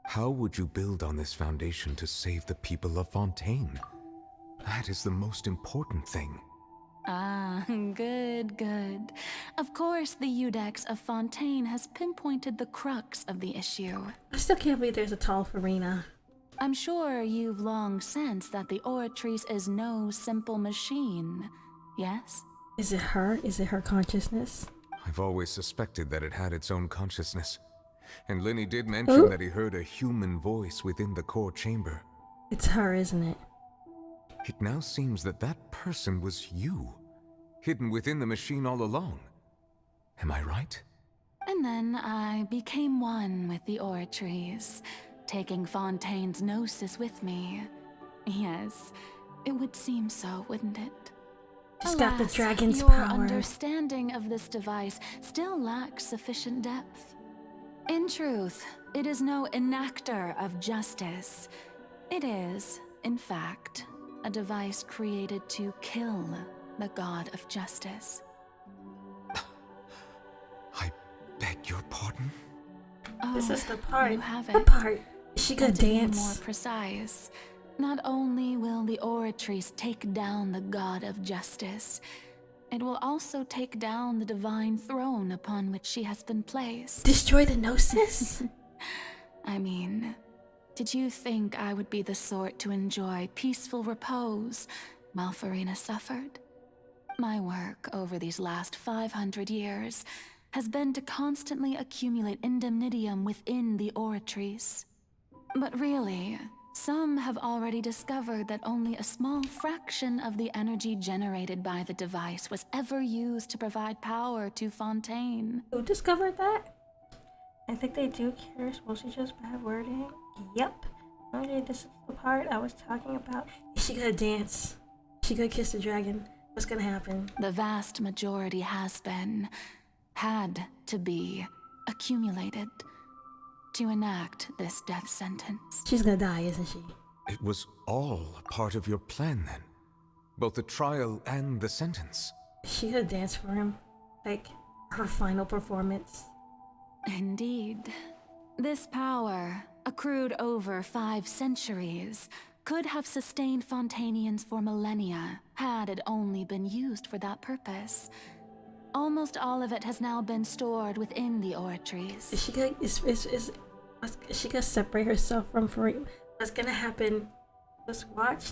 How would you build on this foundation to save the people of Fontaine? That is the most important thing. Ah, good, good. Of course, the Iudex of Fontaine has pinpointed the crux of the issue. I still can't believe there's a tall Farina. I'm sure you've long sensed that the Oratrice is no simple machine, yes? Is it her? Is it her consciousness? I've always suspected that it had its own consciousness. And Lenny did mention that he heard a human voice within the core chamber. It's her, isn't it? It now seems that that person was you, hidden within the machine all along. Am I right? And then I became one with the Oratrice, taking Fontaine's gnosis with me. Yes, it would seem so, wouldn't it? She's got the dragon's your power. understanding of this device still lacks sufficient depth. In truth, it is no enactor of justice. It is, in fact, a device created to kill the god of justice. I beg your pardon? This is the part. You have it. What part? Is she gonna And to be dance? more precise, not only will the Oratrice take down the god of justice, it will also take down the divine throne upon which she has been placed. Destroy the Gnosis? I mean, did you think I would be the sort to enjoy peaceful repose while Farina suffered? My work over these last 500 years has been to constantly accumulate indemnitium within the Oratrice. But really, some have already discovered that only a small fraction of the energy generated by the device was ever used to provide power to Fontaine. Who discovered that? I think they do care. It's mostly just bad wording. Yep. Okay, this is the part I was talking about. Is she gonna dance? Is she gonna kiss the dragon? What's gonna happen? The vast majority has been, had to be, accumulated to enact this death sentence. She's gonna die, isn't she? It was all a part of your plan then? Both the trial and the sentence? Is she gonna dance for him? Like, her final performance? Indeed. This power, accrued over 5 centuries, could have sustained Fontainians for millennia, had it only been used for that purpose. Almost all of it has now been stored within the Oratrice. Is she gonna, is she gonna separate herself from Farina? What's gonna happen? Let's watch.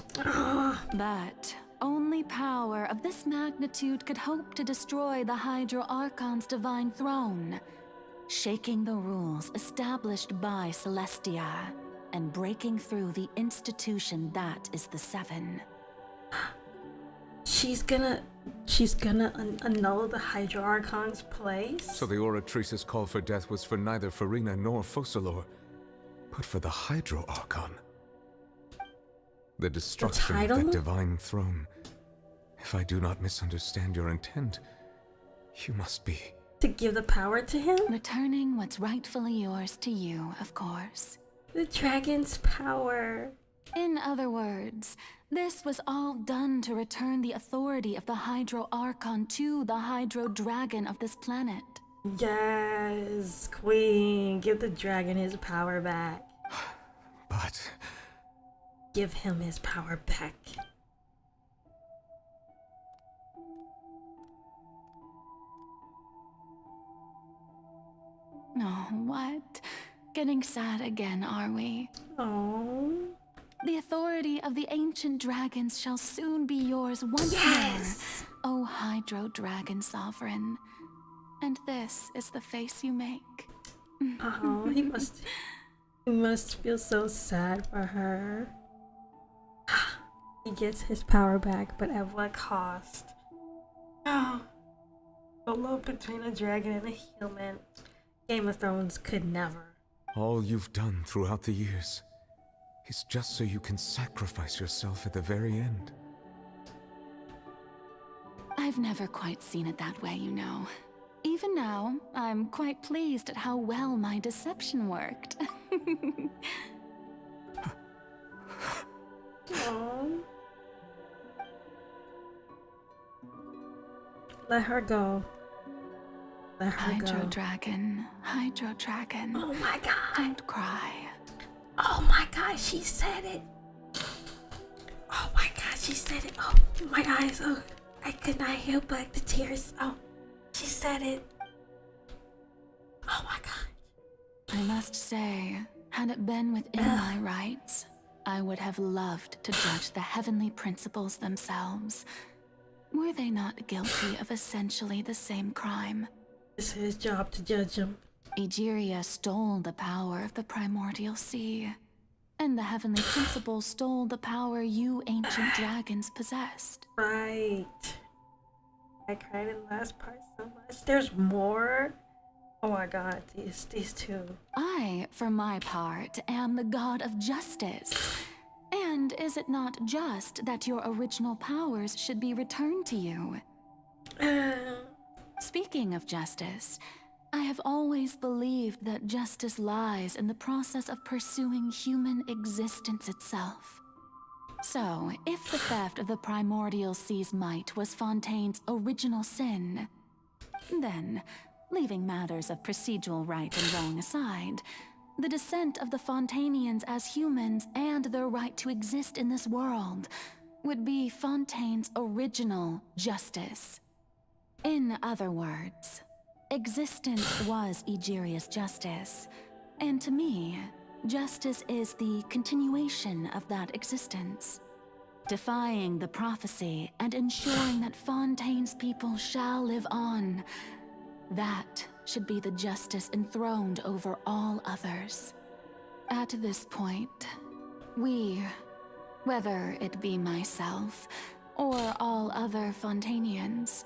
But only power of this magnitude could hope to destroy the Hydro Archon's divine throne, shaking the rules established by Celestia and breaking through the institution that is the Seven. She's gonna annul the Hydro Archon's place? So the Oratrice's call for death was for neither Farina nor Focalor, but for the Hydro Archon. The destruction of that divine throne. If I do not misunderstand your intent, you must be... To give the power to him? Returning what's rightfully yours to you, of course. The dragon's power. In other words, this was all done to return the authority of the Hydro Archon to the Hydro Dragon of this planet. Yes, Queen. Give the dragon his power back. But... Give him his power back. Oh, what? Getting sad again, are we? Oh. The authority of the ancient dragons shall soon be yours once more, O Hydro Dragon Sovereign. And this is the face you make. Oh, he must feel so sad for her. He gets his power back, but at what cost? Oh, the love between a dragon and a human. Game of Thrones could never. All you've done throughout the years is just so you can sacrifice yourself at the very end. I've never quite seen it that way, you know. Even now, I'm quite pleased at how well my deception worked. Aww. Let her go. Let her Hydro go. Dragon, Hydro Dragon. Oh my god. Don't cry. Oh my god, she said it. Oh my god, she said it. Oh, my eyes. Oh, I could not help but the tears. Oh, she said it. Oh my god. I must say, had it been within my rights, I would have loved to judge the heavenly principles themselves. Were they not guilty of essentially the same crime? It's his job to judge him. Egeria stole the power of the primordial sea, and the heavenly principles stole the power you ancient dragons possessed. Right. I cried in the last part so much. There's more. Oh my god, these two. I, for my part, am the god of justice. And is it not just that your original powers should be returned to you? Speaking of justice, I have always believed that justice lies in the process of pursuing human existence itself. So, if the theft of the primordial sea's might was Fontaine's original sin, then, leaving matters of procedural right and wrong aside, the descent of the Fontanians as humans and their right to exist in this world would be Fontaine's original justice. In other words, existence was Egeria's justice, and to me, justice is the continuation of that existence, defying the prophecy and ensuring that Fontaine's people shall live on. That should be the justice enthroned over all others. At this point, we, whether it be myself or all other Fontanians,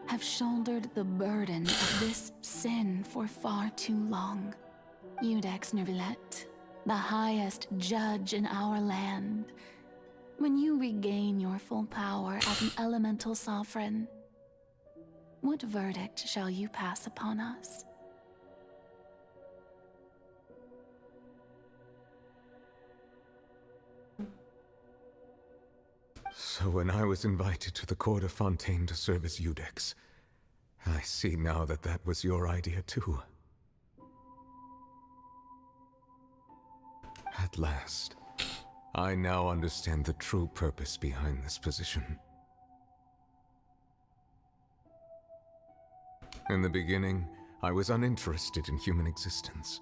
have shouldered the burden of this sin for far too long. Iudex Nervillet, the highest judge in our land, when you regain your full power as an elemental sovereign, what verdict shall you pass upon us? So when I was invited to the court of Fontaine to serve as Iudex, I see now that that was your idea too. At last, I now understand the true purpose behind this position. In the beginning, I was uninterested in human existence.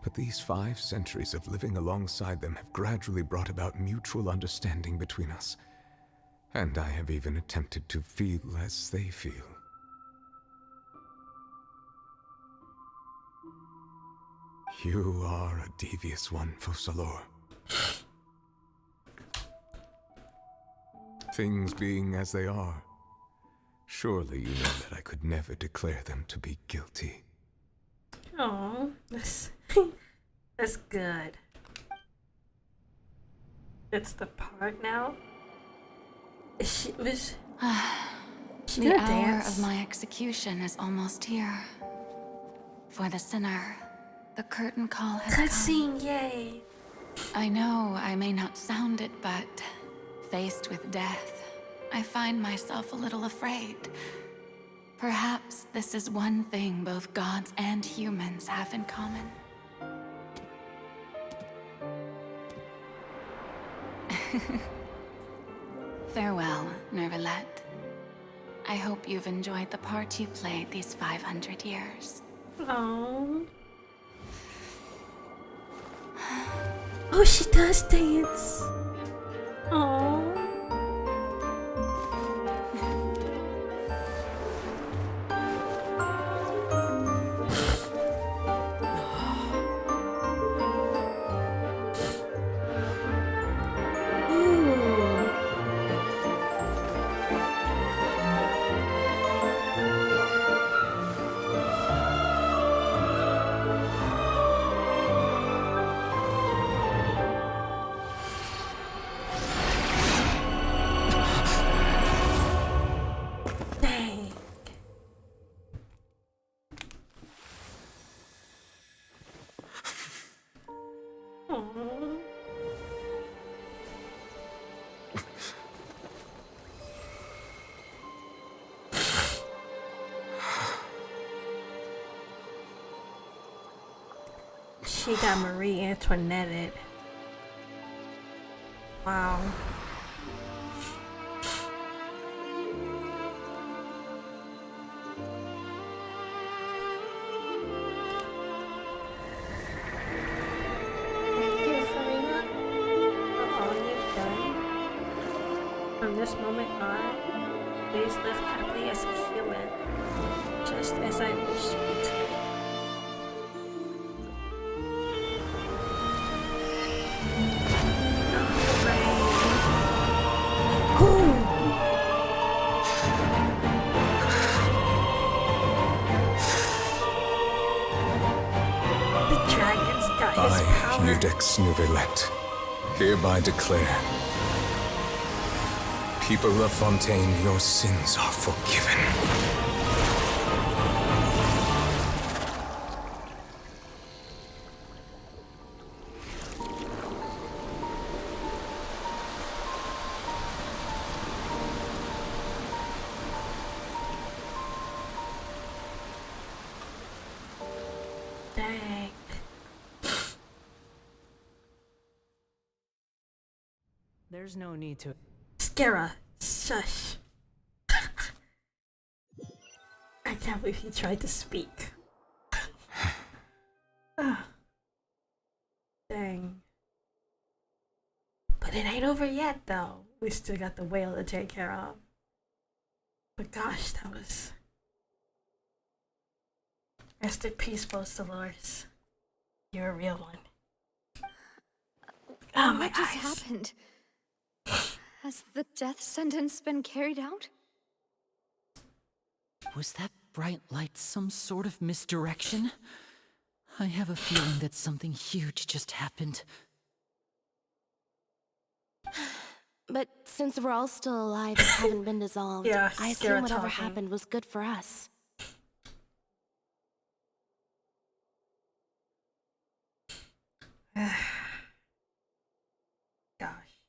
But these 5 centuries of living alongside them have gradually brought about mutual understanding between us. And I have even attempted to feel as they feel. You are a devious one, Focalor. Things being as they are, surely you know that I could never declare them to be guilty. Oh, that's good. It's the part now. She was. She The did a hour dance. of my execution is almost here. For the sinner, the curtain call has come. Cutscene, yay! I know I may not sound it, but faced with death, I find myself a little afraid. Perhaps this is one thing both gods and humans have in common. Farewell, Nervalette. I hope you've enjoyed the part you played these 500 years. Oh. Oh, she does dance. Oh. Dang. Aww. She got Marie Antoinette. Wow. Thank you, Serena, for all you've done. From this moment on, please live happily as a human, just as I wish we could. The dragon's got his power. I, Nudex Nouvelette, hereby declare, people of Fontaine, your sins are forgiven. Dang. There's no need to. Skira, shush. I can't believe he tried to speak. Ah. Dang. But it ain't over yet, though. We still got the whale to take care of. But gosh, that was. Rest in peace, Post Dolores. You're a real one. Oh, my What just eyes. happened? Has the death sentence been carried out? Was that bright light some sort of misdirection? I have a feeling that something huge just happened. But since we're all still alive and haven't been dissolved, Yeah, I Skira assume whatever talking. happened was good for us. Gosh.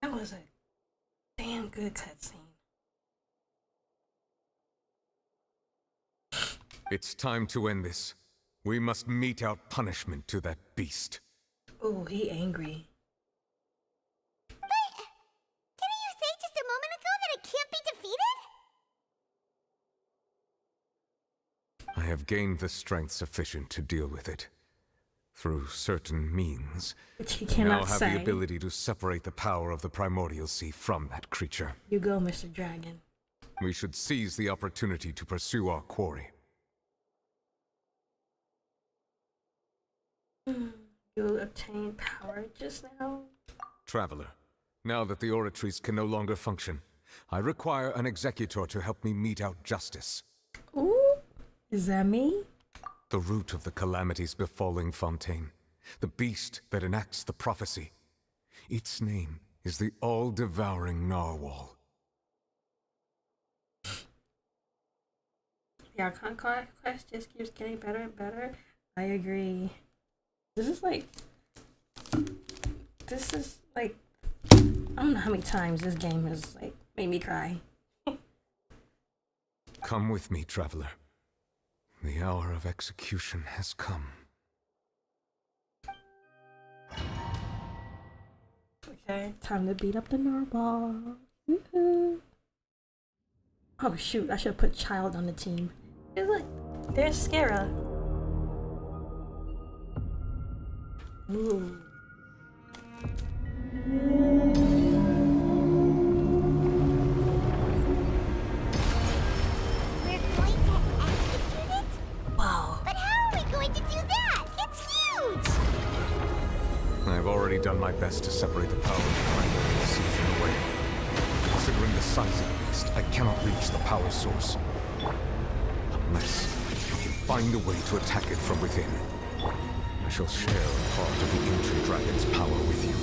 That was a damn good cutscene. It's time to end this. We must mete out punishment to that beast. Oh, he angry. Didn't you say just a moment ago that it can't be defeated? I have gained the strength sufficient to deal with it. Through certain means, Which he I now cannot have say. the ability to separate the power of the primordial sea from that creature. You go, Mr. Dragon. We should seize the opportunity to pursue our quarry. You obtained power just now? Traveler, now that the oratories can no longer function, I require an executor to help me mete out justice. Ooh, is that me? The root of the calamities befalling Fontaine. The beast that enacts the prophecy. Its name is the all-devouring narwhal. The Archon quest just keeps getting better and better. I agree. This is like, I don't know how many times this game has like made me cry. Come with me, traveler. The hour of execution has come. Okay, time to beat up the narwhal. Woohoo. Oh shoot, I should have put Child on the team. Hey, look, there's Skara. Ooh. Wow. But how are we going to do that? It's huge! I've already done my best to separate the power of the primary sea from the way. Considering the size of the beast, I cannot reach the power source. Unless we can find a way to attack it from within. I shall share a part of the ancient dragon's power with you.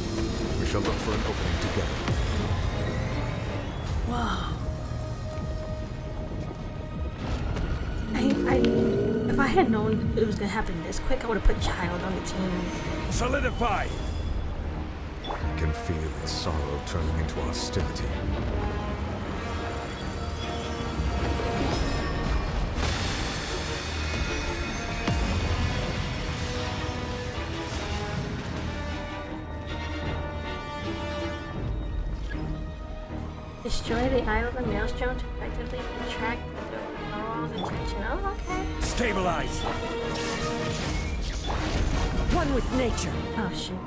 We shall look for an opening together. Wow. If I had known it was gonna happen this quick, I would have put Child on the team. Solidify! I can feel its sorrow turning into hostility. Destroy the Eye of the Maelstrom to effectively attract the narwhal's attention. Oh, okay. Stabilize! One with nature. Oh, shoot.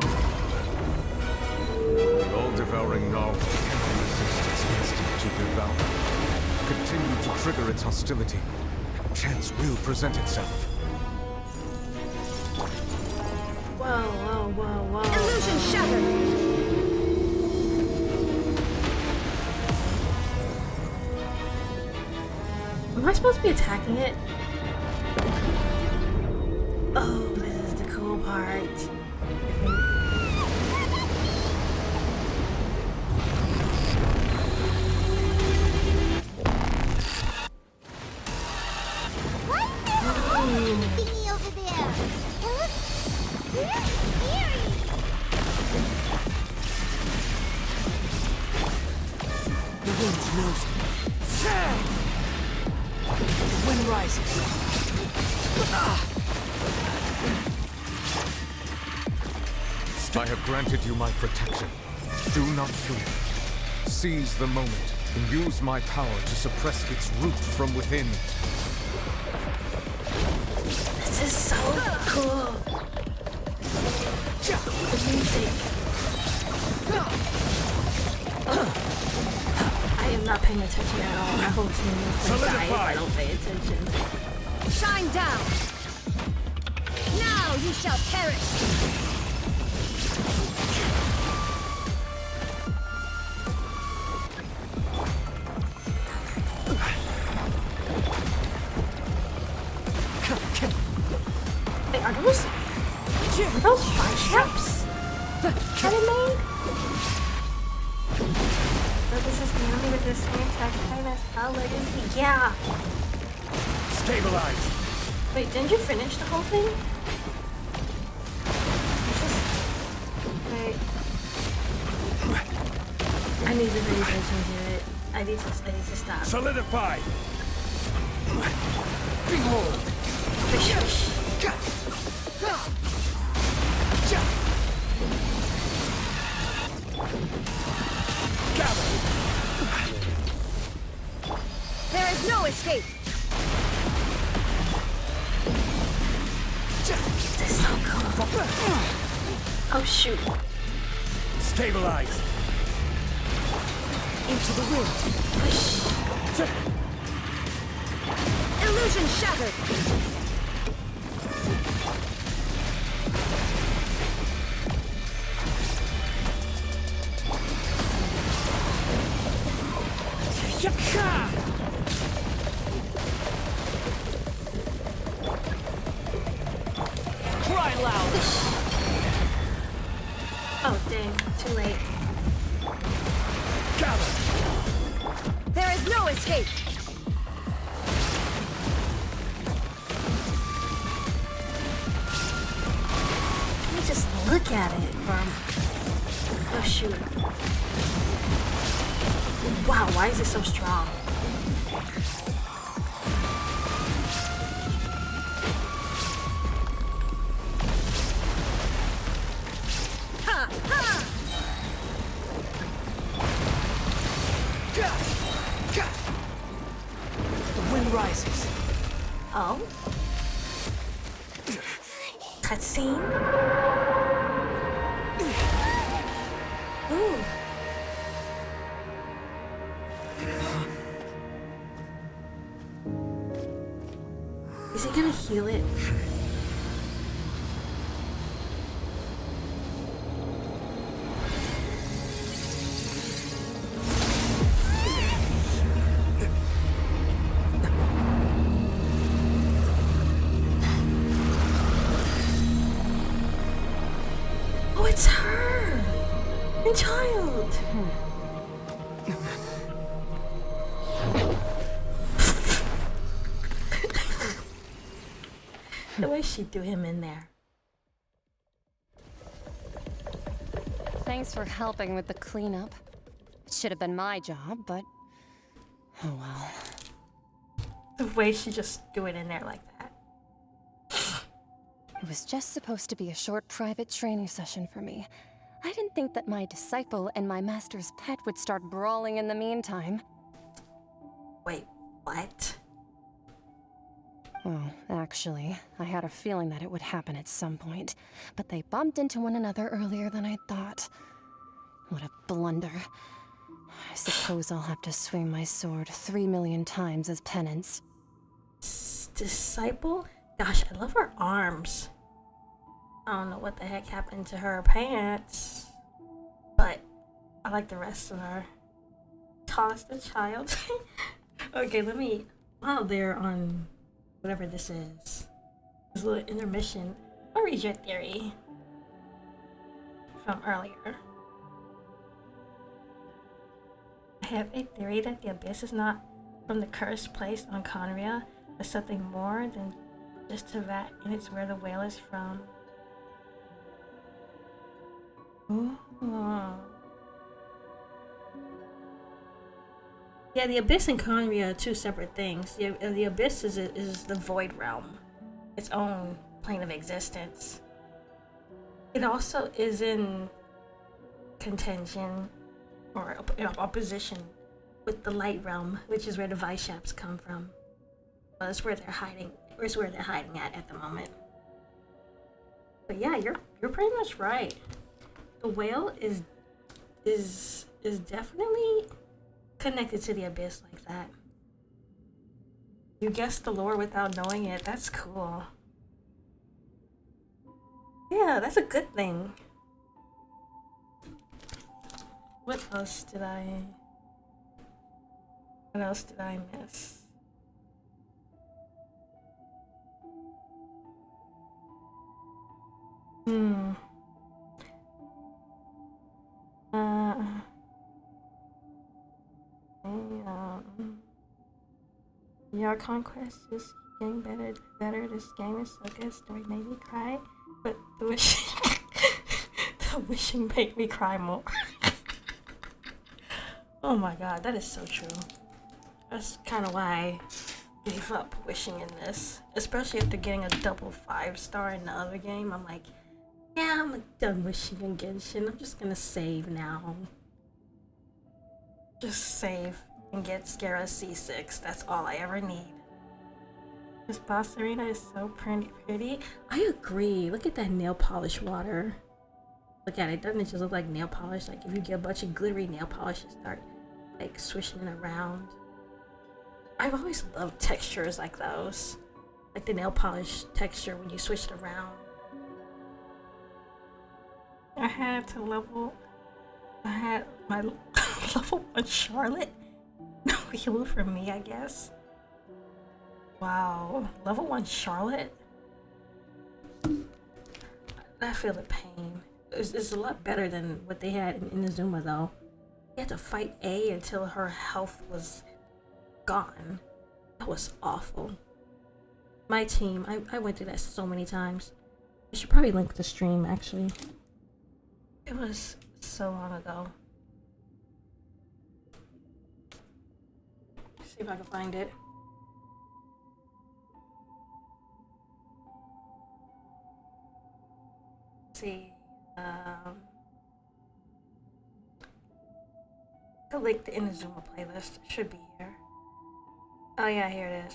The all-devouring narwhal cannot resist its instinct to devour. Continue to trigger its hostility. A chance will present itself. Whoa, whoa, whoa, whoa. Illusion shattered! Am I supposed to be attacking it? Oh, this is the cool part. Thingy over there. It looks really scary. The wind knows me. The wind rises. I have granted you my protection. Do not fear. Seize the moment and use my power to suppress its root from within. This is so cool. The music. I am not paying attention at all. My whole team is gonna die if I don't pay attention. Shine down! Now you shall perish! Wait, are those fire traps? Are they made? So this is the only with the same attack time as Hell Legacy? Yeah! Stabilize! Wait, didn't you finish the whole thing? Wait. I need to pay attention to it. I need to stop. Solidify! Behold! There is no escape! This is so cool. Oh shoot. Stabilize! Into the wind! Illusion shattered! Cry loud! Oh dang, too late. Gather! There is no escape! Let me just look at it. Oh shoot. Wow, why is it so strong? Ha! Ha! The wind rises. Oh? Cutscene? Ooh. Is he gonna heal it? Oh, it's her! And Child! The way she threw him in there. Thanks for helping with the cleanup. It should have been my job, but oh well. The way she just threw it in there like that. It was just supposed to be a short private training session for me. I didn't think that my disciple and my master's pet would start brawling in the meantime. Wait, what? Well, actually, I had a feeling that it would happen at some point, but they bumped into one another earlier than I thought. What a blunder. I suppose I'll have to swing my sword 3 million times as penance. Disciple? Gosh, I love her arms. I don't know what the heck happened to her pants, but I like the rest of her. Toss the child. Okay, let me, while they're on whatever this is, this little intermission, I'll read your theory from earlier. I have a theory that the abyss is not from the curse placed on Conria, but something more than just a vat, and it's where the whale is from. Ooh. Yeah, the abyss and Conria are two separate things. The abyss is the void realm, its own plane of existence. It also is in contention or in opposition with the light realm, which is where the Vishaps come from. Well, that's where they're hiding. It's where they're hiding at the moment. But yeah, you're pretty much right. The whale is definitely connected to the abyss like that. You guessed the lore without knowing it. That's cool. Yeah, that's a good thing. What else did I miss? Your conquest is getting better. This game is so good. Story made me cry, but the wishing made me cry more. Oh my god, that is so true. That's kind of why I gave up wishing in this, especially after getting a double 5-star in the other game. I'm like, yeah, I'm done wishing in Genshin. I'm just gonna save now. Just save and get Skara C6. That's all I ever need. This boss arena is so pretty. I agree. Look at that nail polish water. Look at it. Doesn't it just look like nail polish? Like if you get a bunch of glittery nail polish and start like swishing it around. I've always loved textures like those. Like the nail polish texture when you switch it around. I had my level 1 Charlotte. No, prelude for me, I guess. Wow, level 1 Charlotte? I feel the pain. It's a lot better than what they had in Inazuma though. You had to fight A until her health was gone. That was awful. My team, I went through that so many times. I should probably link the stream actually. It was so long ago. See if I can find it. See, the link to Inazuma playlist should be here. Oh yeah, here it is.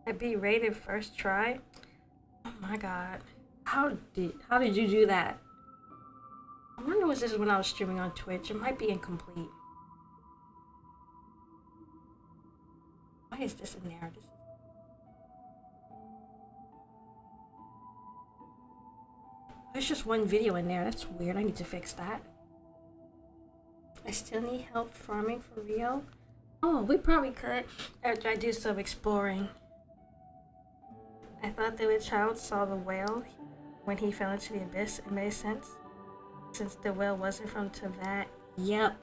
I beat rated first try. Oh my god, how did you do that? I wonder was this when I was streaming on Twitch. It might be incomplete. Why is this in there? There's just one video in there. That's weird. I need to fix that. I still need help farming for Rio. Oh, we probably could after I do some exploring. I thought that the child saw the whale when he fell into the abyss. It made sense since the whale wasn't from Teyvat. Yep.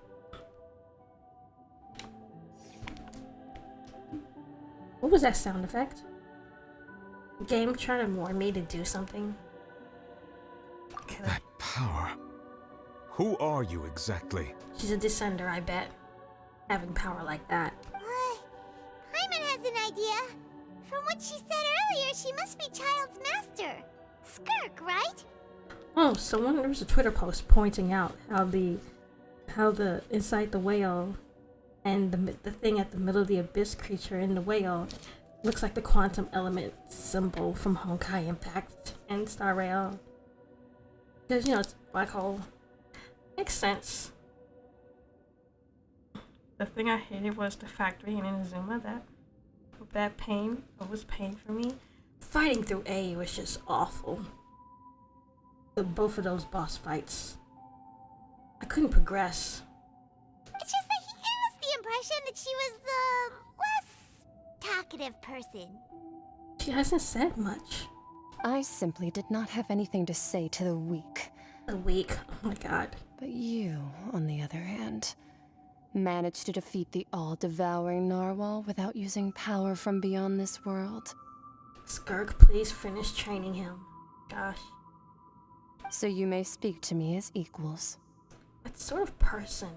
What was that sound effect? Game trying to warn me to do something. That power. Who are you exactly? She's a descender, I bet. Having power like that. Paimon has an idea. From what she said earlier, she must be Child's master. SKIRK, right? Oh, there was a Twitter post pointing out how the inside the whale and the thing at the middle of the abyss creature in the whale looks like the quantum element symbol from Honkai Impact and Star Rail. Because, you know, it's a black hole. Makes sense. The thing I hated was the factory in Inazuma. That pain, it was pain for me. Fighting through A was just awful. Both of those boss fights. I couldn't progress. It's just that he gave us the impression that she was the less talkative person. She hasn't said much. I simply did not have anything to say to the weak. The weak? Oh my god. But you, on the other hand, managed to defeat the all-devouring narwhal without using power from beyond this world. SKIRK, please finish training him. Gosh. So you may speak to me as equals. What sort of person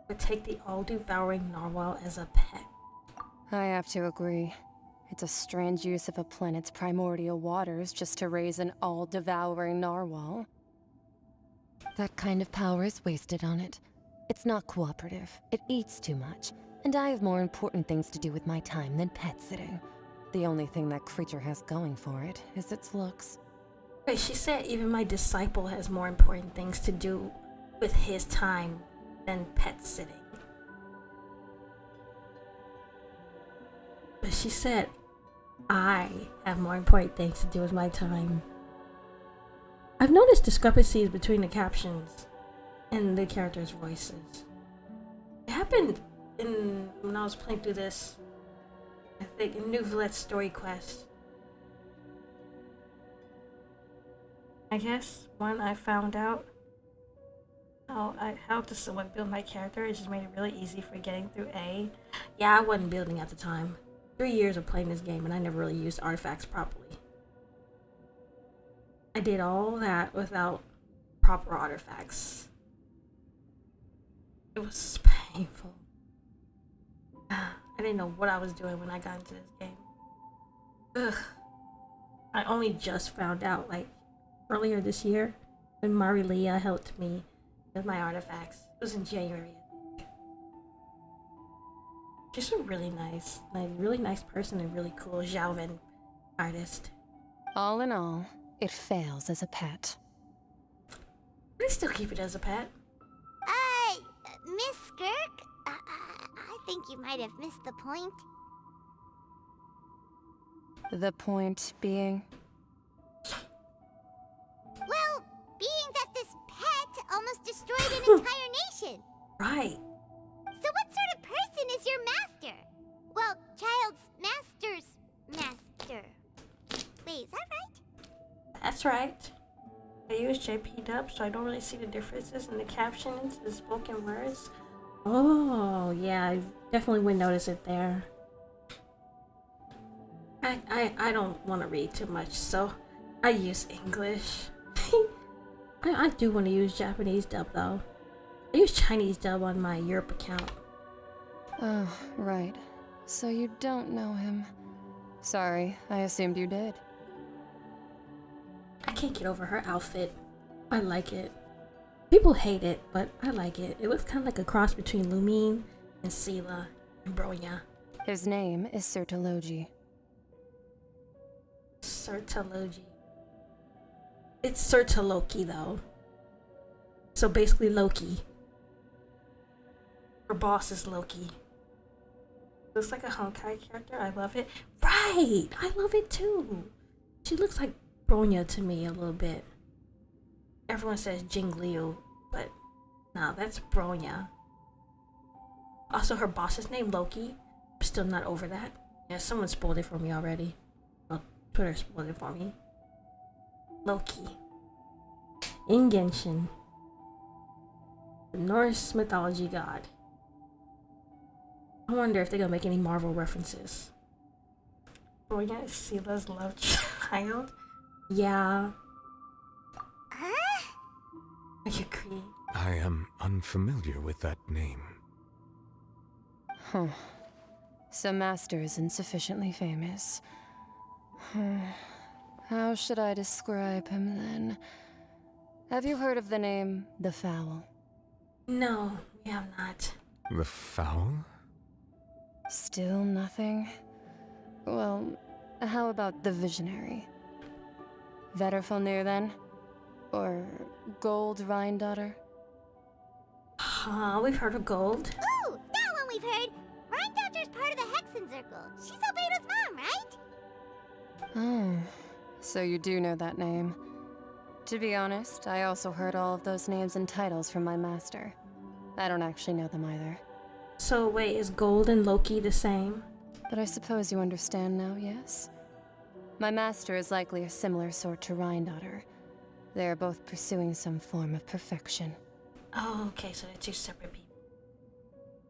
would take the all-devouring narwhal as a pet? I have to agree. It's a strange use of a planet's primordial waters just to raise an all-devouring narwhal. That kind of power is wasted on it. It's not cooperative, it eats too much, and I have more important things to do with my time than pet sitting. The only thing that creature has going for it is its looks. Wait, she said even my disciple has more important things to do with his time than pet sitting. But she said, I have more important things to do with my time. I've noticed discrepancies between the captions and the characters' voices. It happened when I was playing through this, I think, in New Villette's story quest. I guess when I found out how to somewhat build my character, it just made it really easy for getting through A. Yeah, I wasn't building at the time. 3 years of playing this game and I never really used artifacts properly. I did all that without proper artifacts. It was painful. I didn't know what I was doing when I got into this game. Ugh. I only just found out, like, earlier this year when Marilia helped me with my artifacts. It was in January, I think. She's a really nice person and really cool Xiaoven artist. All in all, it fails as a pet. I still keep it as a pet. Miss SKIRK? I think you might have missed the point. The point being? Well, being that this pet almost destroyed an Right. So what sort of person is your master? Well, Childe's master's master. Wait, is that right? That's right. I use JP dub, so I don't really see the differences in the captions, the spoken words. Oh, yeah, I definitely would notice it there. I don't want to read too much, so I use English. I do want to use Japanese dub, though. I use Chinese dub on my Europe account. Oh, right. So you don't know him. Sorry, I assumed you did. I can't get over her outfit. I like it. People hate it, but I like it. It looks kind of like a cross between Lumine and Sela and Bronya. His name is Sertologi. Sertologi. It's Sertoloki, though. So basically Loki. Her boss is Loki. Looks like a Honkai character. I love it. Right! I love it too. She looks like Bronya to me a little bit. Everyone says Jingliu, but no, that's Bronya. Also, her boss's name Loki. I'm still not over that. Yeah, someone spoiled it for me already. Well, Twitter spoiled it for me. Loki. In Genshin. The Norse mythology god. I wonder if they're gonna make any Marvel references. Bronya is Sela's love child? Yeah. I agree. I am unfamiliar with that name. Huh. So Master isn't sufficiently famous. How should I describe him then? Have you heard of the name The Fowl? No, we have not. The Fowl? Still nothing? Well, how about the Visionary? Vetterfalnir then? Or Gold Rhine-daughter? We've heard of Gold. Ooh, that one we've heard. Rhine-daughter's part of the Hexen Circle. She's Albedo's mom, right? Oh, so you do know that name. To be honest, I also heard all of those names and titles from my master. I don't actually know them either. So wait, is Gold and Loki the same? But I suppose you understand now, yes? My master is likely a similar sort to Rhine-daughter. They are both pursuing some form of perfection. Oh, okay, so they're two separate people.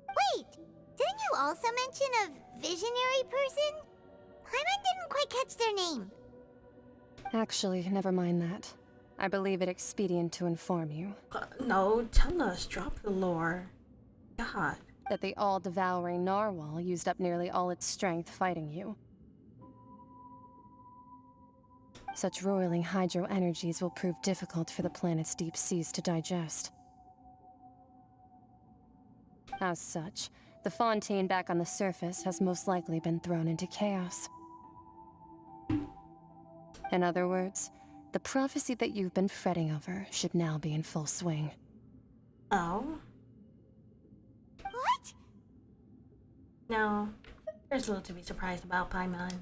Wait, didn't you also mention a visionary person? Paimon didn't quite catch their name. Actually, never mind that. I believe it expedient to inform you. No, tell us, drop the lore. God. That the all-devouring narwhal used up nearly all its strength fighting you. Such roiling hydro energies will prove difficult for the planet's deep seas to digest. As such, the fontaine back on the surface has most likely been thrown into chaos. In other words, the prophecy that you've been fretting over should now be in full swing. Oh? What? No, there's little to be surprised about, Paimon.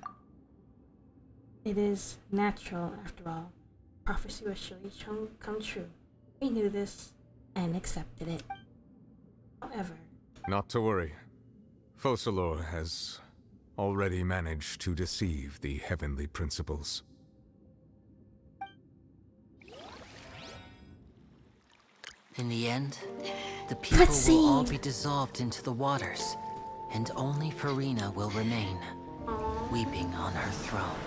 It is natural, after all. Prophecy will surely come true. We knew this and accepted it. However... Not to worry. Focalor has already managed to deceive the heavenly principles. In the end, the people will all be dissolved into the waters, and only Furina will remain, weeping on her throne.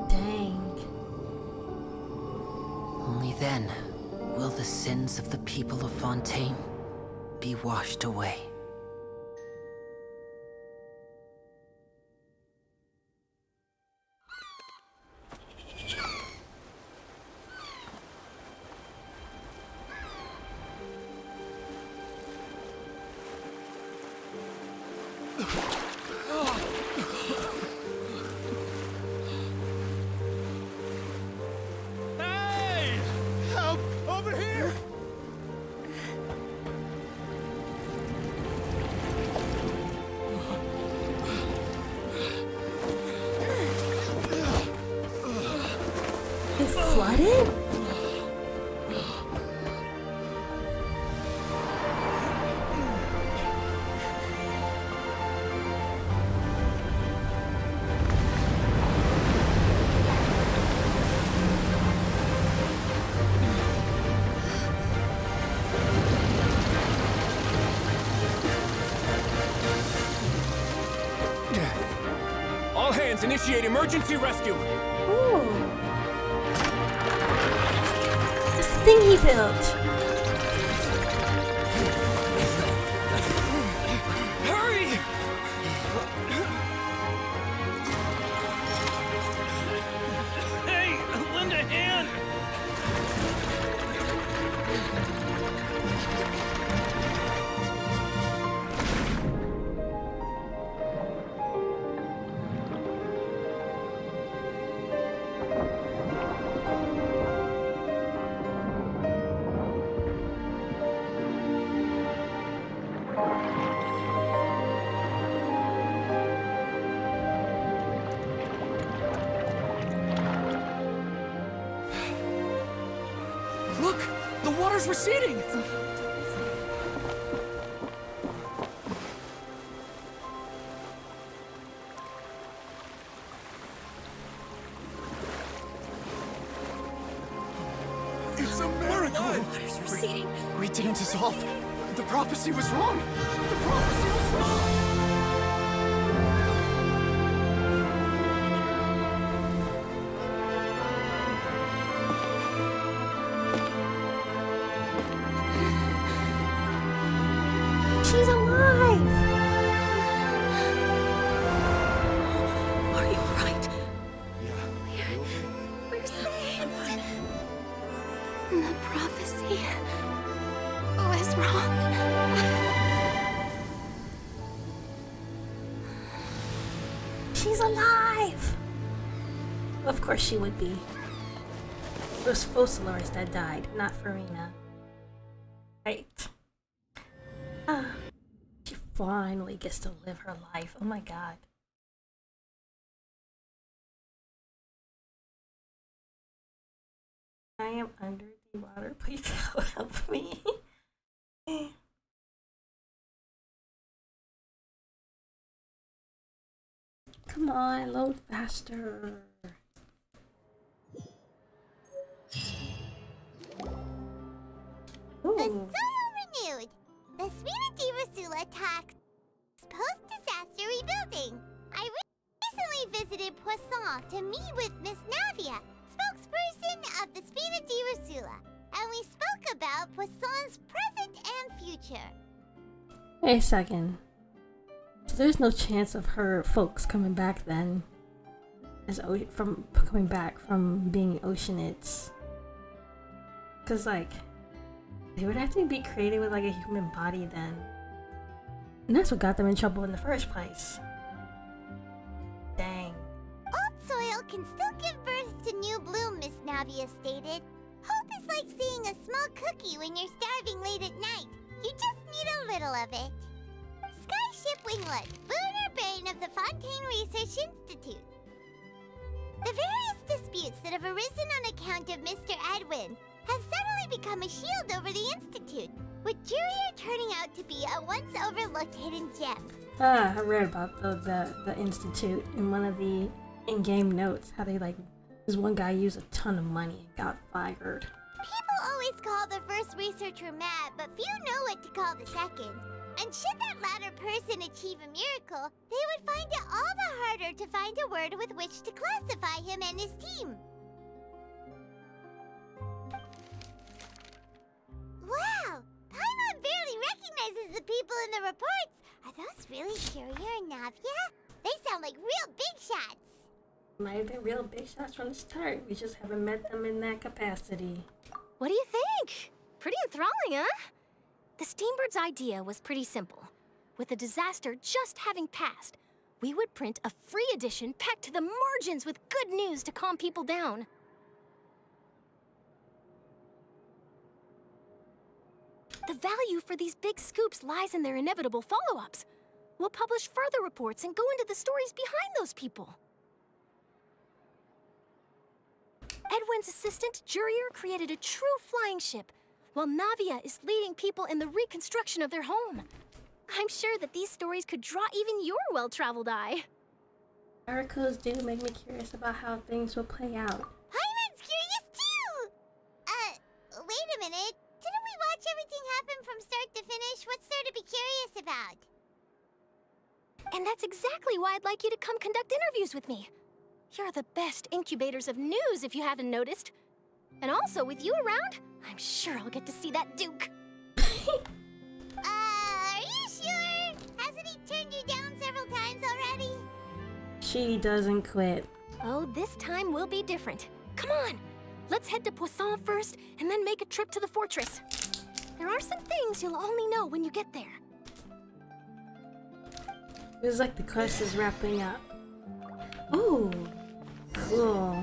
Dang. Only then will the sins of the people of Fontaine be washed away. Hey! Help! Over here! It flooded? All hands, initiate emergency rescue! Ooh. This thing he built. Hurry! Hey, lend a hand! Look! The water's receding! It's a miracle! Water's receding. We didn't dissolve. The prophecy was wrong. The prophecy was wrong. She's alive! Are you alright? We're saved. The prophecy was wrong. She's alive! Of course she would be. It was Focalors that died, not Farina. Right. She finally gets to live her life. Oh my god. I am under the water. Please help me. Come on, load faster. The soul renewed. The Spina di Rosula attacks post-disaster rebuilding. I recently visited Poisson to meet with Miss Navia, spokesperson of the Spina di Rosula, and we spoke about Poisson's present and future. Wait a second. So there's no chance of her folks coming back then, as coming back from being Oceanids. Cause like, they would have to be created with like a human body then, and that's what got them in trouble in the first place. Dang. Old soil can still give birth to new bloom, Miss Navia stated. Hope is like seeing a small cookie when you're starving late at night. You just need a little of it. Skyship Winglet, lunar brain of the Fontaine Research Institute. The various disputes that have arisen on account of Mr. Edwin have suddenly become a shield over the Institute, with Jurier turning out to be a once overlooked hidden gem. I read about the Institute in one of the in-game notes, how they like, this one guy used a ton of money and got fired. People always call the first researcher mad, but few know what to call the second. And should that latter person achieve a miracle, they would find it all the harder to find a word with which to classify him and his team. Wow! Paimon barely recognizes the people in the reports. Are those really Jurier and Navia? They sound like real big shots. Might have been real big shots from the start. We just haven't met them in that capacity. What do you think? Pretty enthralling, huh? The Steambird's idea was pretty simple. With the disaster just having passed, we would print a free edition packed to the margins with good news to calm people down. The value for these big scoops lies in their inevitable follow-ups. We'll publish further reports and go into the stories behind those people. Edwin's assistant, Jurier, created a true flying ship, while Navia is leading people in the reconstruction of their home. I'm sure that these stories could draw even your well-traveled eye. Articles do make me curious about how things will play out. Pyron's curious too! Wait a minute. Didn't we watch everything happen from start to finish? What's there to be curious about? And that's exactly why I'd like you to come conduct interviews with me. You're the best incubators of news, if you haven't noticed. And also, with you around, I'm sure I'll get to see that Duke. Are you sure? Hasn't he turned you down several times already? She doesn't quit. Oh, this time will be different. Come on, let's head to Poisson first, and then make a trip to the fortress. There are some things you'll only know when you get there. Feels like the quest is wrapping up. Ooh, cool.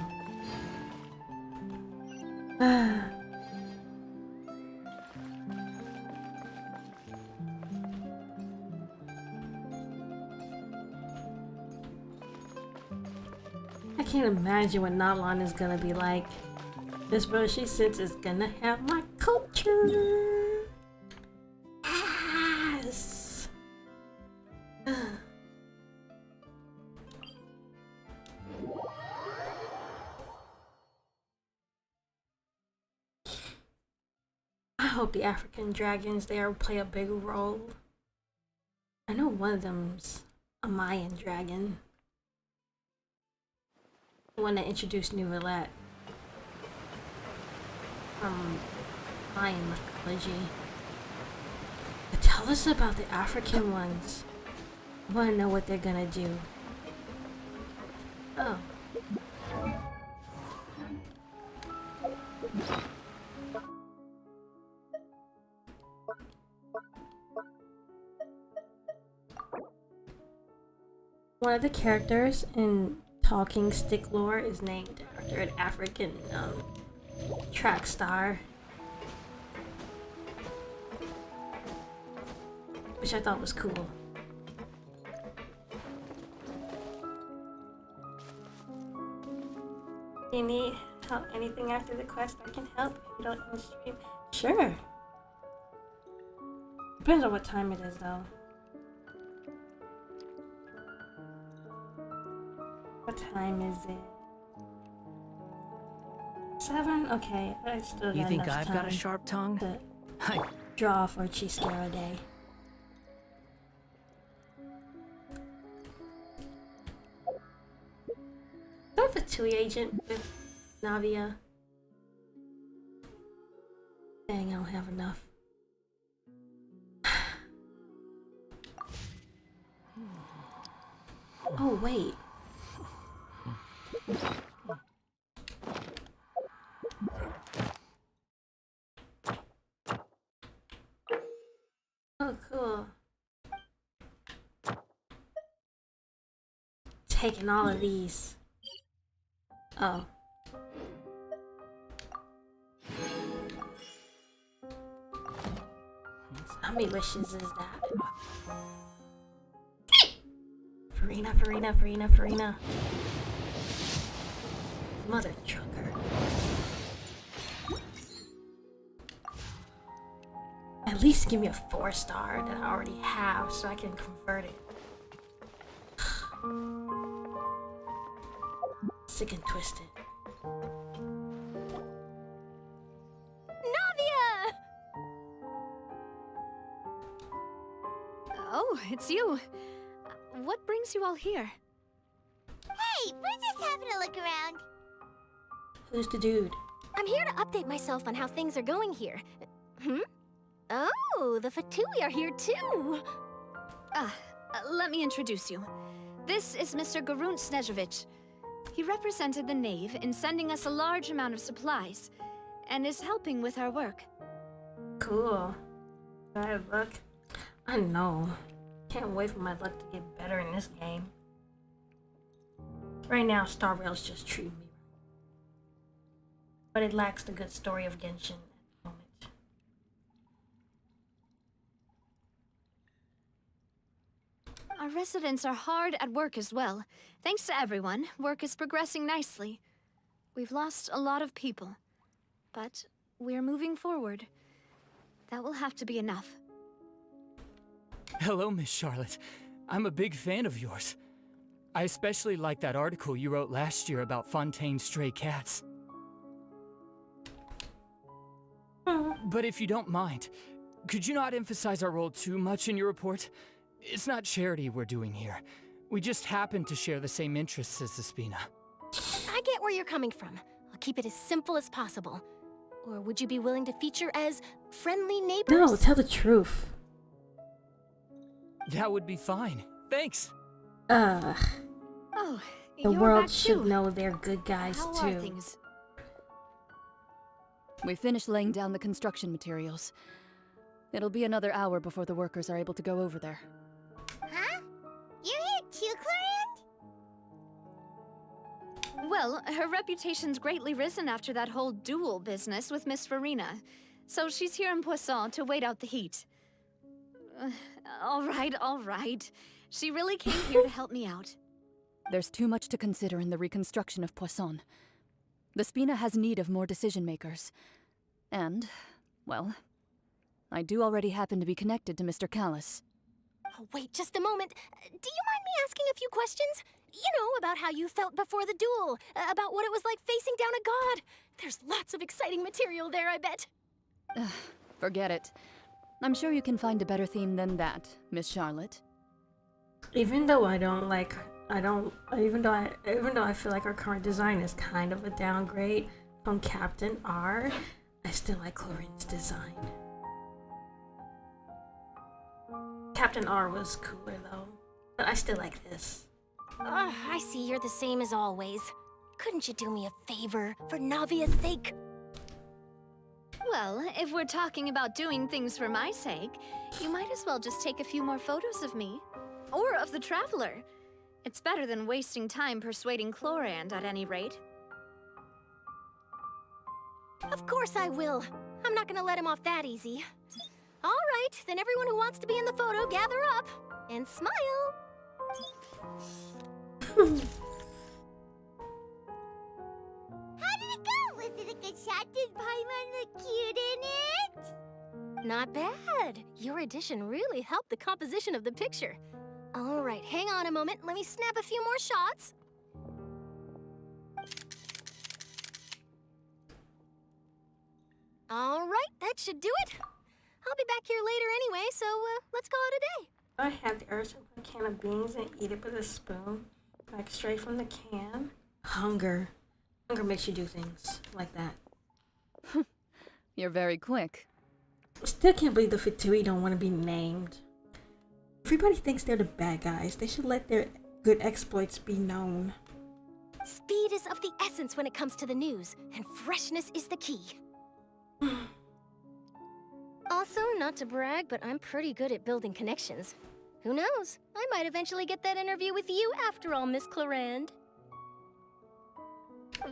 I can't imagine what NATLAN is gonna be like. This bro she sits is gonna have my culture. Yes. I hope the African dragons there play a big role. I know one of them's a Mayan dragon. The one that introduced New Roulette from Mayan mythology. But tell us about the African ones. I want to know what they're gonna do. Oh. One of the characters in Talking Stick lore is named after an African track star, which I thought was cool. You need help? Anything after the quest I can help? If you don't end stream, sure. Depends on what time it is, though. What time is it? 7? Okay, I still got You think enough I've time got a sharp tongue? to draw for Chisquero Day. Do I have a TUI agent with Navia? Dang, I don't have enough. Oh, wait. Oh, cool. Taking all of these. Oh. How many wishes is that? Farina. Mother trucker. At least give me a 4-star that I already have so I can convert it. Sick and twisted. Navia! Oh, it's you. What brings you all here? Hey, we're just having a look around. Who's the dude? I'm here to update myself on how things are going here. Oh, the Fatui are here too! Let me introduce you. This is Mr. Garunt Snežević. He represented the Knave in sending us a large amount of supplies, and is helping with our work. Cool. Bad luck? I know. Can't wait for my luck to get better in this game. Right now, Star Rail's just treating me. But it lacks the good story of Genshin at the moment. Our residents are hard at work as well. Thanks to everyone, work is progressing nicely. We've lost a lot of people, but we're moving forward. That will have to be enough. Hello, Miss Charlotte. I'm a big fan of yours. I especially like that article you wrote last year about Fontaine's stray cats. But if you don't mind, could you not emphasize our role too much in your report? It's not charity we're doing here. We just happen to share the same interests as the Spina. I get where you're coming from. I'll keep it as simple as possible. Or would you be willing to feature as friendly neighbors? No, tell the truth. That would be fine. Thanks. Oh, The you're world back should too. know they're good guys How too. are things? We finished laying down the construction materials. It'll be another hour before the workers are able to go over there. Huh? You're here too, Clorinde? Well, her reputation's greatly risen after that whole duel business with Miss Farina. So she's here in Poisson to wait out the heat. All right. She really came here to help me out. There's too much to consider in the reconstruction of Poisson. The Spina has need of more decision-makers. And, well, I do already happen to be connected to Mr. Callis. Oh, wait just a moment. Do you mind me asking a few questions? You know, about how you felt before the duel, about what it was like facing down a god. There's lots of exciting material there, I bet. Forget it. I'm sure you can find a better theme than that, Miss Charlotte. Even though I feel like our current design is kind of a downgrade from Captain R, I still like Clorinde's design. Captain R was cooler though, but I still like this. I see you're the same as always. Couldn't you do me a favor for Navia's sake? Well, if we're talking about doing things for my sake, you might as well just take a few more photos of me. Or of the Traveler. It's better than wasting time persuading Clorinde, at any rate. Of course I will. I'm not gonna let him off that easy. All right, then everyone who wants to be in the photo, gather up and smile. How did it go? Was it a good shot? Did Paimon look cute in it? Not bad. Your addition really helped the composition of the picture. All right, hang on a moment. Let me snap a few more shots. All right, that should do it. I'll be back here later anyway, so let's call it a day. I have the urge to put a can of beans and eat it with a spoon, like straight from the can. Hunger makes you do things like that. You're very quick. Still can't believe the Fatui don't want to be named. Everybody thinks they're the bad guys. They should let their good exploits be known. Speed is of the essence when it comes to the news, and freshness is the key. Also, not to brag, but I'm pretty good at building connections. Who knows? I might eventually get that interview with you after all, Miss Clorinde.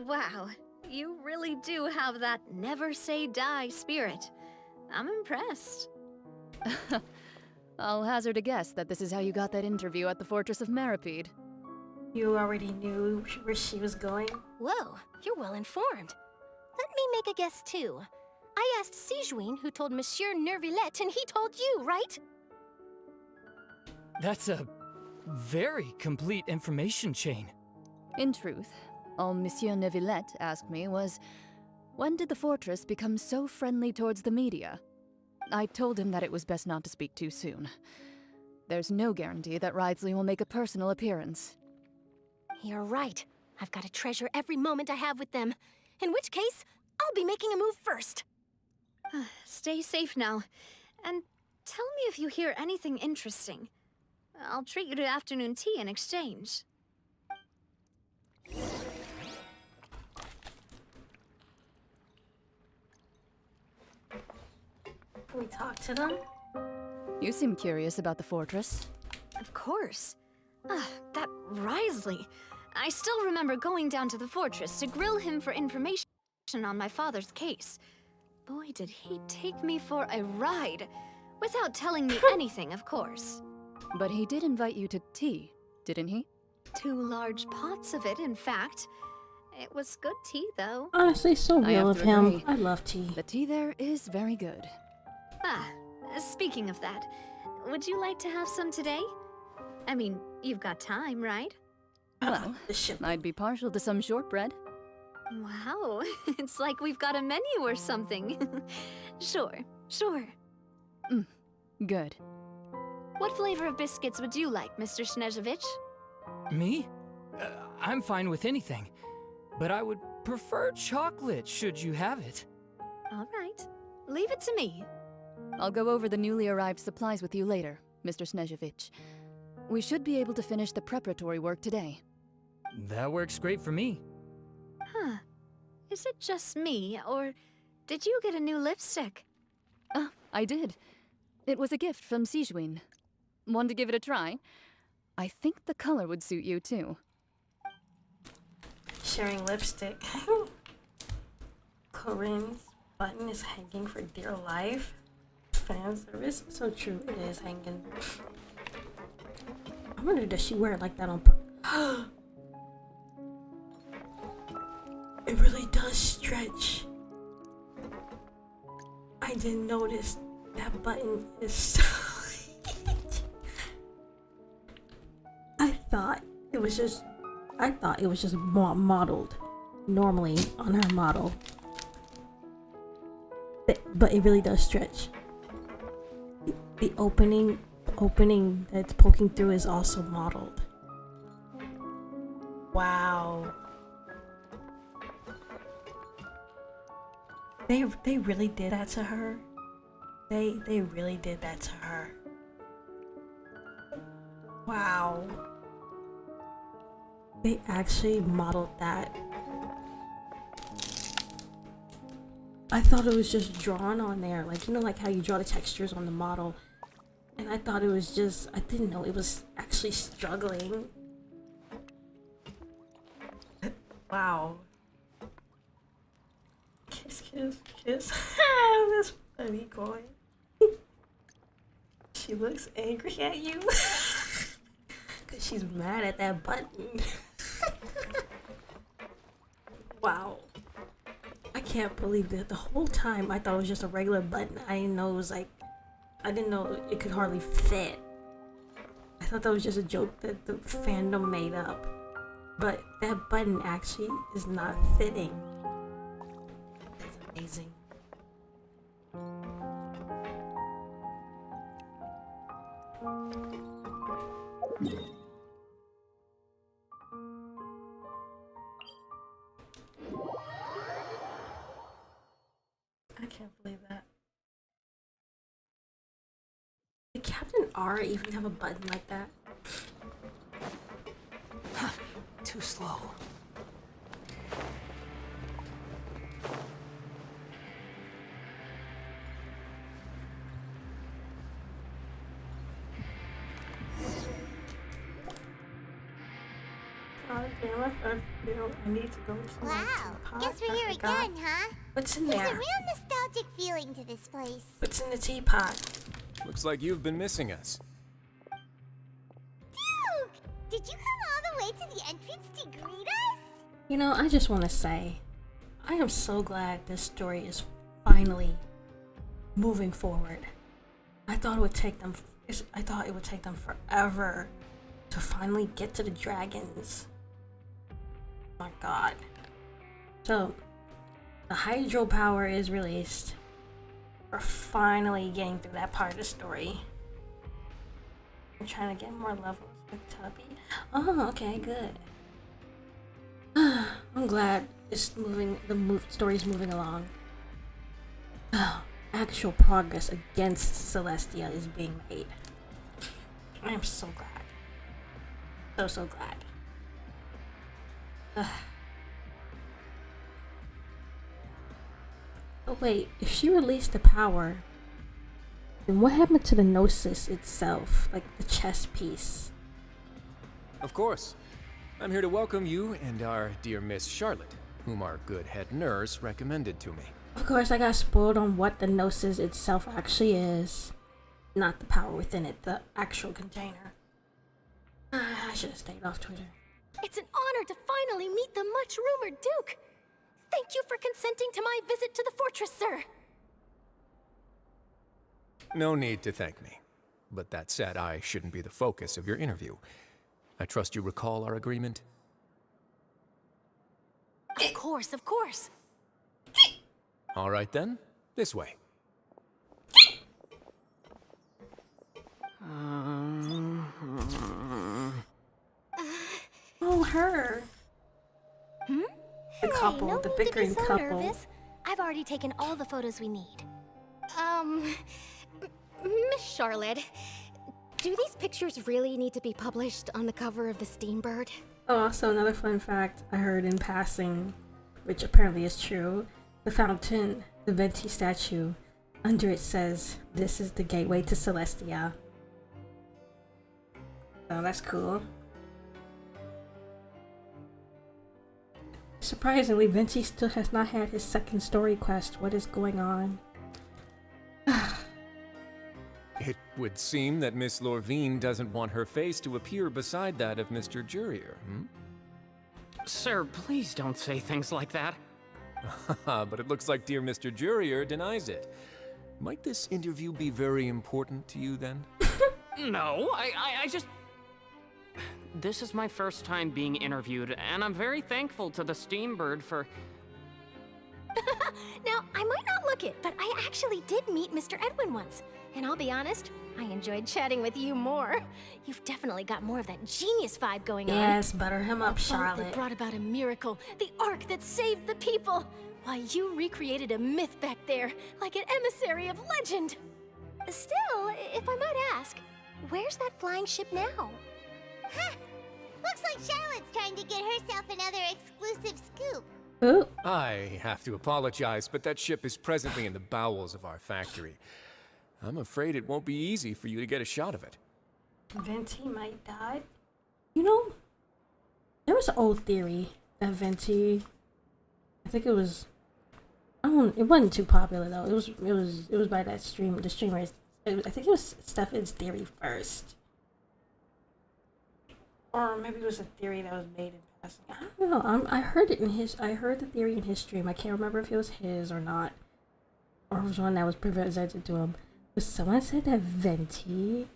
Wow, you really do have that never say die spirit. I'm impressed. I'll hazard a guess that this is how you got that interview at the Fortress of Maripede. You already knew where she was going? Whoa, you're well informed. Let me make a guess too. I asked Sijuin, who told Monsieur Nervillette, and he told you, right? That's a very complete information chain. In truth, all Monsieur Neuvillette asked me was, when did the fortress become so friendly towards the media? I told him that it was best not to speak too soon. There's no guarantee that Ridesley will make a personal appearance. You're right. I've got to treasure every moment I have with them. In which case, I'll be making a move first. Stay safe now, and tell me if you hear anything interesting. I'll treat you to afternoon tea in exchange. Can we talk to them? You seem curious about the fortress. Of course. That Ridesley. I still remember going down to the fortress to grill him for information on my father's case. Boy, did he take me for a ride. Without telling me anything, of course. But he did invite you to tea, didn't he? 2 large pots of it, in fact. It was good tea, though. Honestly, so I real have of to him. agree. I love tea. The tea there is very good. Ah, speaking of that, would you like to have some today? I mean, you've got time, right? Well, I'd be partial to some shortbread. Wow, it's like we've got a menu or something. Sure. Good. What flavor of biscuits would you like, Mr. Snezhevich? Me? I'm fine with anything. But I would prefer chocolate, should you have it. All right. Leave it to me. I'll go over the newly arrived supplies with you later, Mr. Snezhevich. We should be able to finish the preparatory work today. That works great for me. Huh. Is it just me, or did you get a new lipstick? I did. It was a gift from Sijuin. Want to give it a try? I think the color would suit you, too. Sharing lipstick. Corinne's button is hanging for dear life. Fan service. So true, it is hanging. I wonder, does she wear it like that on purpose? It really does stretch. I didn't notice that button is so I thought it was just modeled normally on her model. But it really does stretch. The opening that's poking through is also modeled. Wow. They really did that to her. They really did that to her. Wow. They actually modeled that. I thought it was just drawn on there, like, you know, like how you draw the textures on the model. And I thought it was just, I didn't know it was actually struggling. Wow. Kiss, kiss, kiss. That's funny, boy. She looks angry at you. Cause she's mad at that button. Wow. I can't believe that the whole time I thought it was just a regular button. I didn't know it was like, I didn't know it could hardly fit. I thought that was just a joke that the fandom made up. But that button actually is not fitting. That's amazing. I can't believe that. Did Captain R even have a button like that? Too slow. Oh damn, I need to go to Wow, guess we're here again, huh? What's in There's there? a real nostalgic feeling to this place. What's in the teapot? Looks like you've been missing us. Duke! Did you come all the way to the entrance to greet us? You know, I just want to say, I am so glad this story is finally moving forward. I thought it would take them forever to finally get to the dragons. My god. So, the hydropower is released. We're finally getting through that part of the story. I'm trying to get more levels with Tubby. Oh, okay, good. I'm glad it's moving. Story's moving along. Actual progress against Celestia is being made. I am so glad. So glad. But wait, if she released the power, then what happened to the Gnosis itself, like the chess piece? Of course. I'm here to welcome you and our dear Miss Charlotte, whom our good head nurse recommended to me. Of course, I got spoiled on what the Gnosis itself actually is. Not the power within it, the actual container. I should have stayed off Twitter. It's an honor to finally meet the much-rumored Duke. Thank you for consenting to my visit to the fortress, sir. No need to thank me. But that said, I shouldn't be the focus of your interview. I trust you recall our agreement? Of course, of course. All right then, this way. Oh, her. Hmm? The couple, no the need to be bickering so couple. nervous. I've already taken all the photos we need. Miss Charlotte, do these pictures really need to be published on the cover of the Steambird? Oh, also another fun fact I heard in passing, which apparently is true. The fountain, the Venti statue, under it says, "This is the gateway to Celestia." Oh, that's cool. Surprisingly, Venti still has not had his second story quest. What is going on? It would seem that Miss Lorvine doesn't want her face to appear beside that of Mr. Jurier, hmm? Sir, please don't say things like that. But it looks like dear Mr. Jurier denies it. Might this interview be very important to you then? No, I just... This is my first time being interviewed, and I'm very thankful to the Steambird for... Now, I might not look it, but I actually did meet Mr. Edwin once. And I'll be honest, I enjoyed chatting with you more. You've definitely got more of that genius vibe going on. Yes, butter him up, The boat Charlotte. that brought about a miracle, the ark that saved the people. Why, you recreated a myth back there, like an emissary of legend. Still, if I might ask, where's that flying ship now? Huh. Looks like Charlotte's trying to get herself another exclusive scoop. Ooh. I have to apologize, but that ship is presently in the bowels of our factory. I'm afraid it won't be easy for you to get a shot of it. Venti might die. You know, there was an old theory that Venti, I think it was, it wasn't too popular though. It was by that the streamers. I think it was Stefan's theory first. Or maybe it was a theory that was made in passing. I don't know. I heard the theory in his stream. I can't remember if it was his or not. Or it was one that was presented to him. But someone said that Venti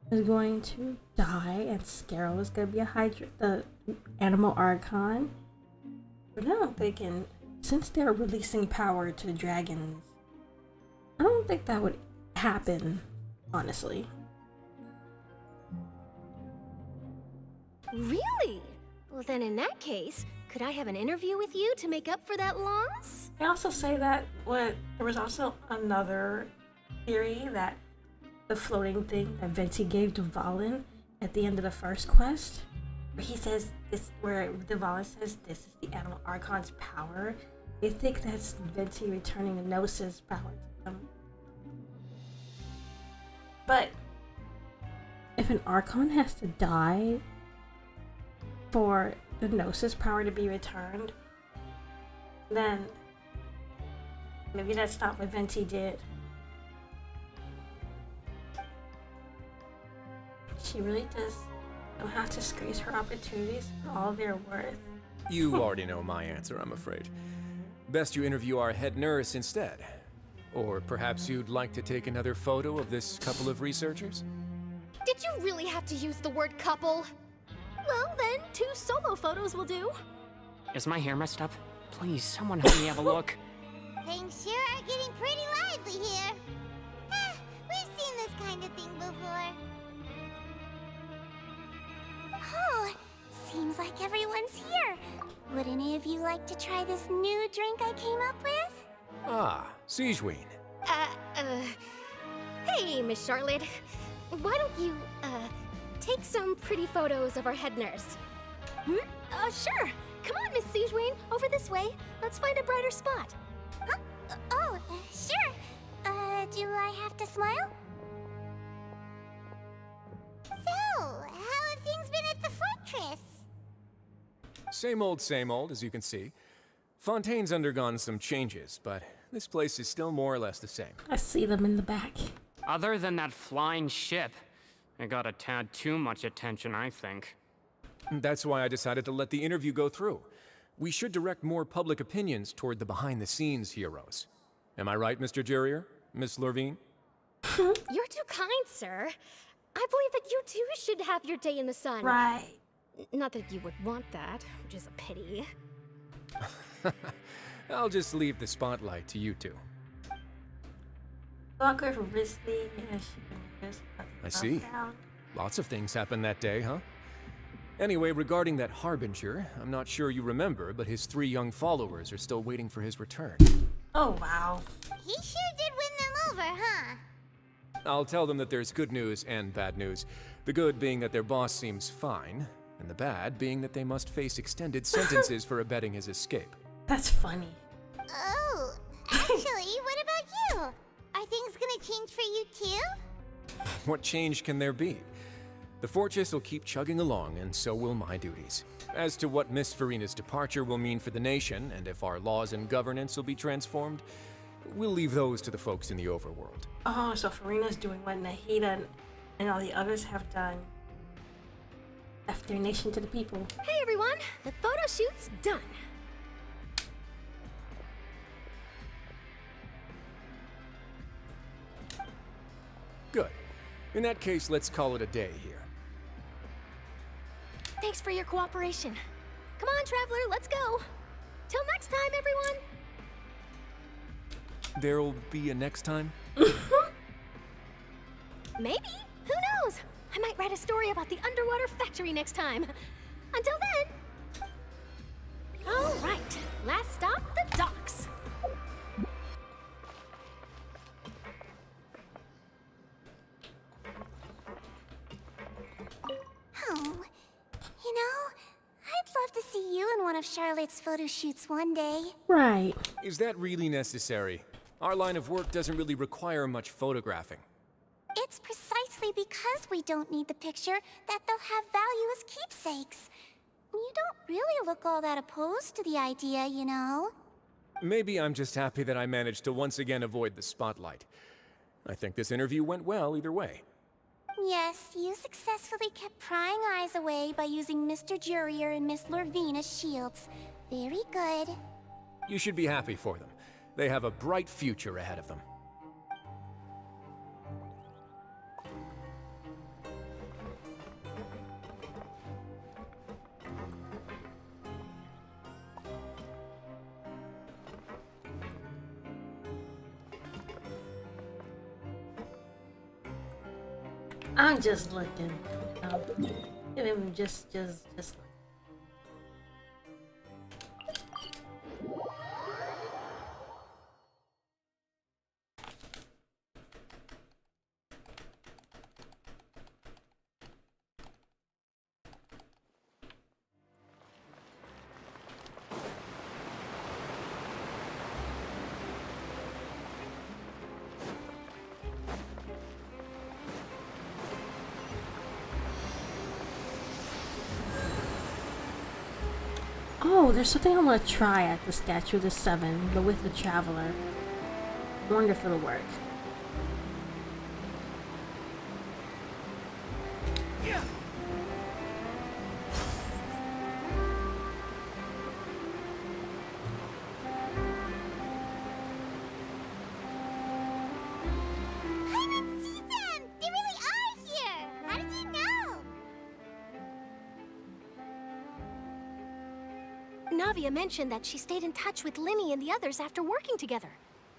was going to die and Scarrow was going to be the animal Archon. But now I'm thinking, since they're releasing power to the dragons, I don't think that would happen, honestly. Really? Well, then in that case, could I have an interview with you to make up for that loss? They also say that there was also another theory that the floating thing that Venti gave to Valen at the end of the first quest, where he says this, where Valen says this is the Animal Archon's power. They think that's Venti returning the Gnosis power to them. But if an Archon has to die for the Gnosis power to be returned, then maybe that's not what Venti did. She really does know how to squeeze her opportunities for all they're worth. You already know my answer, I'm afraid. Best you interview our head nurse instead. Or perhaps you'd like to take another photo of this couple of researchers? Did you really have to use the word couple? Well, then, 2 solo photos will do. Is my hair messed up? Please, someone help me have a look. Things sure are getting pretty lively here. We've seen this kind of thing before. Oh, seems like everyone's here. Would any of you like to try this new drink I came up with? Ah, Sigewinne. Hey, Miss Charlotte. Why don't you, take some pretty photos of our head nurse? Sure. Come on, Miss Sigewinne. Over this way. Let's find a brighter spot. Huh? Sure. Do I have to smile? So, how have things been at the fortress? Same old, as you can see. Fontaine's undergone some changes, but this place is still more or less the same. I see them in the back. Other than that flying ship, it got a tad too much attention, I think. That's why I decided to let the interview go through. We should direct more public opinions toward the behind-the-scenes heroes. Am I right, Mr. Jurrier? Miss Lurvine? You're too kind, sir. I believe that you too should have your day in the sun. Right. Not that you would want that, which is a pity. I'll just leave the spotlight to you two. Awkward for Risley and she I see. Lots of things happened that day, huh? Anyway, regarding that Harbinger, I'm not sure you remember, but his 3 young followers are still waiting for his return. Oh, wow. He sure did win them over, huh? I'll tell them that there's good news and bad news. The good being that their boss seems fine, and the bad being that they must face extended sentences for abetting his escape. That's funny. Oh, actually, what about you? Are things gonna change for you too? What change can there be? The fortress will keep chugging along, and so will my duties. As to what Miss Furina's departure will mean for the nation, and if our laws and governance will be transformed, we'll leave those to the folks in the overworld. Oh, so Furina's doing what Nahida and all the others have done. Left their nation to the people. Hey everyone, the photo shoot's done. Good. In that case, let's call it a day here. Thanks for your cooperation. Come on, Traveler, let's go. Till next time, everyone. There'll be a next time? Maybe. Who knows? I might write a story about the underwater factory next time. Until then. All right. Last stop, the docks. Oh, you know, I'd love to see you in one of Charlotte's photo shoots one day. Right. Is that really necessary? Our line of work doesn't really require much photographing. It's precisely because we don't need the picture that they'll have value as keepsakes. You don't really look all that opposed to the idea, you know. Maybe I'm just happy that I managed to once again avoid the spotlight. I think this interview went well either way. Yes, you successfully kept prying eyes away by using Mr. Jurrier and Miss Lurvine as shields. Very good. You should be happy for them. They have a bright future ahead of them. I'm just looking. Give him just. Oh, there's something I want to try at the Statue of the Seven, but with the Traveler. I wonder if it'll work. Navia mentioned that she stayed in touch with Linny and the others after working together.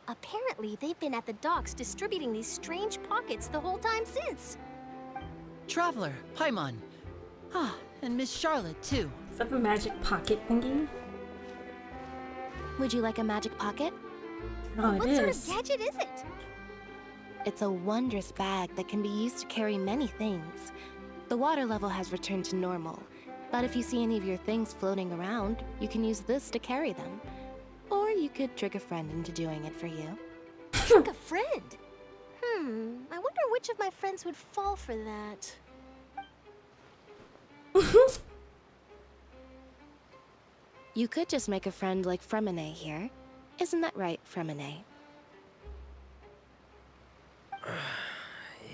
Apparently, they've been at the docks distributing these strange pockets the whole time since. Traveler, Paimon. Ah, and Miss Charlotte, too. Is that a magic pocket thingy? Would you like a magic pocket? Oh, What sort of gadget is it? It's a wondrous bag that can be used to carry many things. The water level has returned to normal, but if you see any of your things floating around, you can use this to carry them. Or you could trick a friend into doing it for you. Trick a friend? I wonder which of my friends would fall for that. You could just make a friend like Fremine here. Isn't that right, Fremine?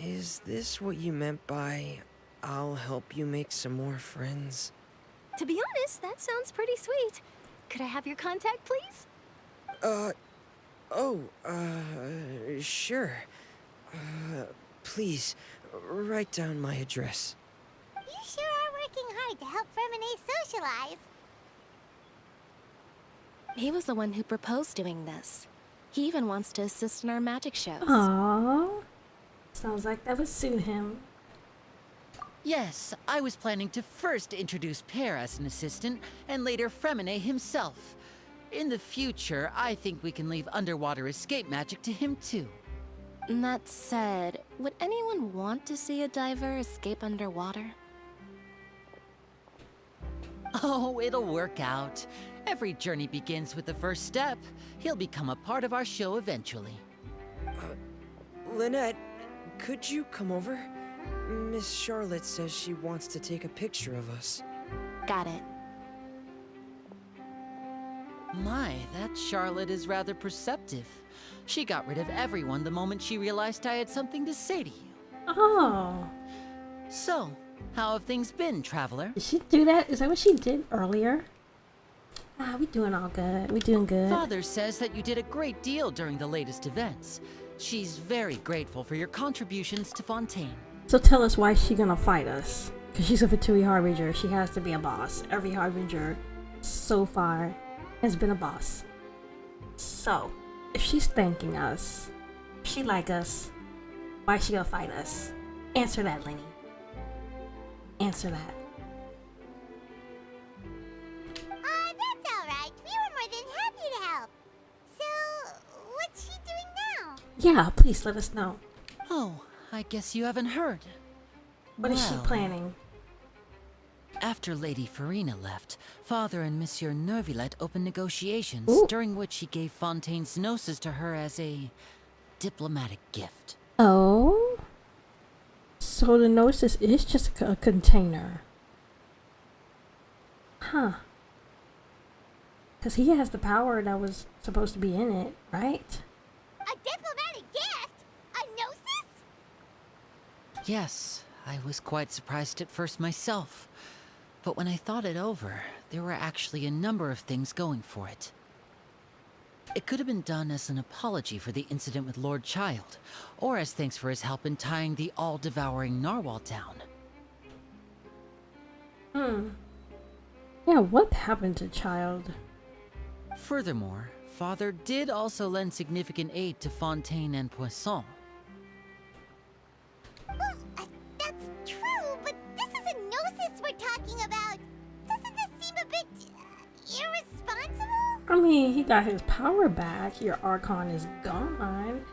Is this what you meant by, I'll help you make some more friends? To be honest, that sounds pretty sweet. Could I have your contact, please? Sure. Please, write down my address. You sure are working hard to help Fermine socialize. He was the one who proposed doing this. He even wants to assist in our magic shows. Aww. Sounds like that would suit him. Yes, I was planning to first introduce Pear as an assistant, and later Fremine himself. In the future, I think we can leave underwater escape magic to him too. That said, would anyone want to see a diver escape underwater? Oh, it'll work out. Every journey begins with the first step. He'll become a part of our show eventually. Lynette, could you come over? Miss Charlotte says she wants to take a picture of us. Got it. My, that Charlotte is rather perceptive. She got rid of everyone the moment she realized I had something to say to you. Oh. So, how have things been, Traveler? Did she do that? Is that what she did earlier? We doing all good. We doing good. Father says that you did a great deal during the latest events. She's very grateful for your contributions to Fontaine. So tell us why she's gonna fight us. Because she's a Fatui Harbinger. She has to be a boss. Every Harbinger so far has been a boss. So, if she's thanking us, if she like us, why is she gonna fight us? Answer that, Lenny. Answer that. That's alright. We were more than happy to help. So, what's she doing now? Yeah, please let us know. Oh, I guess you haven't heard. What is she planning? After Lady Farina left, Father and Monsieur Nervillet opened negotiations, during which he gave Fontaine's gnosis to her as a diplomatic gift. Oh? So the gnosis is just a container. Huh. Because he has the power that was supposed to be in it, right? A diplomatic gift? A gnosis? Yes, I was quite surprised at first myself. But when I thought it over, there were actually a number of things going for it. It could have been done as an apology for the incident with Lord Child, or as thanks for his help in tying the all-devouring narwhal down. Yeah, what happened to Child? Furthermore, Father did also lend significant aid to Fontaine and Poisson. Well, that's true, but this is a gnosis we're talking about. Doesn't this seem a bit irresponsible? I mean, he got his power back. Your Archon is gone.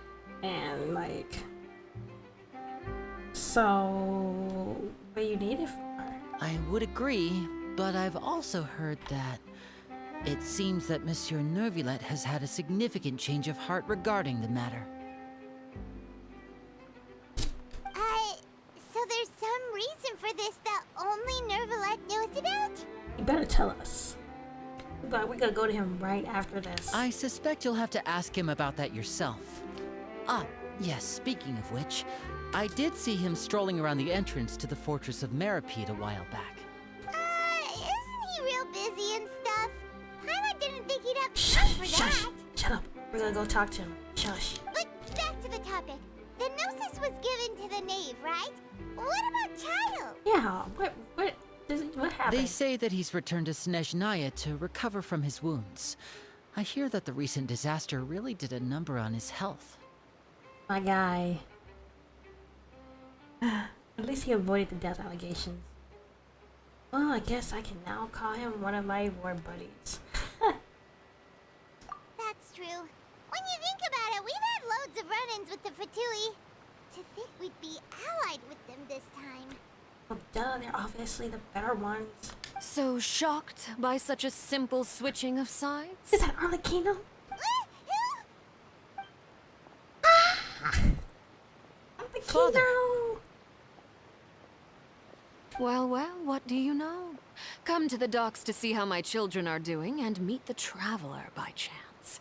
And, like... So... what do you need it for? I would agree, but I've also heard that it seems that Monsieur Nervillet has had a significant change of heart regarding the matter. So there's some reason for this that only Nervillet knows about? You better tell us. But we gotta go to him right after this. I suspect you'll have to ask him about that yourself. Ah, yes, speaking of which, I did see him strolling around the entrance to the Fortress of Maripede a while back. Isn't he real busy and stuff? Paimon didn't think he'd have time for that. Shut up. We're gonna go talk to him. Shush. But back to the topic. The gnosis was given to the knave, right? What about Child? Yeah, what happened? They say that he's returned to Snezhnaya to recover from his wounds. I hear that the recent disaster really did a number on his health. My guy. At least he avoided the death allegations. Well, I guess I can now call him one of my war buddies. That's true. When you think about it, we've had loads of run-ins with the Fatui. To think we'd be allied with them this time. Well, duh, they're obviously the better ones. So shocked by such a simple switching of sides? Is that Arlecchino? Father. Well, what do you know? Come to the docks to see how my children are doing and meet the Traveler by chance.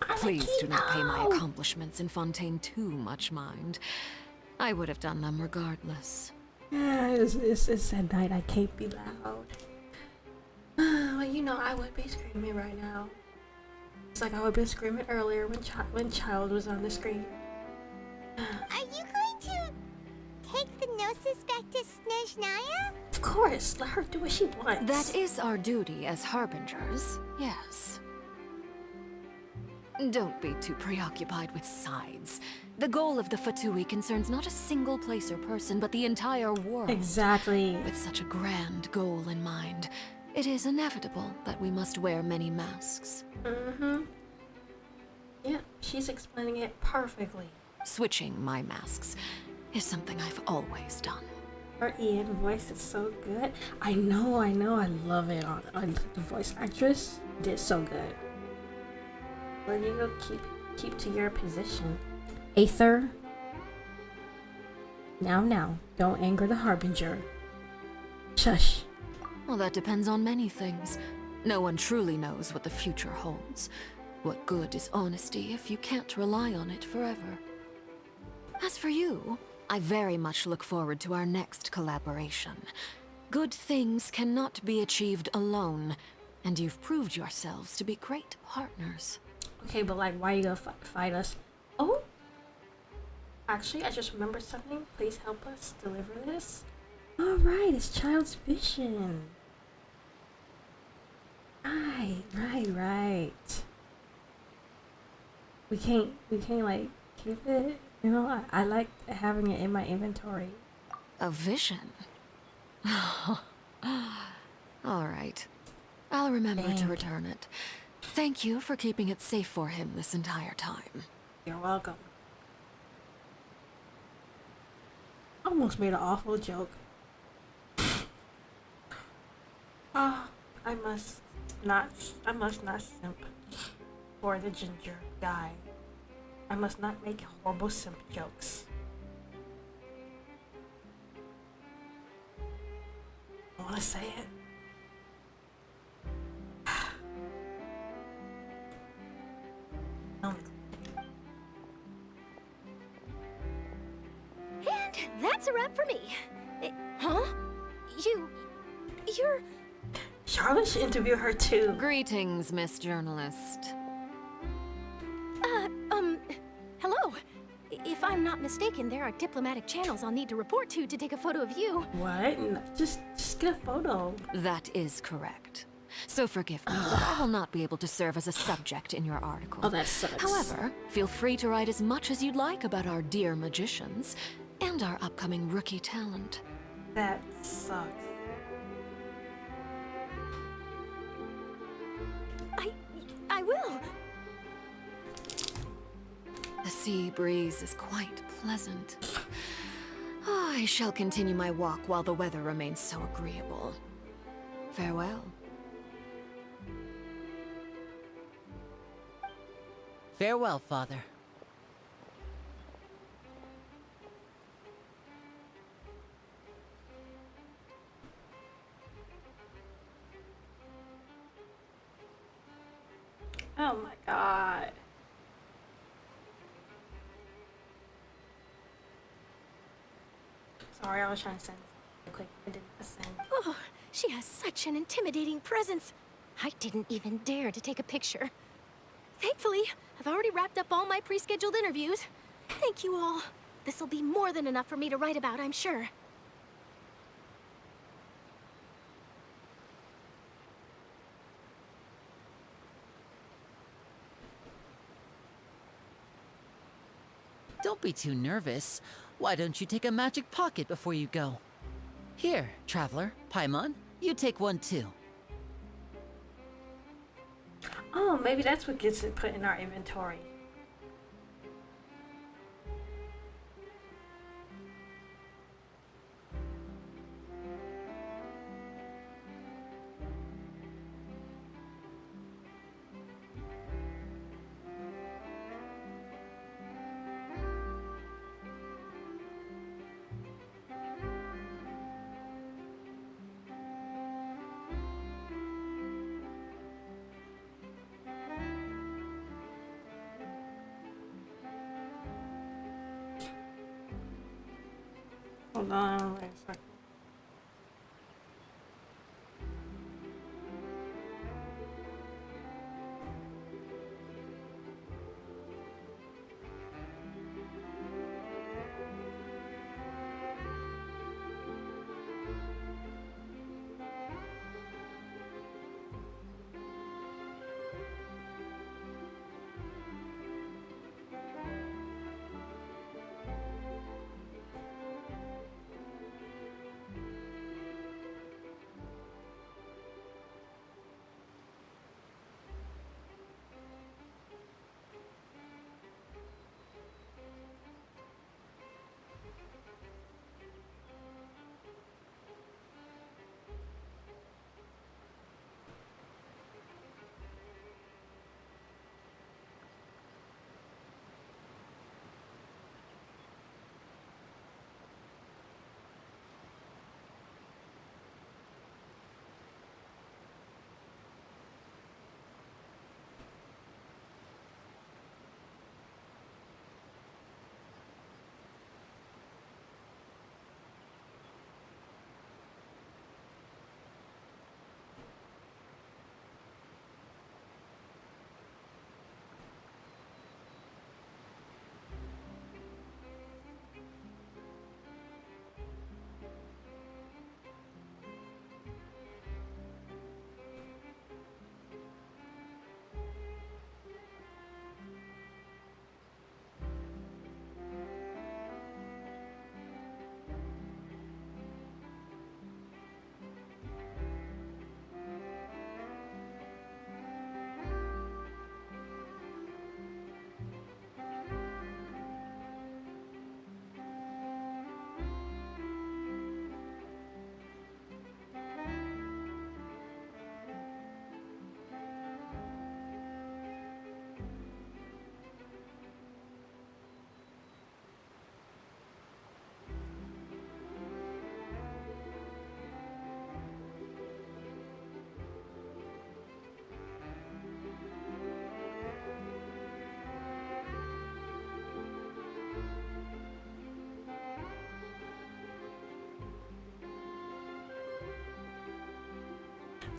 Please do not pay my accomplishments in Fontaine too much mind. I would have done them regardless. Yeah, it's at night. I can't be loud. you know I would be screaming right now. It's like I would be screaming earlier when Child was on the screen. Are you going to take the Gnosis back to Snezhnaya? Of course, let her do what she wants. That is our duty as harbingers, yes. Don't be too preoccupied with sides. The goal of the Fatui concerns not a single place or person, but the entire world. Exactly. With such a grand goal in mind, it is inevitable that we must wear many masks. Mm-hmm. Yeah, she's explaining it perfectly. Switching my masks is something I've always done. Her Ian voice is so good. I know, I love it. On the voice actress did so good. Well, you go keep to your position. Aether. Now, don't anger the Harbinger. Shush. Well, that depends on many things. No one truly knows what the future holds. What good is honesty if you can't rely on it forever? As for you, I very much look forward to our next collaboration. Good things cannot be achieved alone, and you've proved yourselves to be great partners. Okay, but like, why you gonna fight us? Oh, actually, I just remembered something. Please help us deliver this. All right, it's Child's vision. Right. We can't like keep it. You know, I like having it in my inventory. A vision? All right. I'll remember to return it. Thank you for keeping it safe for him this entire time. You're welcome. I almost made an awful joke. I must not simp for the ginger guy. I must not make horrible simp jokes. I wanna say it. And that's a wrap for me. Huh? You're... Charlotte should interview her too. Greetings, Miss Journalist. Hello. If I'm not mistaken, there are diplomatic channels I'll need to report to take a photo of you. What? Just get a photo. That is correct. So forgive me, but I will not be able to serve as a subject in your article. Oh, that sucks. However, feel free to write as much as you'd like about our dear magicians and our upcoming rookie talent. That sucks. I will. The sea breeze is quite pleasant. I shall continue my walk while the weather remains so agreeable. Farewell. Farewell, Father. Oh my god. Sorry, I was trying to send it quick. I didn't send. Oh, she has such an intimidating presence. I didn't even dare to take a picture. Thankfully, I've already wrapped up all my pre-scheduled interviews. Thank you all. This'll be more than enough for me to write about, I'm sure. Don't be too nervous. Why don't you take a magic pocket before you go? Here, Traveler, Paimon, you take one too. Oh, maybe that's what gets it put in our inventory. Hold on, wait a second.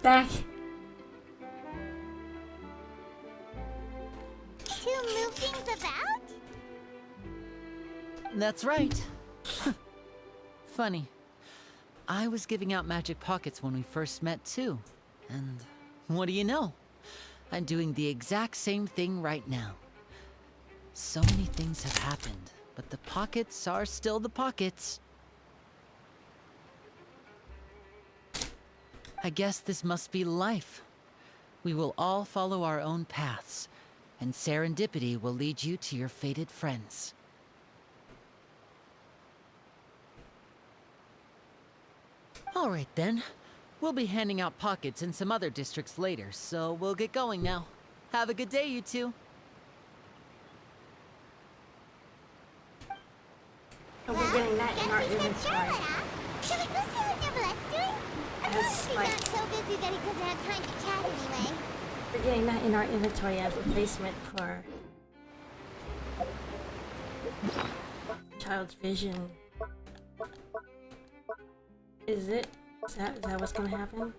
back. To move things about? That's right. Funny. I was giving out magic pockets when we first met too. And what do you know? I'm doing the exact same thing right now. So many things have happened, but the pockets are still the pockets. I guess this must be life. We will all follow our own paths, and serendipity will lead you to your fated friends. All right then. We'll be handing out pockets in some other districts later, so we'll get going now. Have a good day, you two. Oh, we're getting that in our inventory. Should we go see what Neverlette's doing? I feel like he's not so busy that he doesn't have time to chat anyway. We're getting that in our inventory as replacement for Child's Vision. Is it? Is that what's gonna happen?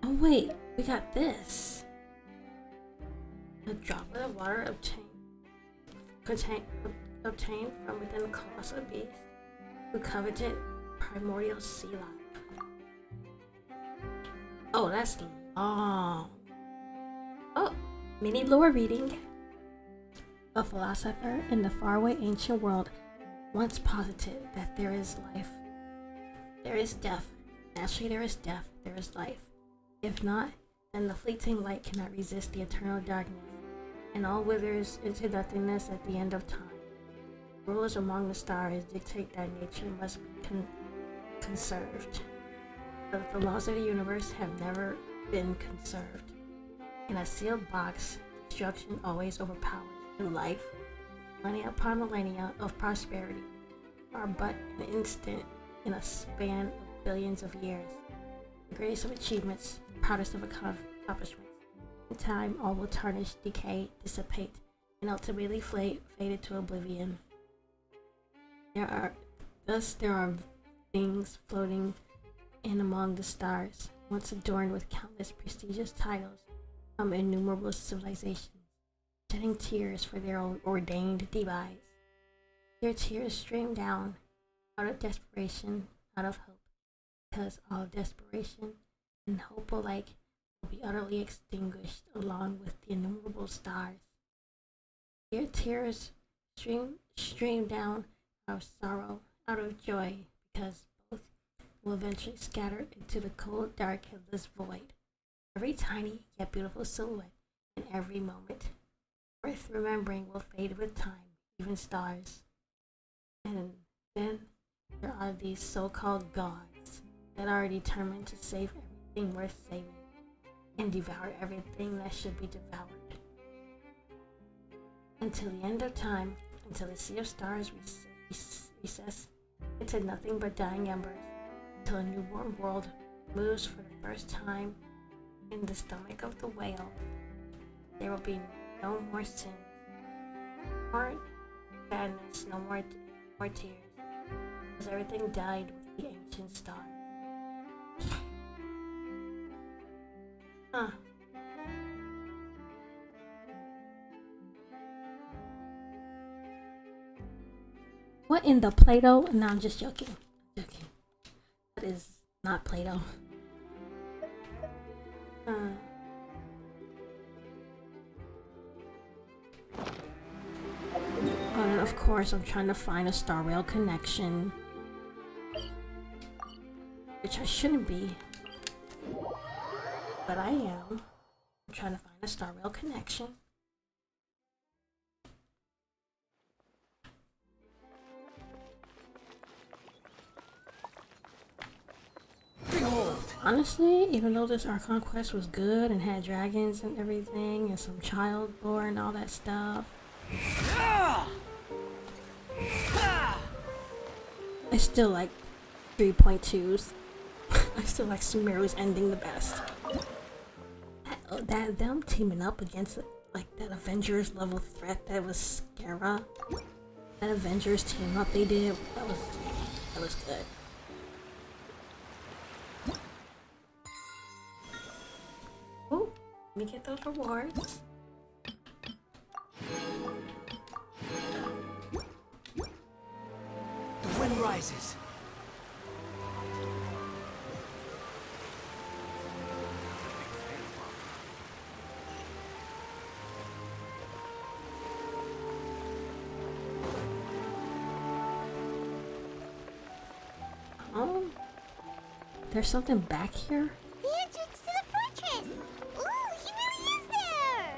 Oh wait, we got this. A droplet of water obtained from within the colossal beast who coveted primordial sea life. Oh, that's long. Oh, mini lore reading. A philosopher in the faraway ancient world once posited that there is life. There is death. Naturally, there is death. There is life. If not, then the fleeting light cannot resist the eternal darkness, and all withers into nothingness at the end of time. Rulers among the stars dictate that nature must be conserved, but the laws of the universe have never been conserved. In a sealed box, destruction always overpowers new life. Millennia upon millennia of prosperity are but an instant in a span of billions of years. The greatest of achievements, the proudest of accomplishments. In time, all will tarnish, decay, dissipate, and ultimately fade into oblivion. There are things floating in among the stars, once adorned with countless prestigious titles from innumerable civilizations, shedding tears for their ordained demise. Their tears stream down out of desperation, out of hope, because all desperation and hope alike will be utterly extinguished along with the innumerable stars. Their tears stream down out of sorrow, out of joy, because both will eventually scatter into the cold, dark, endless void. Every tiny yet beautiful silhouette in every moment worth remembering will fade with time, even stars. And then there are these so-called gods that are determined to save everything worth saving and devour everything that should be devoured. Until the end of time, until the sea of stars recess into nothing but dying embers, until a newborn world moves for the first time in the stomach of the whale, there will be no more sin, no more sadness, no more tears, because everything died with the ancient star. Huh. What in the Play-Doh? No, I'm just joking. That is not Play-Doh. And of course, I'm trying to find a Star Rail connection, which I shouldn't be, but I am. I'm trying to find a Star Rail connection. Honestly, even though this Archon quest was good and had dragons and everything and some child lore and all that stuff, I still like 3.2s. I still like Sumeru's ending the best. That them teaming up against like that Avengers level threat that was Skara. That Avengers team up they did, that was good. Let me get those rewards. The wind rises. Oh, there's something back here? The entrance to the fortress! Ooh, he really is there!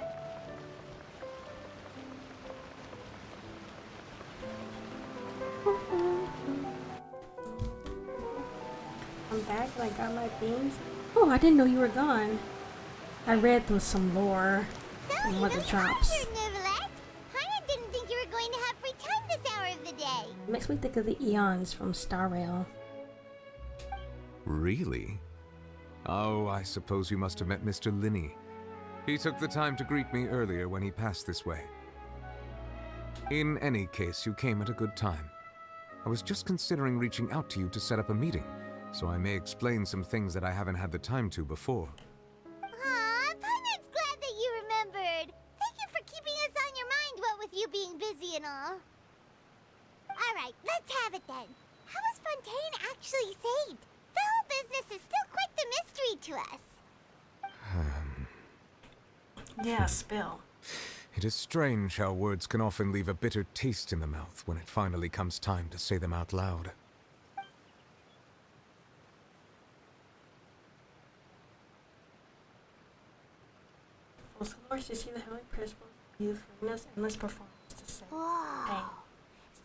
I'm back and I got my things. Oh, I didn't know you were gone. I read through some lore and what the drops. Hana didn't think you were going to have free time this hour of the day. Makes me think of the Eons from Star Rail. Really? Oh, I suppose you must have met Mr. Linney. He took the time to greet me earlier when he passed this way. In any case, you came at a good time. I was just considering reaching out to you to set up a meeting, so I may explain some things that I haven't had the time to before. Aw, Paimon's glad that you remembered. Thank you for keeping us on your mind, what with you being busy and all. Alright, let's have it then. How was Fontaine actually saved? The whole business is still quite the mystery to us. Yeah, spill. It is strange how words can often leave a bitter taste in the mouth when it finally comes time to say them out loud. Well, of course, you see the Heavenly Principle use Farina's endless performance to say, Whoa. hey.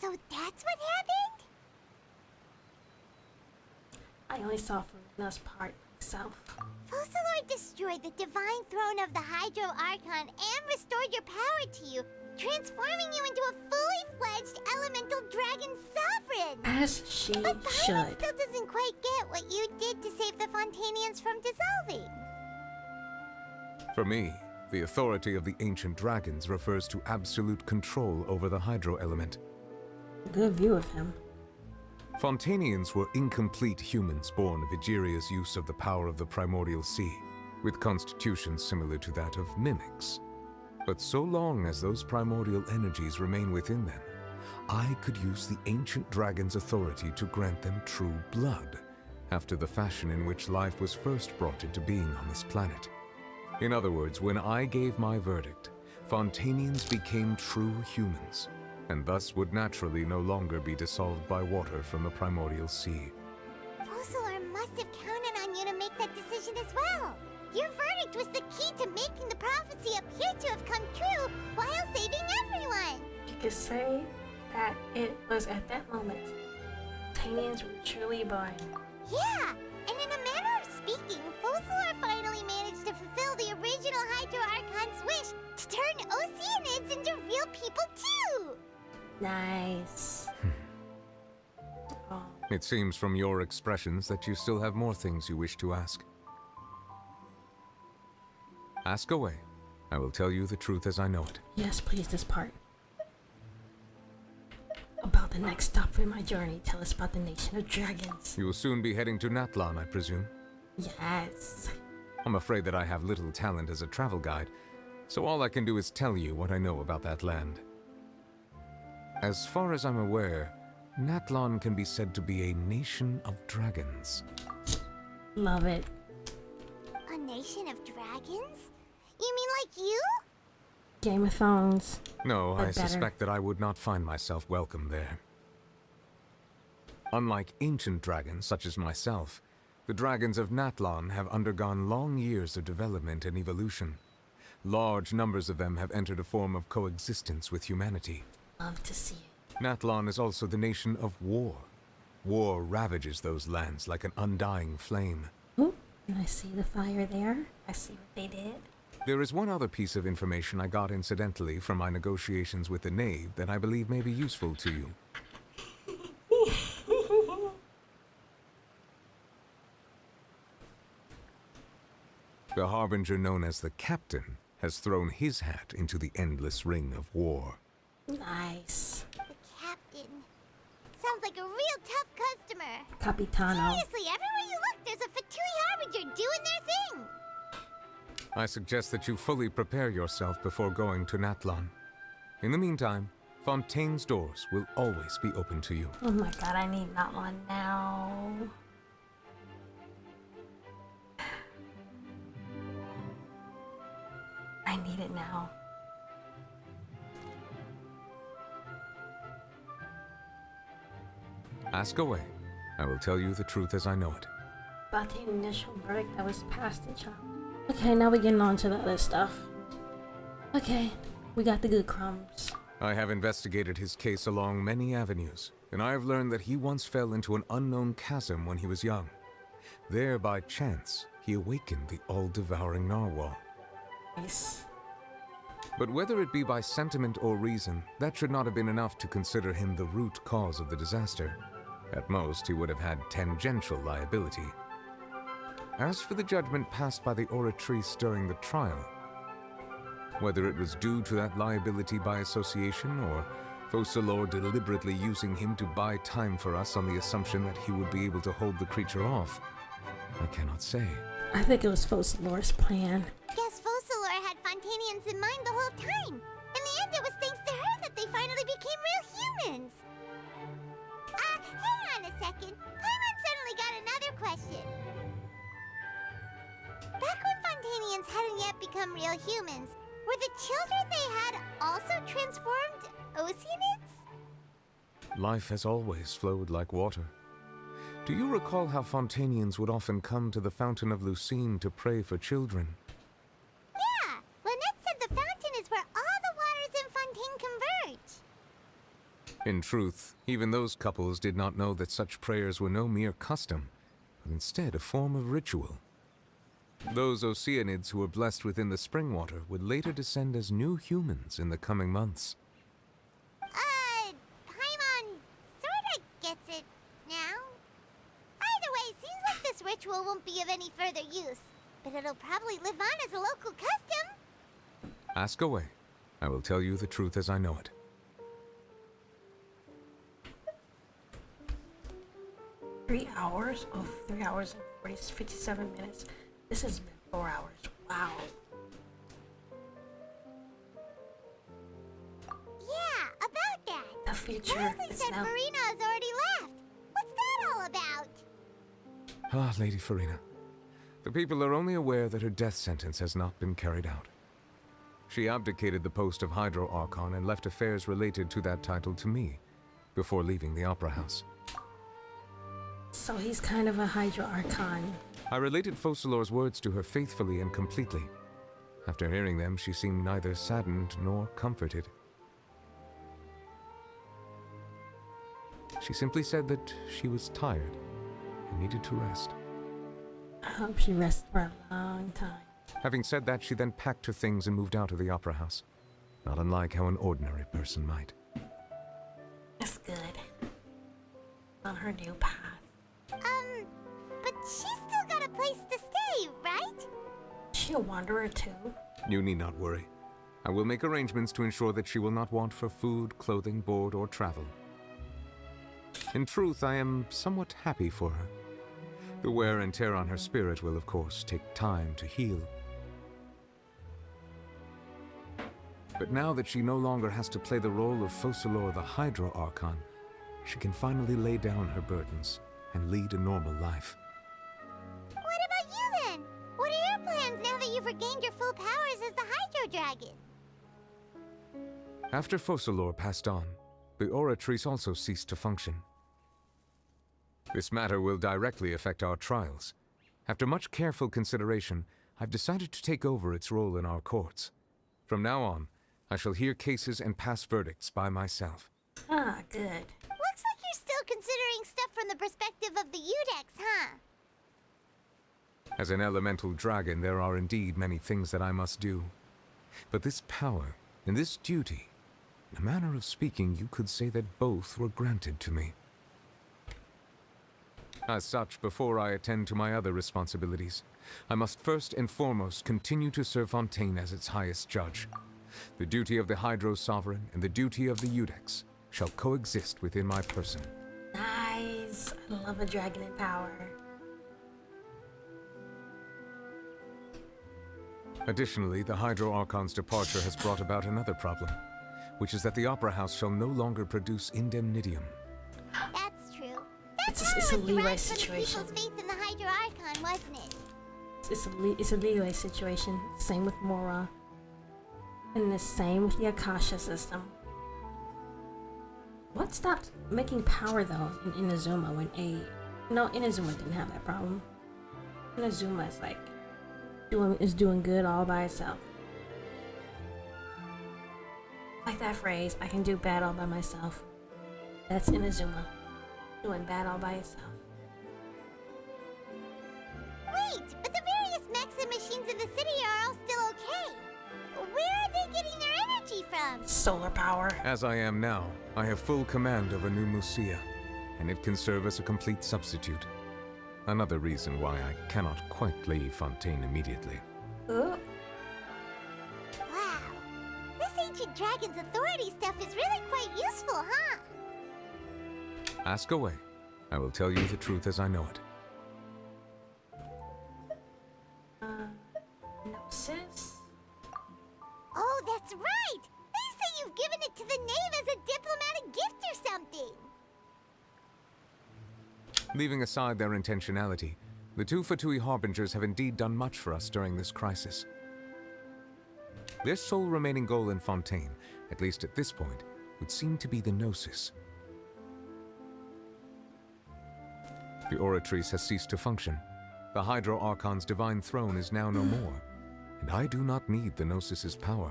So that's what happened? I only saw Farina's part myself. Focalor destroyed the divine throne of the Hydro Archon and restored your power to you, transforming you into a fully fledged elemental dragon sovereign. As she but Paimon should. still doesn't quite get what you did to save the Fontanians from dissolving. For me, the authority of the ancient dragons refers to absolute control over the hydro element. Good view of him. Fontanians were incomplete humans born of Egeria's use of the power of the primordial sea, with constitutions similar to that of mimics. But so long as those primordial energies remain within them, I could use the ancient dragon's authority to grant them true blood, after the fashion in which life was first brought into being on this planet. In other words, when I gave my verdict, Fontanians became true humans, and thus would naturally no longer be dissolved by water from the primordial sea. Focalor must have counted on you to make that decision as well. Your verdict was the key to making the prophecy appear to have come true while saving everyone. You could say that it was at that moment Fontanians were truly born. Yeah, and in a manner of speaking, Focalor finally managed to fulfill the original Hydro Archon's wish to turn Oceanids into real people too! Nice. Oh. It seems from your expressions that you still have more things you wish to ask. Ask away. I will tell you the truth as I know it. Yes, please, this part. About the next stop in my journey, tell us about the Nation of Dragons. You will soon be heading to NATLAN, I presume? Yes. I'm afraid that I have little talent as a travel guide, so all I can do is tell you what I know about that land. As far as I'm aware, NATLAN can be said to be a nation of dragons. Love it. A nation of dragons? You mean like you? Game of Thrones. No, but I better. suspect that I would not find myself welcome there. Unlike ancient dragons such as myself, the dragons of NATLAN have undergone long years of development and evolution. Large numbers of them have entered a form of coexistence with humanity. Love to see it. NATLAN is also the nation of war. War ravages those lands like an undying flame. Ooh, and I see the fire there. I see what they did. There is one other piece of information I got incidentally from my negotiations with the Knave that I believe may be useful to you. The Harbinger known as the Captain has thrown his hat into the endless ring of war. Nice. The captain. Sounds like a real tough customer. Capitano. Seriously, everywhere you look, there's a Fatui Harbinger doing their thing. I suggest that you fully prepare yourself before going to NATLAN. In the meantime, Fontaine's doors will always be open to you. Oh my god, I need NATLAN now. I need it now. Ask away. I will tell you the truth as I know it. About the initial verdict that was passed to child. Okay, now we're getting on to the other stuff. Okay, we got the good crumbs. I have investigated his case along many avenues, and I have learned that he once fell into an unknown chasm when he was young. There, by chance, he awakened the all-devouring narwhal. Nice. But whether it be by sentiment or reason, that should not have been enough to consider him the root cause of the disaster. At most, he would have had tangential liability. As for the judgment passed by the oratrice during the trial, whether it was due to that liability by association or Focalors deliberately using him to buy time for us on the assumption that he would be able to hold the creature off, I cannot say. I think it was Focalors' plan. Guess Focalors had Fontanians in mind the whole time. In the end, it was thanks to her that they finally became real humans. Hang on a second. Paimon suddenly got another question. Back when Fontanians hadn't yet become real humans, were the children they had also transformed Oceanids? Life has always flowed like water. Do you recall how Fontanians would often come to the Fountain of Lucine to pray for children? Yeah, Lynette said the fountain is where all the waters in Fontaine converge. In truth, even those couples did not know that such prayers were no mere custom, but instead a form of ritual. Those Oceanids who were blessed within the spring water would later descend as new humans in the coming months. Paimon sorta gets it now. Either way, seems like this ritual won't be of any further use, but it'll probably live on as a local custom. Ask away. I will tell you the truth as I know it. 3 hours? Oh, 3 hours and 57 minutes. This has been 4 hours. Wow. Yeah, about that. The future Leslie is said now. Farina has already left. What's that all about? Ah, Lady Farina. The people are only aware that her death sentence has not been carried out. She abdicated the post of Hydro Archon and left affairs related to that title to me, before leaving the Opera House. So he's kind of a Hydro Archon. I related Focalors' words to her faithfully and completely. After hearing them, she seemed neither saddened nor comforted. She simply said that she was tired and needed to rest. I hope she rests for a long time. Having said that, she then packed her things and moved out of the Opera House, not unlike how an ordinary person might. That's good. On her new path. But she's still got a place to stay, right? Is she a wanderer too? You need not worry. I will make arrangements to ensure that she will not want for food, clothing, board, or travel. In truth, I am somewhat happy for her. The wear and tear on her spirit will, of course, take time to heal. But now that she no longer has to play the role of Focalors the Hydro Archon, she can finally lay down her burdens and lead a normal life. What about you then? What are your plans now that you've regained your full powers as the Hydro Dragon? After Focalors passed on, the Oratrice also ceased to function. This matter will directly affect our trials. After much careful consideration, I've decided to take over its role in our courts. From now on, I shall hear cases and pass verdicts by myself. Ah, good. Looks like you're still considering stuff from the perspective of the Udex, huh? As an elemental dragon, there are indeed many things that I must do. But this power and this duty, in a manner of speaking, you could say that both were granted to me. As such, before I attend to my other responsibilities, I must first and foremost continue to serve Fontaine as its highest judge. The duty of the Hydro Sovereign and the duty of the Udex shall coexist within my person. Nice. I love a dragon in power. Additionally, the Hydro Archon's departure has brought about another problem, which is that the Opera House shall no longer produce indemnitium. That's true. It's a leeway situation. People's faith in the Hydro Archon, wasn't it? It's a leeway situation. Same with Mora. And the same with the Akasha system. What stopped making power though in Inazuma when Inazuma didn't have that problem. Inazuma is like doing good all by itself. Like that phrase, I can do bad all by myself. That's Inazuma. Doing bad all by itself. Wait, but the various mechs and machines in the city are all still okay. Where are they getting their energy from? Solar power. As I am now, I have full command over New Musia, and it can serve as a complete substitute. Another reason why I cannot quite leave Fontaine immediately. Ooh. Wow. This ancient dragon's authority stuff is really quite useful, huh? Ask away. I will tell you the truth as I know it. Gnosis? Oh, that's right! They say you've given it to the knave as a diplomatic gift or something! Leaving aside their intentionality, the two Fatui Harbingers have indeed done much for us during this crisis. Their sole remaining goal in Fontaine, at least at this point, would seem to be the Gnosis. The Oratrice has ceased to function. The Hydro Archon's divine throne is now no more, and I do not need the Gnosis's power.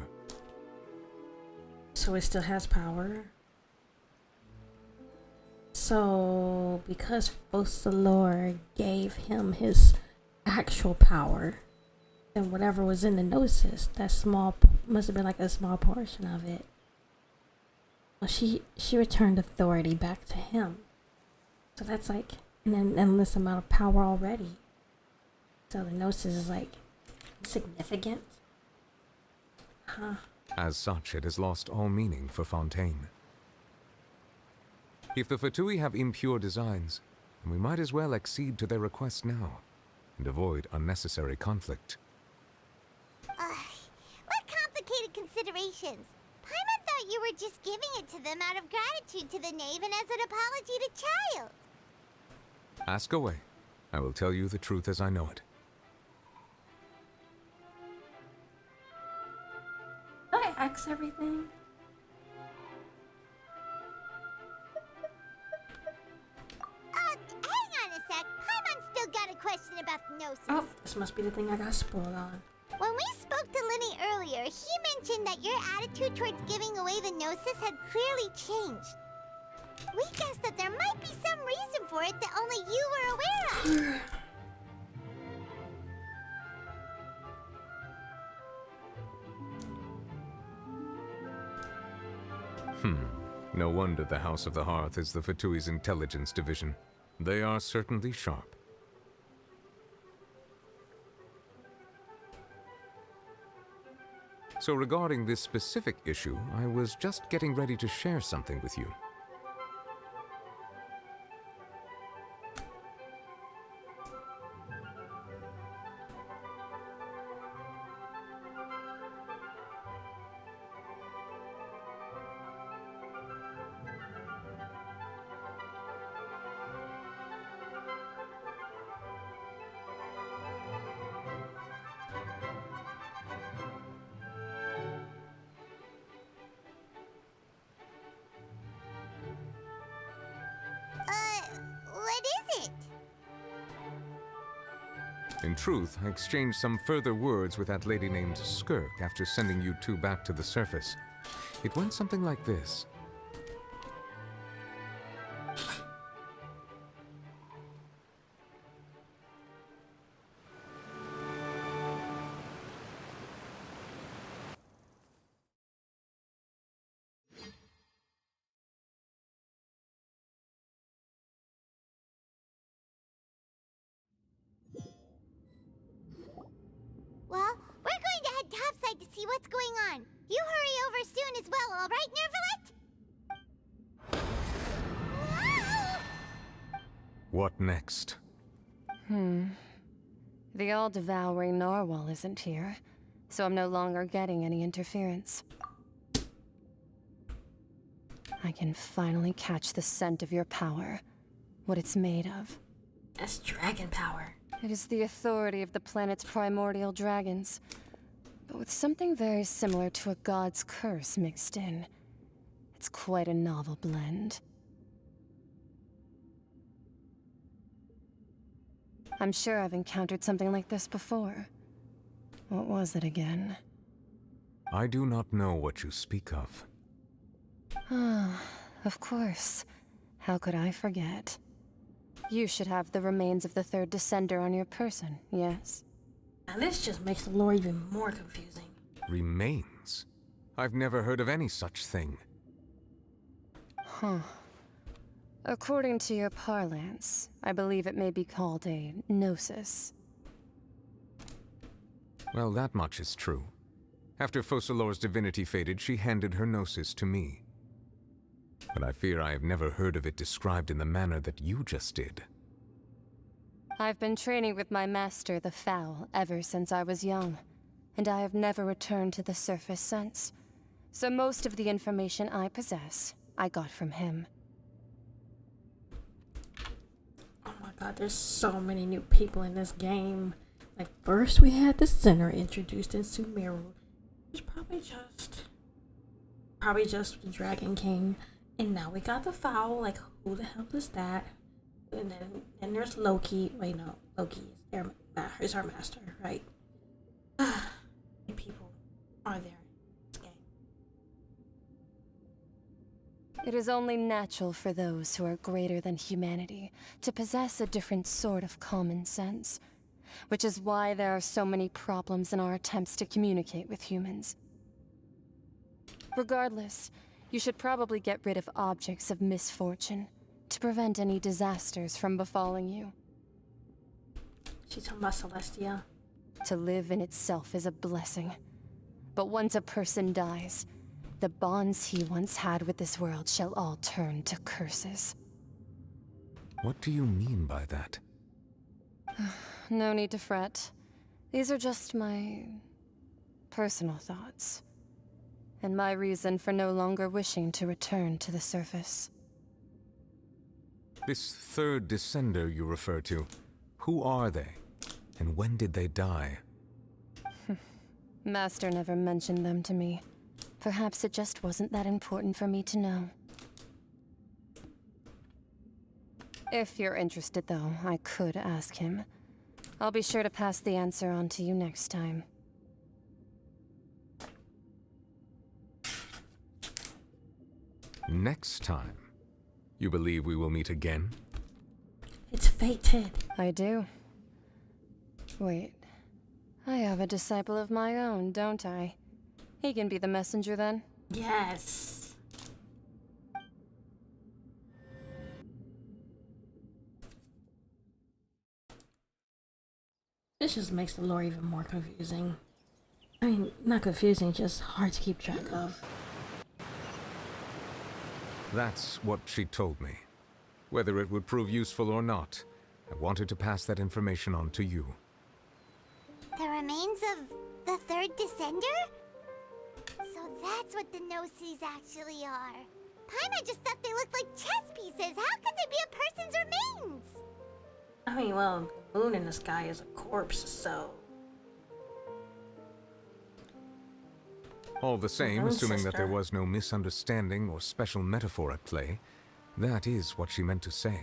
So it still has power. So, because Focalor gave him his actual power, then whatever was in the Gnosis, that small, must have been like a small portion of it. Well, she returned authority back to him. So that's like an endless amount of power already. So the Gnosis is like insignificant. Huh. As such, it has lost all meaning for Fontaine. If the Fatui have impure designs, then we might as well accede to their request now, and avoid unnecessary conflict. What complicated considerations! Paimon thought you were just giving it to them out of gratitude to the knave and as an apology to Child. Ask away. I will tell you the truth as I know it. Did I ask everything? Hang on a sec. Paimon's still got a question about the Gnosis. Oh, this must be the thing I got spoiled on. When we spoke to Linny earlier, he mentioned that your attitude towards giving away the Gnosis had clearly changed. We guessed that there might be some reason for it that only you were aware of. No wonder the House of the Hearth is the Fatui's intelligence division. They are certainly sharp. So regarding this specific issue, I was just getting ready to share something with you. What is it? In truth, I exchanged some further words with that lady named SKIRK after sending you two back to the surface. It went something like this. Well, we're going to head topside to see what's going on. You hurry over soon as well, all right, Nervalet? What next? The all-devouring narwhal isn't here. so I'm no longer getting any interference. I can finally catch the scent of your power, what it's made of. That's dragon power. It is the authority of the planet's primordial dragons, but with something very similar to a god's curse mixed in. It's quite a novel blend. I'm sure I've encountered something like this before. What was it again? I do not know what you speak of. Ah, of course. How could I forget? You should have the remains of the third descender on your person, yes? Now this just makes the lore even more confusing. Remains? I've never heard of any such thing. Huh. According to your parlance, I believe it may be called a gnosis. Well, that much is true. After Focalor's divinity faded, she handed her gnosis to me. But I fear I have never heard of it described in the manner that you just did. I've been training with my master, the Foul, ever since I was young, and I have never returned to the surface since. So most of the information I possess, I got from him. Oh my god, there's so many new people in this game. Like, first we had the Sinner introduced in Sumeru. It was probably just the Dragon King. And now we got the Foul. Like, who the hell is that? And then there's Loki. Wait, no, Loki is our master, right? How many people are there in this game? It is only natural for those who are greater than humanity to possess a different sort of common sense, which is why there are so many problems in our attempts to communicate with humans. Regardless, you should probably get rid of objects of misfortune to prevent any disasters from befalling you. She's talking about Celestia. To live in itself is a blessing. But once a person dies, the bonds he once had with this world shall all turn to curses. What do you mean by that? No need to fret. These are just my personal thoughts, and my reason for no longer wishing to return to the surface. This third descender you refer to, who are they? And when did they die? Master never mentioned them to me. Perhaps it just wasn't that important for me to know. If you're interested, though, I could ask him. I'll be sure to pass the answer on to you next time. Next time? You believe we will meet again? It's fated. I do. Wait. I have a disciple of my own, don't I? He can be the messenger then? Yes. This just makes the lore even more confusing. I mean, not confusing, just hard to keep track of. That's what she told me. Whether it would prove useful or not, I wanted to pass that information on to you. The remains of the third descender? So that's what the Gnosis actually are. Paimon just thought they looked like chess pieces. How could they be a person's remains? I mean, well, the moon in the sky is a corpse, so... All the same, own assuming that there sister. was no misunderstanding or special metaphor at play, that is what she meant to say.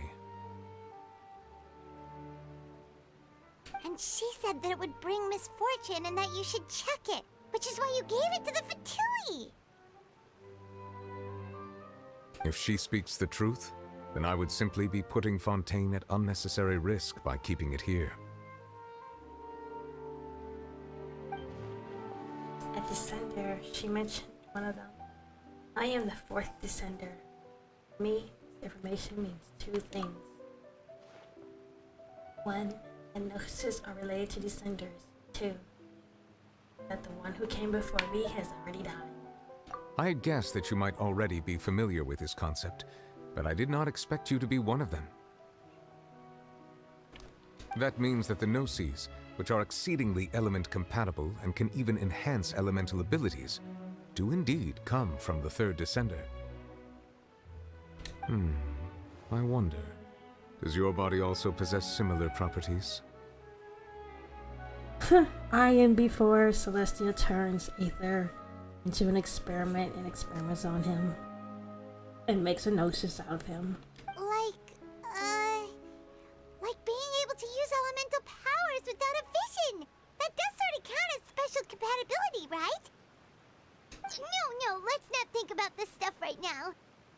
And she said that it would bring misfortune and that you should check it, which is why you gave it to the Fatui. If she speaks the truth, then I would simply be putting Fontaine at unnecessary risk by keeping it here. A descender, she mentioned one of them. I am the fourth descender. For me, this information means two things. One, that Gnosis are related to descenders. Two, that the one who came before me has already died. I had guessed that you might already be familiar with this concept, but I did not expect you to be one of them. That means that the Gnosis which are exceedingly element compatible and can even enhance elemental abilities, do indeed come from the third descender. I wonder, does your body also possess similar properties? I am before Celestia turns Aether into an experiment and experiments on him and makes a gnosis out of him. Like being able to use elemental powers without a vision. That does sort of count as special compatibility, right? No, let's not think about this stuff right now.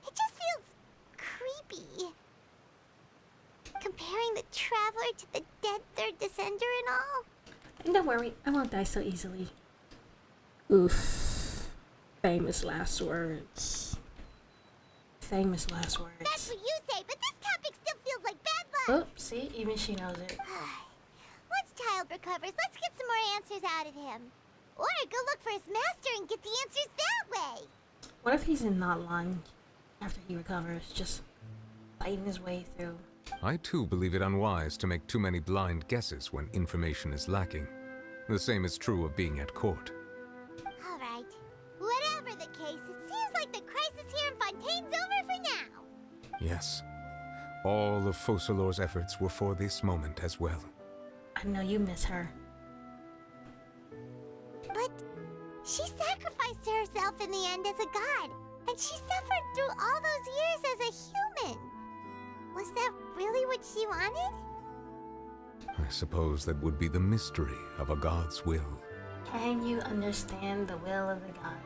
It just feels creepy. Comparing the Traveler to the dead third descender and all. And don't worry, I won't die so easily. Oof. Famous last words. Famous last words. That's what you say, but this topic still feels like bad luck. Oh, see? Even she knows it. Once Child recovers, let's get some more answers out of him. Or go look for his master and get the answers that way. What if he's in NATLAN after he recovers, just fighting his way through? I too believe it unwise to make too many blind guesses when information is lacking. The same is true of being at court. Alright. Whatever the case, it seems like the crisis here in Fontaine's over for now. Yes. All of Focalor's efforts were for this moment as well. I know you miss her. But she sacrificed herself in the end as a god, and she suffered through all those years as a human. Was that really what she wanted? I suppose that would be the mystery of a god's will. Can you understand the will of the god?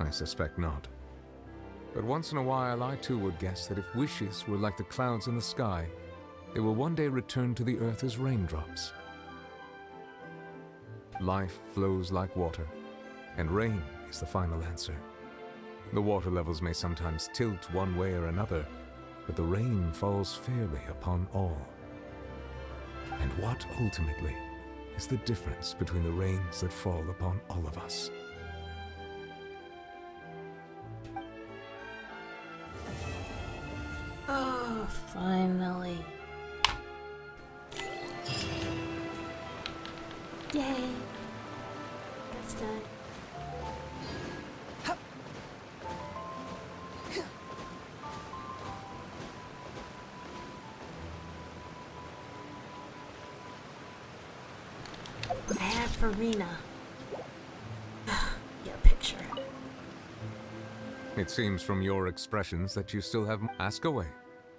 I suspect not. But once in a while, I too would guess that if wishes were like the clouds in the sky, they will one day return to the earth as raindrops. Life flows like water, and rain is the final answer. The water levels may sometimes tilt one way or another, but the rain falls fairly upon all. And what, ultimately, is the difference between the rains that fall upon all of us? Oh, finally. Yay. That's done. I have Farina. Get a picture. It seems from your expressions that you still have... Ask away.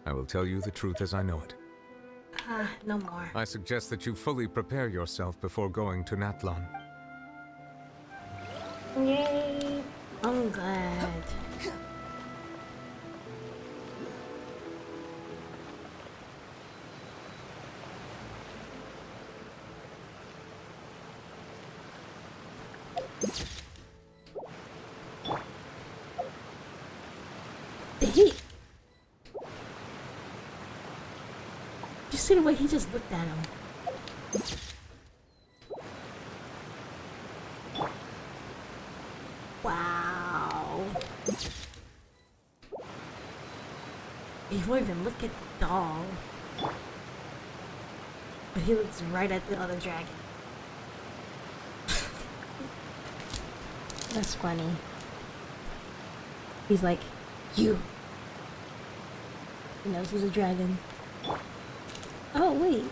I will tell you the truth as I know it. No more. I suggest that you fully prepare yourself before going to NATLAN. Yay! I'm glad. You see the way he just looked at him? Wow. He won't even look at the dog. But he looks right at the other dragon. That's funny. He's like, you. He knows he's a dragon. Oh, wait.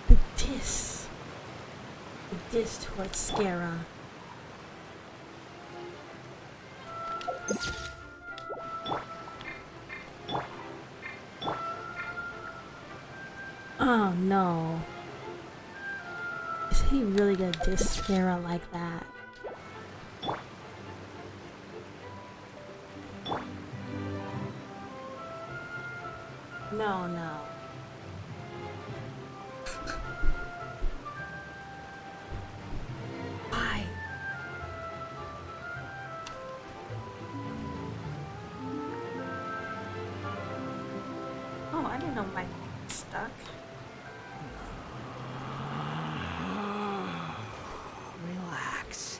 The diss. The diss towards Skara. Oh, no. Is he really gonna diss Skara like that? No, no. Why? Oh, I didn't know my stuck. Relax.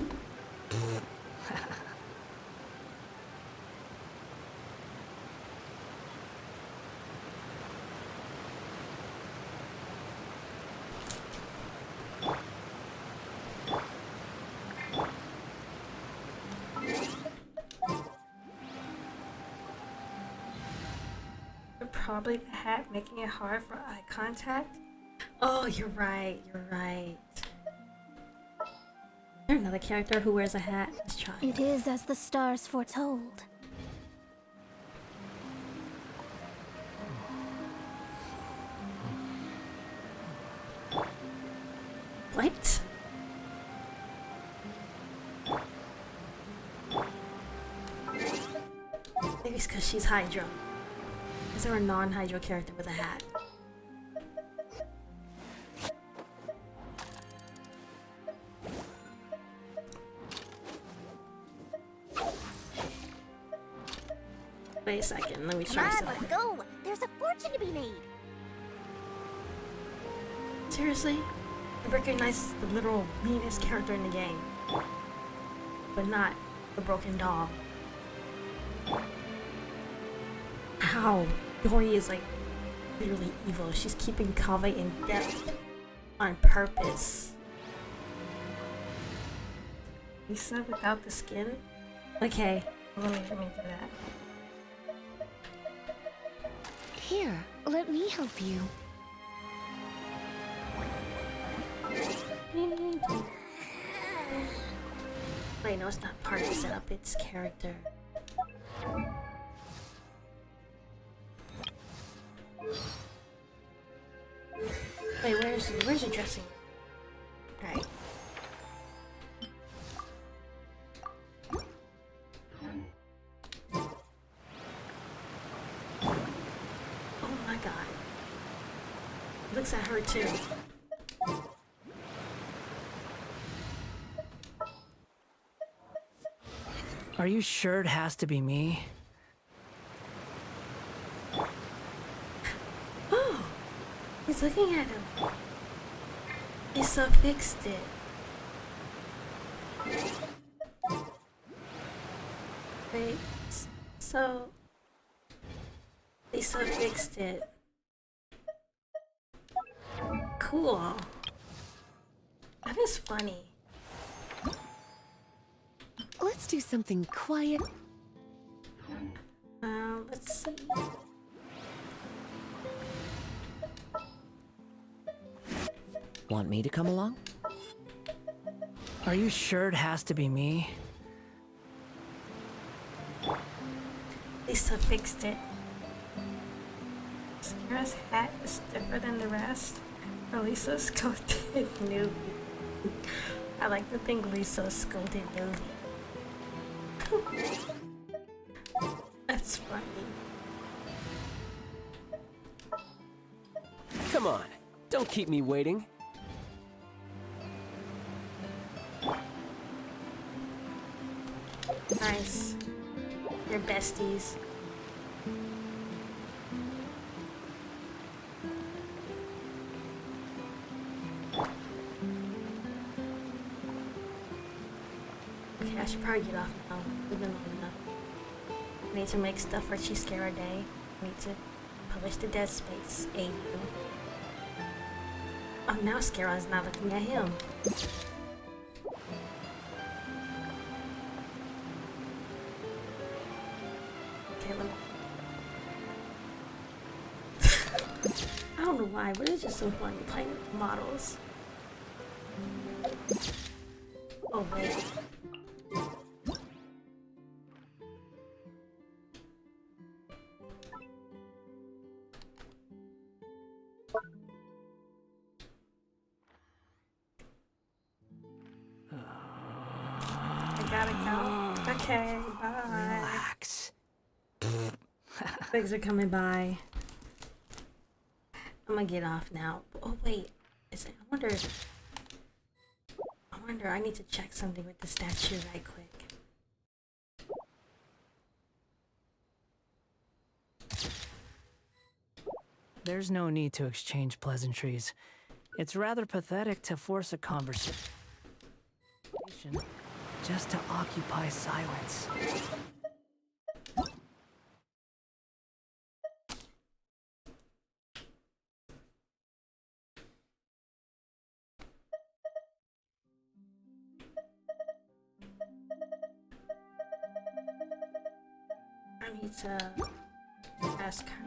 probably the hat making it hard for eye contact. Oh, you're right, you're right. Is there another character who wears a hat? Let's try. It is as the stars foretold. What? Maybe it's because she's Hydra. Is there a non-Hydra character with a hat? Wait a second, let me try Come on, something. let's go. There's a fortune to be made. Seriously? I recognize the literal meanest character in the game. But not the broken doll. How? Dori is like literally evil. She's keeping Kave in debt on purpose. Lisa without the skin? Okay, let me do that. Here, let me help you. Wait, no, it's not part of the setup, it's character. Wait, where's the dressing? Alright. Oh my god. Looks at her too. Are you sure it has to be me? Oh! He's looking at him. Lisa fixed it. Wait, so... Lisa fixed it. Cool. That is funny. Let's do something quiet. Let's see. Want me to come along? Are you sure it has to be me? Lisa fixed it. Sarah's hat is different than the rest. Lisa's scolded newbie. I like to think Lisa's scolded newbie. That's funny. Come on, don't keep me waiting. Nice. You're besties. Okay, I should probably get off now. We've been long enough. I need to make stuff for CHILDE Day. I need to publish the Dead Space AU. Oh, now Scaron's not looking at him. Okay, let me... I don't know why, but it's just so funny playing with the models. Oh, wait. I gotta go. Okay, bye. Relax. Things are coming by. I'm gonna get off now. Oh wait, is it? I wonder. I need to check something with the statue right quick. There's no need to exchange pleasantries. It's rather pathetic to force a conversation just to occupy silence. I need to ask her.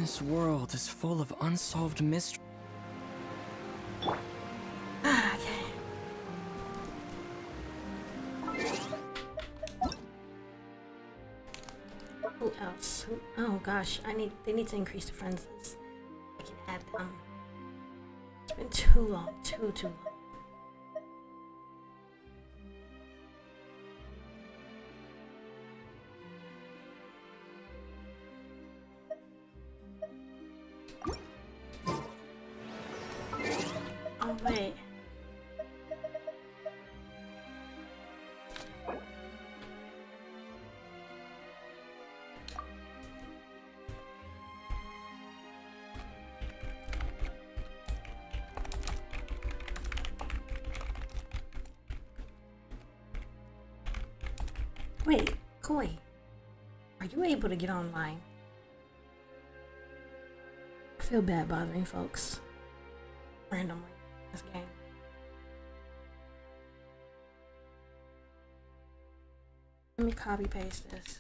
This world is full of unsolved mysteries. Okay. Who else? Oh gosh, they need to increase the friends list. I can add them. It's been too long, too long. Oh wait. Wait, Koi, are you able to get online? I feel bad bothering folks randomly in this game. Let me copy paste this.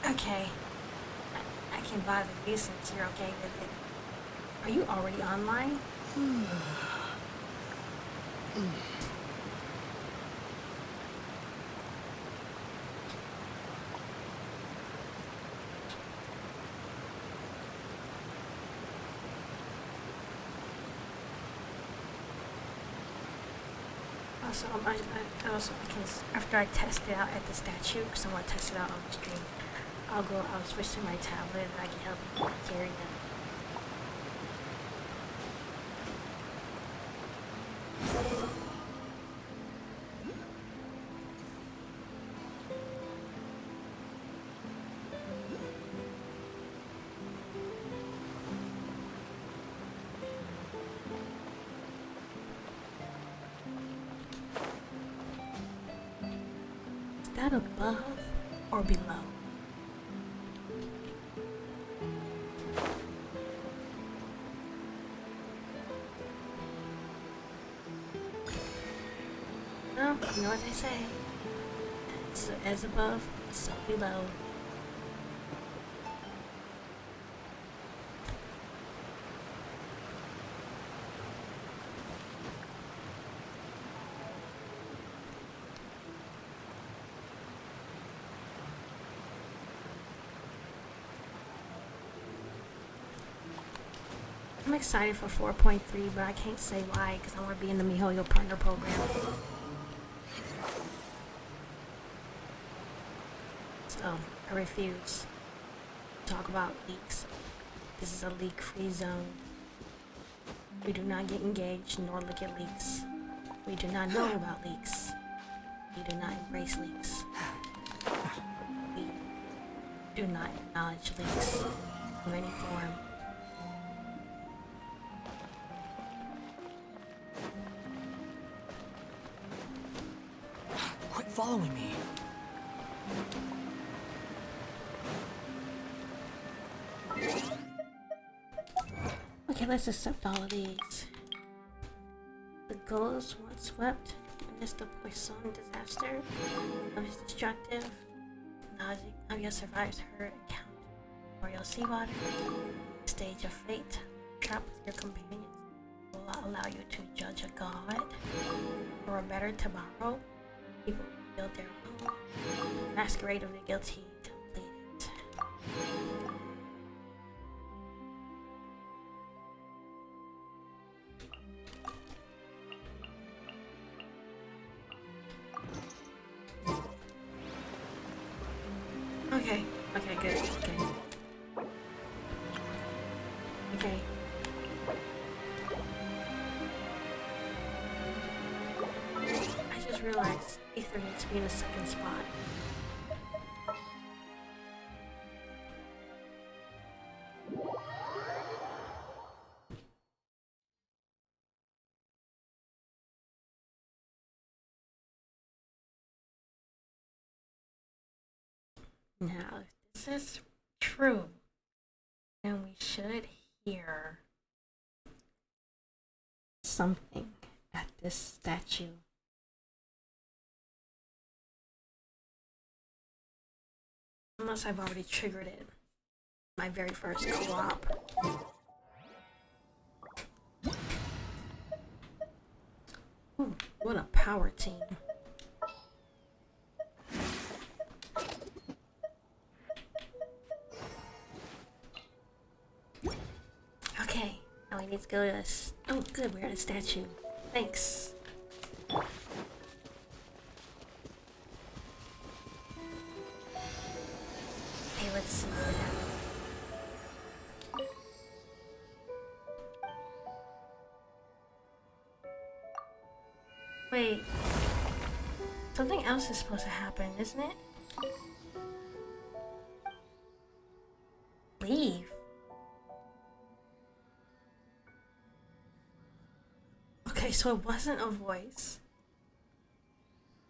Okay, I can bother you since you're okay with it. Are you already online? Also, I can, after I test it out at the statue, because I want to test it out on the stream, I'll switch to my tablet and I can help you carry them. Is that above or below? Well, you know what they say. So as above, so below. I'm excited for 4.3, but I can't say why because I want to be in the MiHoYo partner program. So, I refuse to talk about leaks. This is a leak-free zone. We do not get engaged nor look at leaks. We do not know about leaks. We do not embrace leaks. We do not acknowledge leaks of any form. Quit following me. Okay, let's accept all of these. The gulls once swept. Witness the Poisson disaster. Most destructive. Nadia survives her account. Royal seawater. Stage of fate. Trapped with your companions will allow you to judge a god. For a better tomorrow. People build their own. Masquerade of the guilty completed. Okay, good, okay. I just realized Ether needs to be in a second spot. Now, if this is true, then we should hear something at this statue. Unless I've already triggered it. My very first co-op. Ooh, what a power team. Okay, now we need to go to this. Oh, good, we're at a statue. Thanks. Okay, let's see what happens. Wait. Something else is supposed to happen, isn't it? Leave. Okay, so it wasn't a voice.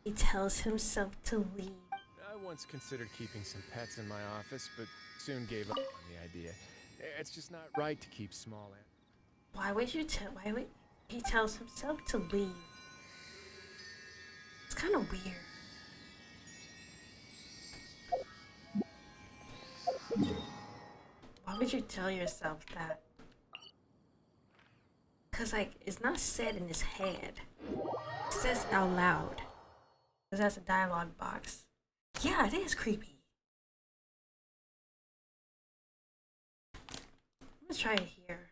He tells himself to leave. I once considered keeping some pets in my office, but soon gave up on the idea. It's just not right to keep small animals. Why would he tells himself to leave? It's kind of weird. Why would you tell yourself that? Cause like, it's not said in his head. It says it out loud. Cause that's a dialogue box. Yeah, it is creepy. Let's try it here.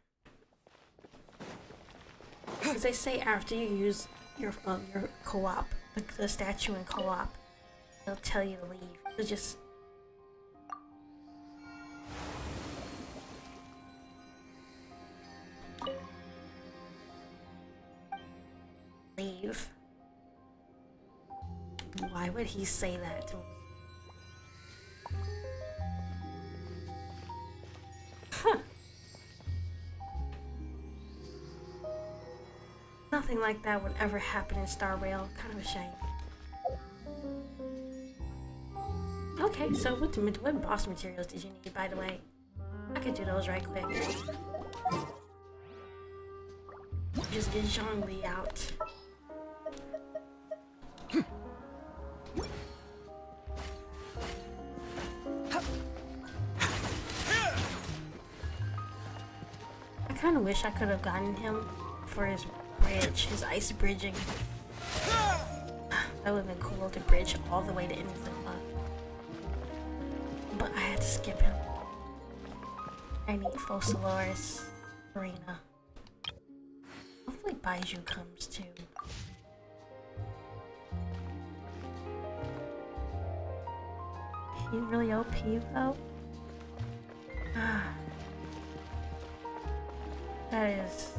Cause they say after you use your co-op, the statue in co-op, they'll tell you to leave. So just leave. Why would he say that to me? Huh. Nothing like that would ever happen in Star Rail. Kind of a shame. Okay, so what boss materials did you need, by the way? I could do those right quick. Just get Zhongli out. I kind of wish I could have gotten him for his bridge, his ice bridging. That would have been cool to bridge all the way to Inazuma. But I had to skip him. I need Focalors Arena. Hopefully Baiju comes too. He really OP though? That is.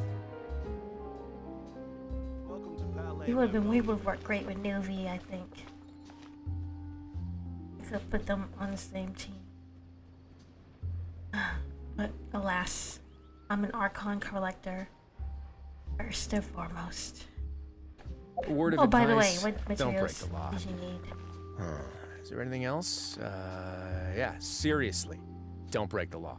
We would work great with Nuvi, I think. We could put them on the same team. But alas, I'm an Archon collector. First and foremost. Word of oh, advice, by the way, what don't break materials the law. did you need? Is there anything else? Yeah, seriously, don't break the law.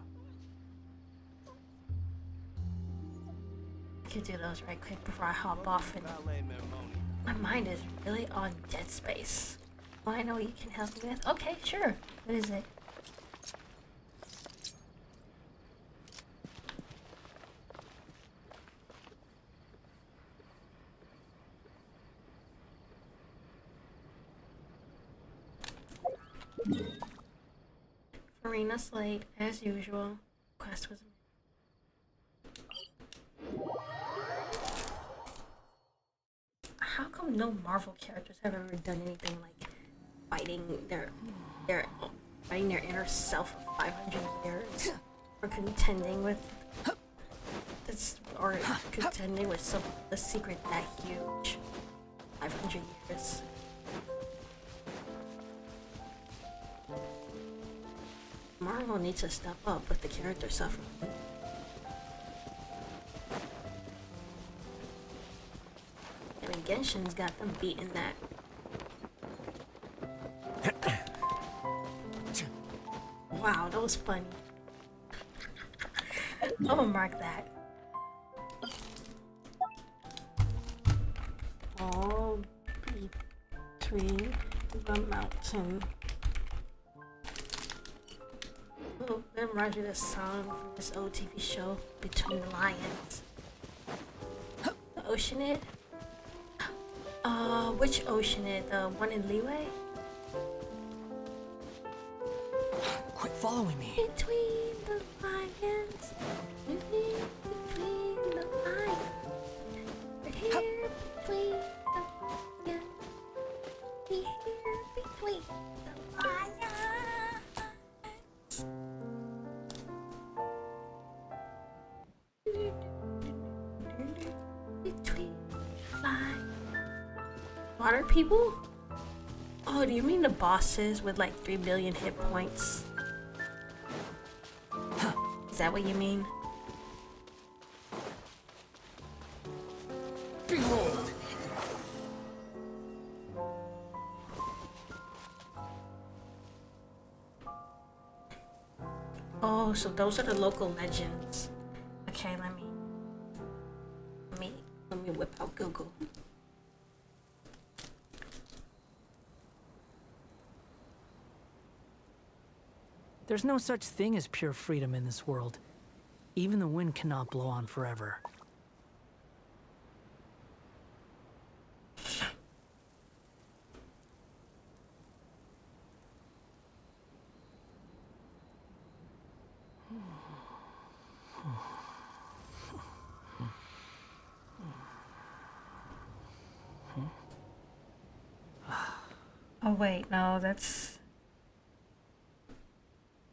I could do those right quick before I hop off. And my mind is really on Dead Space. Well, I know you can help me with. Okay, sure. What is it? Arena Slate, as usual. Quest was. How come no Marvel characters have ever done anything like fighting their inner self for 500 years, or contending with a secret that huge? 500 years. Marvel needs to step up with the character suffering. I mean, Genshin's got them beating that. Wow, that was funny. I'm gonna mark that. All between the mountain That reminds me of this song from this old TV show, Between the Lions. The Oceanid? Which Oceanid? The one in Leeway? Quit following me. Between the lions. Between the lions. We're here between the lions. We're here between the lions. Between the lions. Water people? Oh, do you mean the bosses with like 3 billion hit points? Is that what you mean? Behold! Oh, so those are the local legends. Okay, let me whip out Google. There's no such thing as pure freedom in this world. Even the wind cannot blow on forever. Oh wait, no, that's...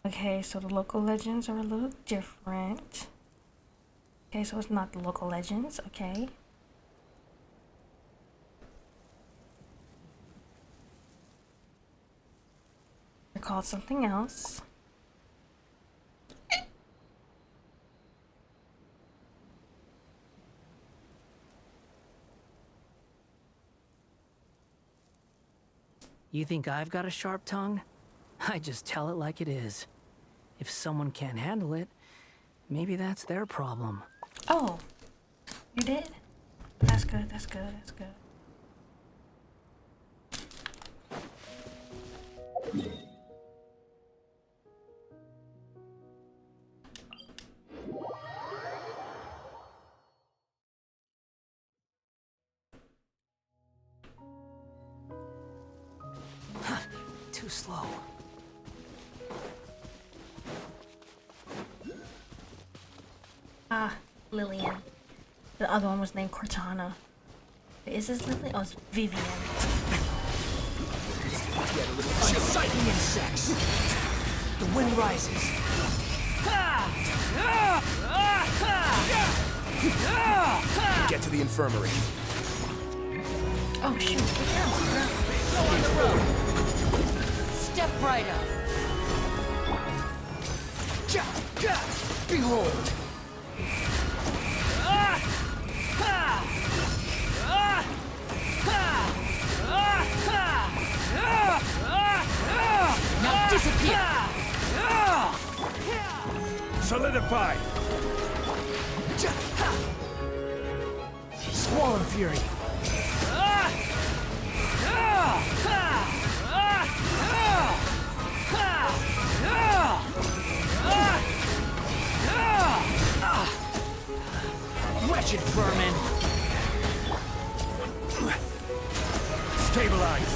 Okay, so the local legends are a little different. Okay, so it's not the local legends, okay. They're called something else. You think I've got a sharp tongue? I just tell it like it is. If someone can't handle it, maybe that's their problem. Oh, you did? That's good, that's good, that's good. Too slow. Ah, Lillian. The other one was named Cortana. Is this Lillian? Oh, it's Vivian. Get a little exciting insects. The wind rises. Get to the infirmary. Oh shoot! Go on the road. Step right up. Behold. Now disappear. Solidify. Squall and fury. Wretched vermin. Stabilize.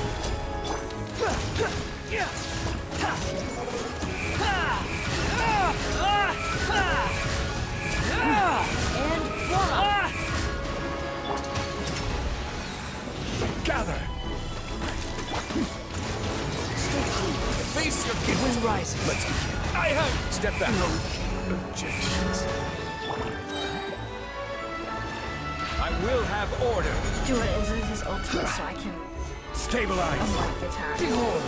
And voila! Gather. Stay cool. Face your The wind rises. Let's begin. I have. Step back. No objections. I will have order. Jordan, is this his ultimate so I can Stabilize. unlock the attack? Behold.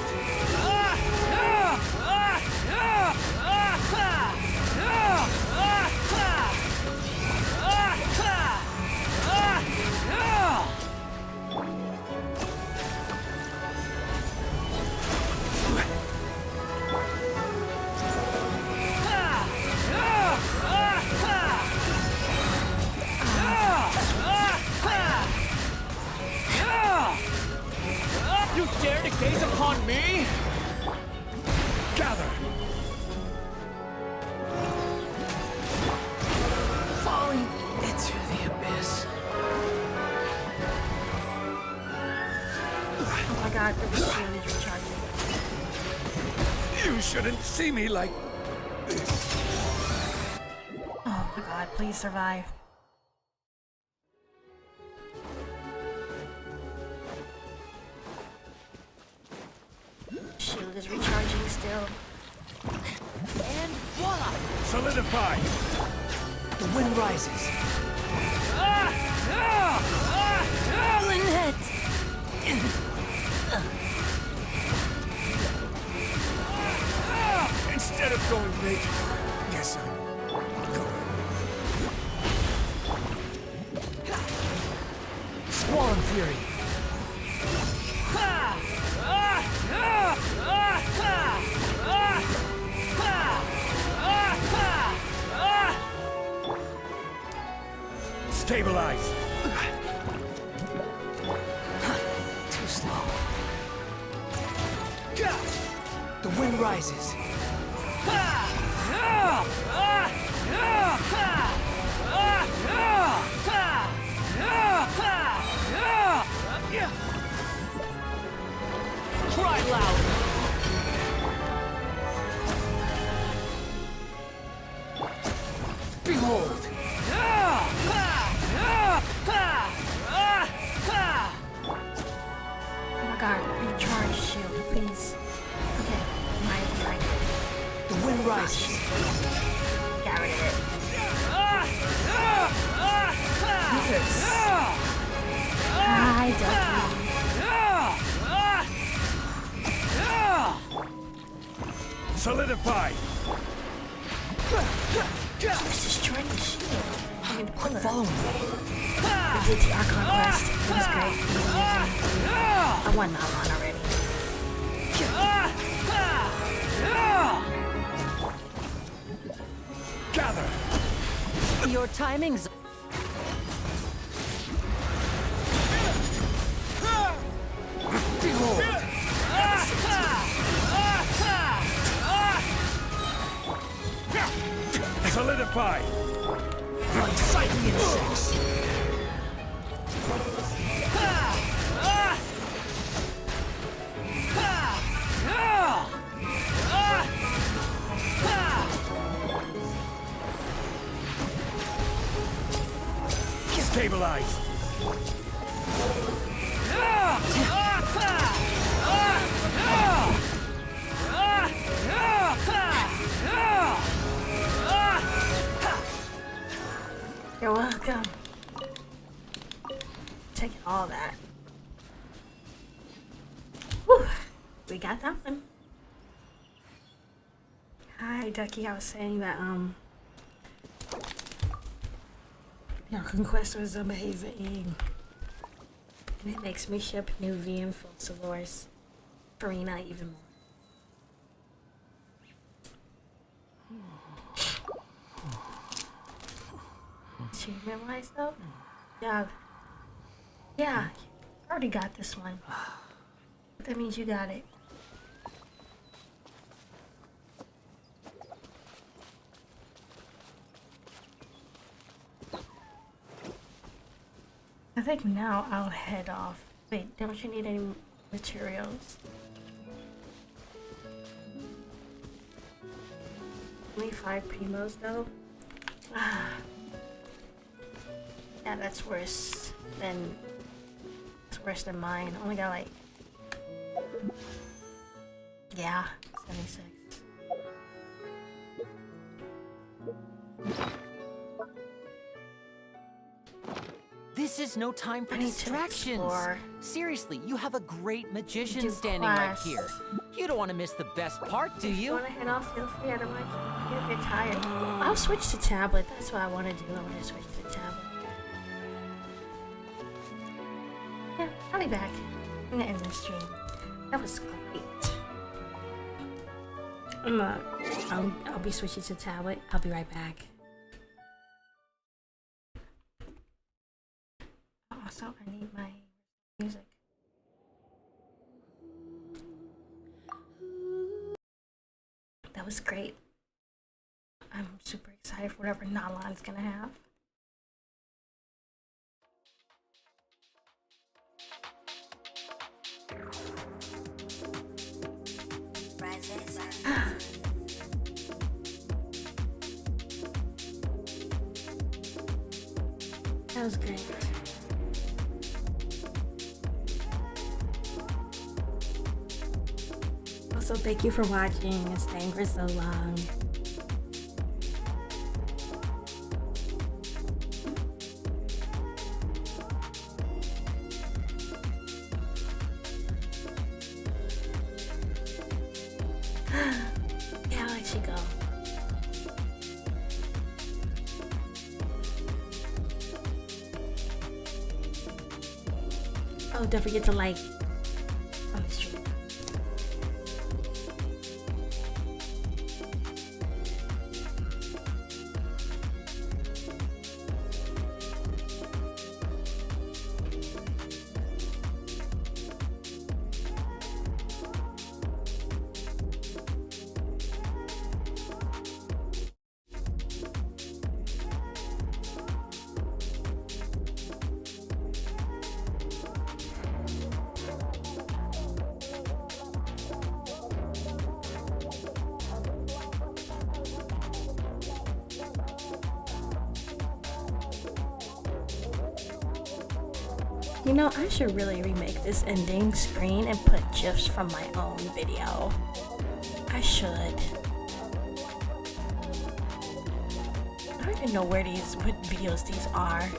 You dare to gaze upon me? god, the shield is recharging. You shouldn't see me like this. Oh my god, please survive. Shield is recharging still. And voila! Solidify! The wind rises. Lynette! Instead of going big, guess I'm going. Swan Fury. Stabilize! Too slow. The wind rises. Cry loud. Behold. Oh my god, recharge shield, please. Okay, right. The wind rises. Got rid of it. Jesus. Hi, Ducky. Solidify! Just destroying the shield. I mean, Follow me. We did the Archon quest. It was great. I won NATLAN already. Gather! Your timing's... Behold! Solidify! Unsightly insects! Stabilize! You're welcome. Taking all that. Whew. We got that one. Hi, Ducky. I was saying that, your conquest was amazing. And it makes me ship new V and full Dolores Farina even more. Achievement wise though? Yeah. Yeah, you already got this one. That means you got it. I think now I'll head off. Wait, don't you need any materials? Only 5 primos though? Yeah, that's worse than mine. Only got like, yeah, 76. This is no time for distractions. Seriously, you have a great magician standing right here. You don't want to miss the best part, do you? If you want to head off, feel free. I don't mind. You're a bit tired. I'll switch to tablet. That's what I want to do. I want to switch to tablet. Yeah, I'll be back. I'm gonna end the stream. That was great. I'll be switching to tablet. I'll be right back. Also, I need my music. That was great. I'm super excited for whatever NATLAN's gonna have. That was great. Also, thank you for watching and staying for so long. Yeah, I'll let you go. Oh, don't forget to like on the stream. You know, I should really remake this ending screen and put GIFs from my own video. I should. I don't even know what videos these are.